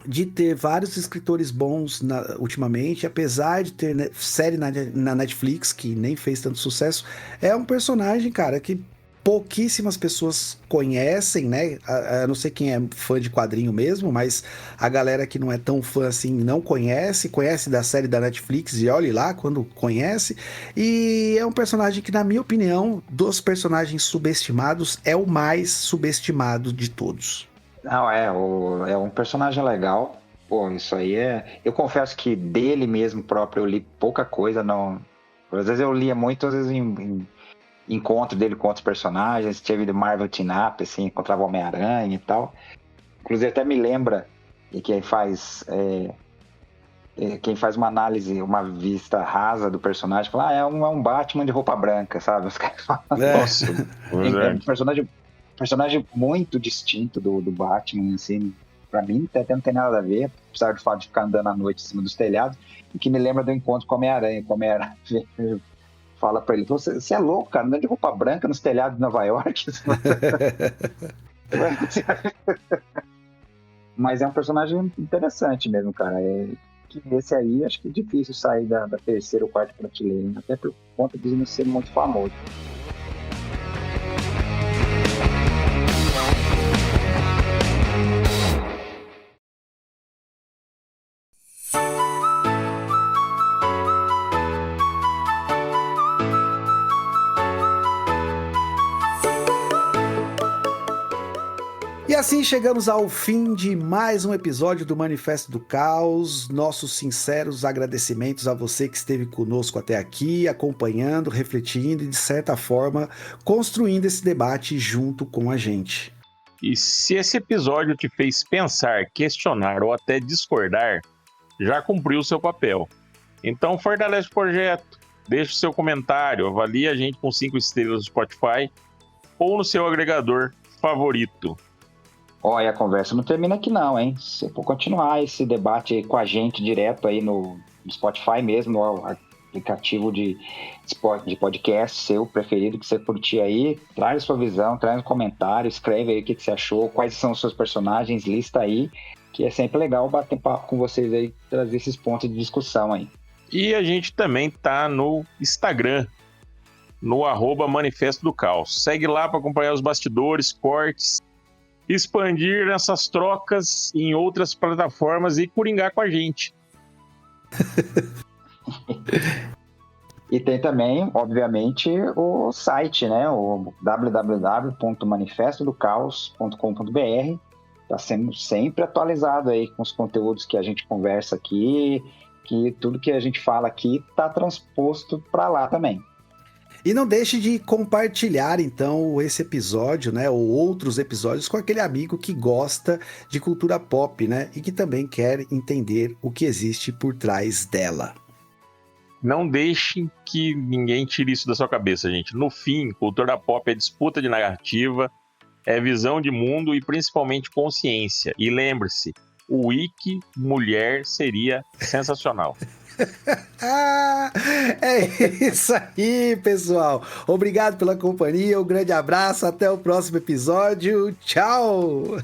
Speaker 1: de ter vários escritores bons ultimamente, apesar de ter série na Netflix, que nem fez tanto sucesso, é um personagem, cara, que pouquíssimas pessoas conhecem, né? Eu não sei quem é fã de quadrinho mesmo, mas a galera que não é tão fã assim não conhece da série da Netflix e olhe lá quando conhece. E é um personagem que, na minha opinião, dos personagens subestimados, é o mais subestimado de todos.
Speaker 4: Não, é um personagem legal. Pô, isso aí é... Eu confesso que dele mesmo próprio eu li pouca coisa, não... Às vezes eu lia muito, às vezes em encontro dele com outros personagens, teve do Marvel Team Up, assim, encontrava o Homem-Aranha e tal. Inclusive até me lembra quem faz uma análise, uma vista rasa do personagem, fala, é um Batman de roupa branca, sabe? Os caras falam, nossa, é um personagem muito distinto do Batman, assim, pra mim até não tem nada a ver, apesar do fato de ficar andando à noite em cima dos telhados, e que me lembra do encontro com o Homem-Aranha, fala pra ele, você é louco, cara, anda de roupa branca nos telhados de Nova York? Mas é um personagem interessante mesmo, cara. Que esse aí, acho que é difícil sair da terceira ou quarta prateleira, até por conta de não ser muito famoso.
Speaker 1: E assim chegamos ao fim de mais um episódio do Manifesto do Caos. Nossos sinceros agradecimentos a você que esteve conosco até aqui, acompanhando, refletindo e, de certa forma, construindo esse debate junto com a gente.
Speaker 2: E se esse episódio te fez pensar, questionar ou até discordar, já cumpriu o seu papel. Então fortalece o projeto, deixe o seu comentário, avalie a gente com 5 estrelas no Spotify ou no seu agregador favorito.
Speaker 4: Olha, a conversa não termina aqui não, hein? Se for continuar esse debate com a gente direto aí no Spotify mesmo, no aplicativo de podcast seu preferido que você curtir aí, traz a sua visão, traz um comentário, escreve aí o que você achou, quais são os seus personagens, lista aí, que é sempre legal bater papo com vocês aí, trazer esses pontos de discussão aí.
Speaker 2: E a gente também tá no Instagram, no @Manifesto do Caos. Segue lá para acompanhar os bastidores, cortes, expandir essas trocas em outras plataformas e coringar com a gente.
Speaker 4: E tem também, obviamente, o site, né? O www.manifestodocaos.com.br. Está sendo sempre atualizado aí com os conteúdos que a gente conversa aqui, que tudo que a gente fala aqui está transposto para lá também.
Speaker 1: E não deixe de compartilhar, então, esse episódio, né, ou outros episódios com aquele amigo que gosta de cultura pop, né, e que também quer entender o que existe por trás dela.
Speaker 2: Não deixem que ninguém tire isso da sua cabeça, gente. No fim, cultura pop é disputa de narrativa, é visão de mundo e principalmente consciência. E lembre-se, o Wiki mulher seria sensacional.
Speaker 1: É isso aí, pessoal. Obrigado pela companhia, um grande abraço, até o próximo episódio. Tchau!